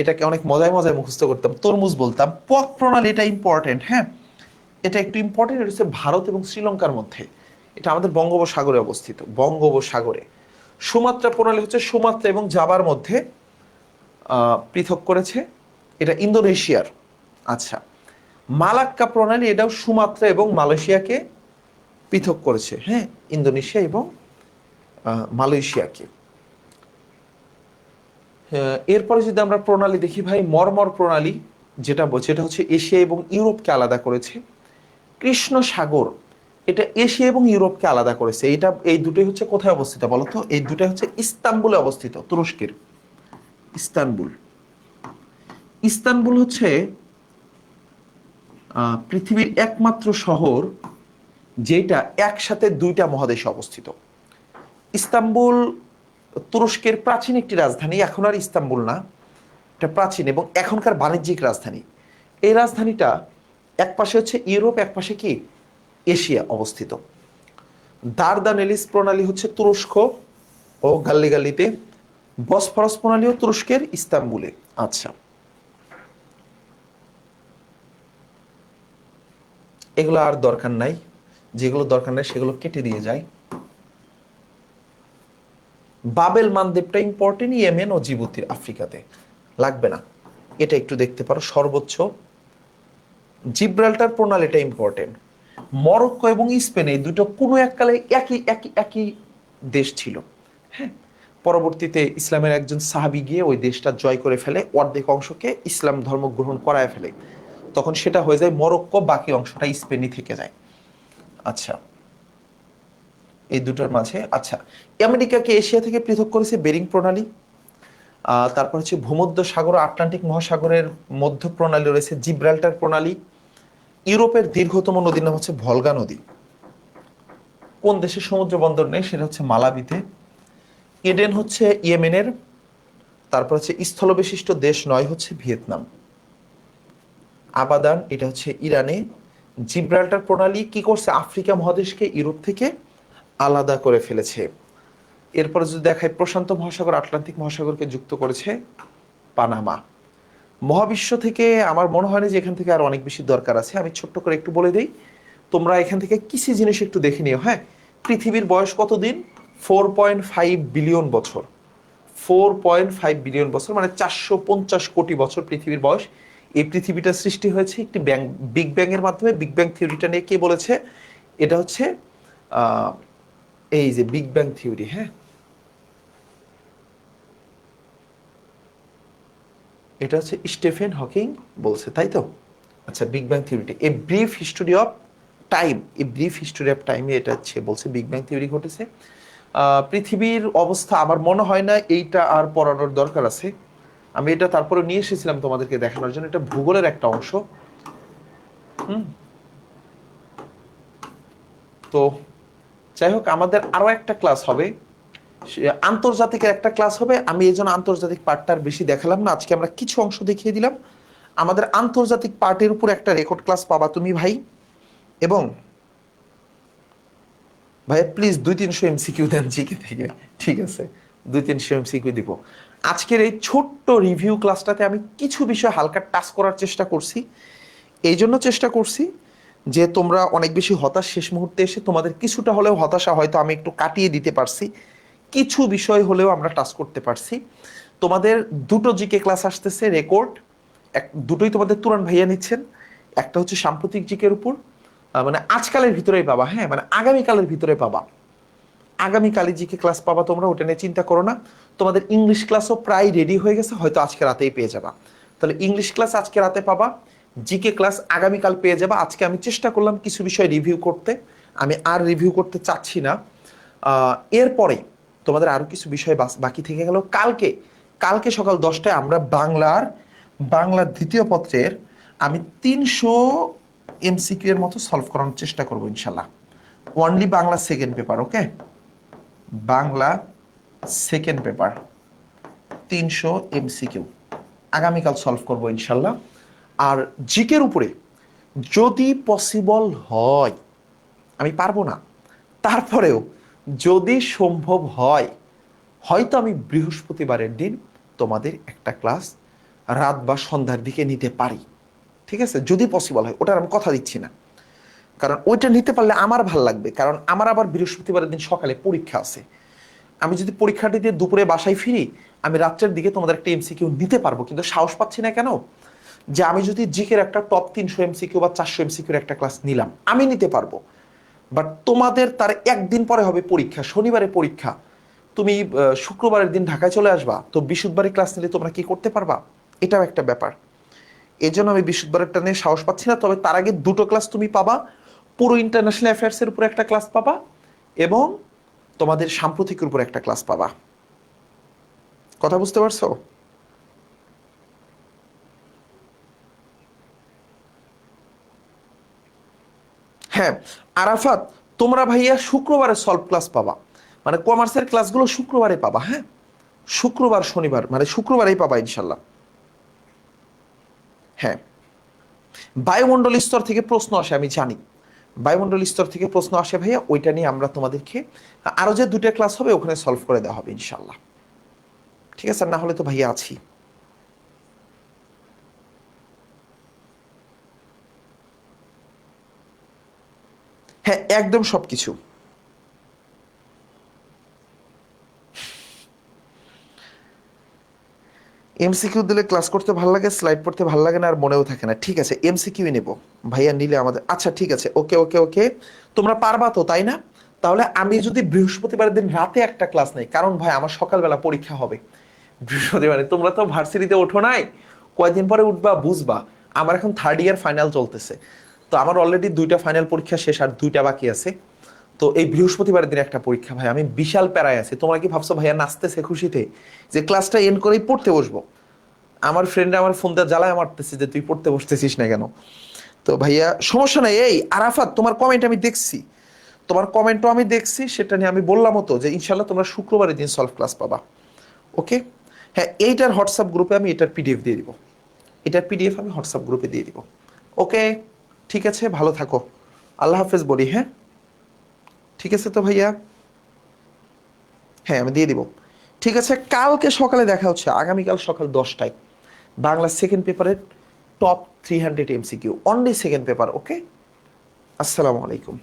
এটাকে অনেক মজায় মজায় মুখস্থ করতাম, তরমুজ বলতাম। পক প্রণালী, এটা ইম্পর্টেন্ট, হ্যাঁ এটা একটু ইম্পর্টেন্ট। এটা হচ্ছে ভারত এবং শ্রীলঙ্কার মধ্যে, এটা আমাদের বঙ্গোপসাগরে অবস্থিত, বঙ্গোপসাগরে। সুমাত্রা প্রণালী হচ্ছে সুমাত্রা এবং জাভার মধ্যে পৃথক করেছে, এটা ইন্দোনেশিয়ার। আচ্ছা, মালাক্কা প্রণালী, এটাও সুমাত্রা এবং মালয়েশিয়াকে পৃথক করেছে, হ্যাঁ ইন্দোনেশিয়া এবং মালয়েশিয়াকে। এরপরে যদি আমরা প্রণালী দেখি ভাই, মর্মর প্রণালী, যেটা হচ্ছে এশিয়া এবং ইউরোপকে আলাদা করেছে। কৃষ্ণ সাগর, এটা এশিয়া এবং ইউরোপকে আলাদা করেছে। এটা এই দুটোই হচ্ছে কোথায় অবস্থিত বলতো? এই দুটোই হচ্ছে ইস্তানবুলে অবস্থিত, তুরস্কের ইস্তানবুল। ইস্তানবুল হচ্ছে পৃথিবীর একমাত্র শহর যেটা একসাথে দুইটা মহাদেশে অবস্থিত। ইস্তানবুল তুরস্কের প্রাচীন একটি রাজধানী, এখন আর ইস্তানবুল না, এটা প্রাচীন এবং এখনকার বাণিজ্যিক রাজধানী। এই রাজধানীটা এক পাশে হচ্ছে ইউরোপ, এক পাশে কি এশিয়া অবস্থিত। দারদানেলিস প্রণালী হচ্ছে তুরস্ক ও গাল্লিগাল্লিতে। বসফরাস প্রণালীও তুরস্কের ইস্তানবুলে। আচ্ছা, এগুলো আর দরকার নাই, যেগুলো দরকার নাই সেগুলো কেটে দিয়ে যায়। বাবেল মানদ্বীপটা ইম্পর্টেন্ট, ইয়েমেন ও জিবুতির, আফ্রিকাতে, লাগবে না, এটা একটু দেখতে পারো সর্বোচ্চ। জিব্রাল্টার প্রণালীটা ইম্পর্টেন্ট। মরক্কো এবং স্পেন এই দুটো কোনো এককালে একই একই একই দেশ ছিল, হ্যাঁ পরবর্তীতে ইসলামের একজন সাহাবি গিয়ে ওই দেশটা জয় করে ফেলে, অর্ধেক অংশকে ইসলাম ধর্ম গ্রহণ করায় ফেলে, তখন সেটা হয়ে যায় মরক্কো, বাকি অংশটা স্পেনই থেকে যায়। আচ্ছা, এই দুটোর মাঝে। আচ্ছা, আমেরিকাকে এশিয়া থেকে পৃথক করেছে বেরিং প্রণালী। তারপর হচ্ছে ভূমধ্য সাগর, আটলান্টিক মহাসাগরের মধ্য প্রণালী রয়েছে জিব্রাল্টার প্রণালী। ইউরোপের দীর্ঘতম নদীর নাম হচ্ছে ভলগা নদী। কোন দেশে সমুদ্র বন্দর নেই? সেটা হচ্ছে মালাবিতে। এডেন হচ্ছে ইয়েমেনের। তারপর হচ্ছে স্থলবিশিষ্ট দেশ নয় হচ্ছে ভিয়েতনাম। আবাদান, এটা হচ্ছে ইরানে। জিব্রাল্টার প্রণালী কি করছে? আফ্রিকা মহাদেশকে ইউরোপ থেকে আলাদা করে ফেলেছে। এরপরে যদি দেখায় প্রশান্ত মহাসাগর আটলান্টিক মহাসাগরকে যুক্ত করেছে পানামা। মহাবিশ্ব থেকে আমার মনে হয় না যে এখান থেকে আর অনেক বেশি দরকার আছে, আমি ছোট্ট করে একটু বলে দিই, তোমরা এখান থেকে কিছু জিনিস একটু দেখে নিও। হ্যাঁ, পৃথিবীর বয়স কতদিন? 4.5 বিলিয়ন বছর। 4.5 বিলিয়ন বছর মানে 450 কোটি বছর পৃথিবীর বয়স। এই পৃথিবীটা সৃষ্টি হয়েছে একটি বিগ ব্যাং এর মাধ্যমে। বিগ ব্যাং থিওরিটা নিয়ে কে বলেছে? এটা হচ্ছে এই যে বিগ ব্যাং থিওরি, হ্যাঁ এটা হচ্ছে স্টিফেন হকিং বলছে, তাই তো? আচ্ছা, বিগ ব্যাং থিওরিটি a brief history of time, এই ব্রিফ হিস্টোরি অফ টাইমে এটা হচ্ছে বলছে বিগ ব্যাং থিওরি ঘটেছে। পৃথিবীর অবস্থা আমার মনে হয় না এইটা আর পড়ানোর দরকার আছে, আমি এটা তারপরে নিয়ে এসেছিলাম তোমাদেরকে দেখানোর জন্য, এটা ভূগোলের একটা অংশ। তো যাই হোক, আমাদের আরো একটা ক্লাস হবে, আন্তর্জাতিকের একটা ক্লাস হবে। আমি এই জন্য আন্তর্জাতিক পার্টটার বেশি দেখালাম না, আজকে আমরা কিছু অংশ দেখিয়ে দিলাম। আমাদের আন্তর্জাতিক পার্টের উপর একটা রেকর্ড ক্লাস পাবা তুমি ভাই। এবং ভাই প্লিজ 2-300 এমসিকিউ দেন জিকে থেকে, ঠিক আছে? 2-300 এমসিকিউ দিব। আজকের এই ছোট্ট রিভিউ ক্লাসটাতে আমি কিছু বিষয় হালকা টাচ করার চেষ্টা করছি। এই জন্য চেষ্টা করছি যে তোমরা অনেক বেশি হতাশ, শেষ মুহূর্তে এসে তোমাদের কিছুটা হলেও হতাশা হয়তো আমি একটু কাটিয়ে দিতে পারছি, কিছু বিষয় হলেও আমরা টাচ করতে পারছি। তোমাদের দুটো জিকে ক্লাস আসতেছে রেকর্ড, দুটোই তোমাদের তুরান ভাইয়া নিচ্ছেন। একটা হচ্ছে সাম্প্রতিক জিকের উপর, মানে আজকালের ভিতরেই পাবা, হ্যাঁ মানে আগামীকালের ভিতরে পাবা, আগামীকালই জিকে ক্লাস পাবা তোমরা, ওটা নিয়ে চিন্তা করো না। তোমাদের ইংলিশ ক্লাসও প্রায় রেডি হয়ে গেছে, হয়তো আজকে রাতেই পেয়ে যাবা। তাহলে ইংলিশ ক্লাস আজকে রাতে পাবা, জিকে ক্লাস আগামীকাল পেয়ে যাবা। আজকে আমি চেষ্টা করলাম কিছু বিষয় রিভিউ করতে, আমি আর রিভিউ করতে চাচ্ছি না। এরপরে তোমাদের আরো কিছু বিষয় বাকি থেকে গেল। কালকে সকাল 10টায় আমরা বাংলার দ্বিতীয় পত্রের আমি 300 এমসিকিউ এর মতো সলভ করানোর চেষ্টা করবো ইনশাল্লাহ। অনলি বাংলা সেকেন্ড পেপার, ওকে? বাংলা সেকেন্ড পেপার 300 এমসিকিউ আগামীকাল সলভ করবো ইনশাল্লাহ। আর জিকের উপরে যদি পসিবল হয়, আমি পারবো না, তারপরেও যদি সম্ভব হয়, হয়তো আমি বৃহস্পতিবারের দিন তোমাদের একটা ক্লাস রাত বা সন্ধ্যার দিকে নিতে পারি, ঠিক আছে? যদি পসিবল হয়, ওটার আমি কথা দিচ্ছি না, কারণ ওইটা নিতে পারলে আমার ভাল লাগবে, কারণ আমার আবার বৃহস্পতিবারের দিন সকালে পরীক্ষা আছে। আমি যদি পরীক্ষাটি দিয়ে দুপুরে বাসায় ফিরি, আমি রাত্রের দিকে তোমাদের একটা এমসিকিউ নিতে পারবো, কিন্তু সাহস পাচ্ছি না। কেন? যে আমি যদি জিকের একটা টপ 300 এমসিকিউ বা 400 এমসিকিউর একটা ক্লাস নিলাম, আমি নিতে পারবো, বাট তোমাদের তার একদিন পরে হবে পরীক্ষা, শনিবারে পরীক্ষা। তুমি শুক্রবারের দিন ঢাকায় চলে আসবা, তো বৃহস্পতিবারে ক্লাস নিলে তোমরা কি করতে পারবা? এটাও একটা ব্যাপার। এই জন্য আমি বৃহস্পতিবারেরটা নিয়ে সাহস পাচ্ছি না। তবে তার আগে দুটো ক্লাস তুমি পাবা, পুরো ইন্টারন্যাশনাল অ্যাফেয়ার্সের উপর একটা ক্লাস পাবা এবং তোমাদের সাম্প্রতিকের উপর একটা ক্লাস পাবা। কথা বুঝতে পারছো? হ্যাঁ, আরাফাত, তোমরা ভাইয়া শুক্রবারে সলভ ক্লাস পাবা, মানে কমার্সের ক্লাসগুলো শুক্রবারে পাবা। হ্যাঁ, শুক্রবার শনিবার মানে শুক্রবারেই পাবা ইনশাল্লাহ। হ্যাঁ, বায়ুমণ্ডল স্তর থেকে প্রশ্ন আসে, আমি জানি বায়ুমণ্ডল স্তর থেকে প্রশ্ন আসে ভাইয়া, ওইটা নিয়ে আমরা তোমাদেরকে আরো যে দুটো ক্লাস হবে ওখানে সলভ করে দেওয়া হবে ইনশাল্লাহ। ঠিক আছে? না হলে তো ভাইয়া আছি। হ্যাঁ, একদম সবকিছু। এমসিকিউ দিলে ক্লাস করতে ভালো লাগে, স্লাইড পড়তে ভালো লাগে না, আর মনেও থাকে না। ঠিক আছে, এমসিকিউ নেব ভাইয়া, নিলে আমাদের আচ্ছা ঠিক আছে, ওকে ওকে ওকে। তোমরা পারবা তো, তাই না? তাহলে আমি যদি বৃহস্পতিবার দিন রাতে একটা ক্লাস নেই, কারণ ভাই আমার সকালবেলা পরীক্ষা হবে বৃহস্পতিবারে। তোমরা তো ভার্সিটিতে ওঠো নাই, কয়েকদিন পরে উঠবা, বুঝবা। আমার এখন থার্ড ইয়ার ফাইনাল চলতেছে, তো আমার অলরেডি দুইটা ফাইনাল পরীক্ষা শেষ, আর দুইটা বাকি আছে। তো এই বৃহস্পতিবারের দিন একটা পরীক্ষা ভাই, আমি বিশাল প্যারায় আছি। তোমরা কি ভাবছো ভাইয়া নাচতেছে খুশিতে যে ক্লাসটা এন্ড করেই পড়তে বসবো? আমার ফ্রেন্ড আমার ফোন দিয়ে জ্বালায় মারতেছে যে তুই পড়তে বসতেছিস না কেন। তো ভাইয়া সমস্যা নাই। এই আরাফাত, তোমার কমেন্ট আমি দেখছি, তোমার কমেন্টও আমি দেখছি, সেটা নিয়ে আমি বললাম তো যে ইনশাল্লাহ তোমরা শুক্রবারের দিন সলভ ক্লাস পাবা, ওকে? হ্যাঁ, এইটার হোয়াটসঅ্যাপ গ্রুপে আমি এটার পিডিএফ দিয়ে দিব, এটার পিডিএফ আমি হোয়াটসঅ্যাপ গ্রুপে দিয়ে দিব, ওকে? ঠিক আছে, ভালো থাকো, আল্লাহ হাফেজ বলি। হ্যাঁ, ঠিক আছে তো ভাইয়া। হ্যাঁ, আমি দিয়ে দিব। ঠিক আছে, কালকে সকালে দেখা হচ্ছে, আগামীকাল সকাল 10টায় বাংলা সেকেন্ড পেপারের top 300 MCQ, only second paper, okay? আসসালামু আলাইকুম।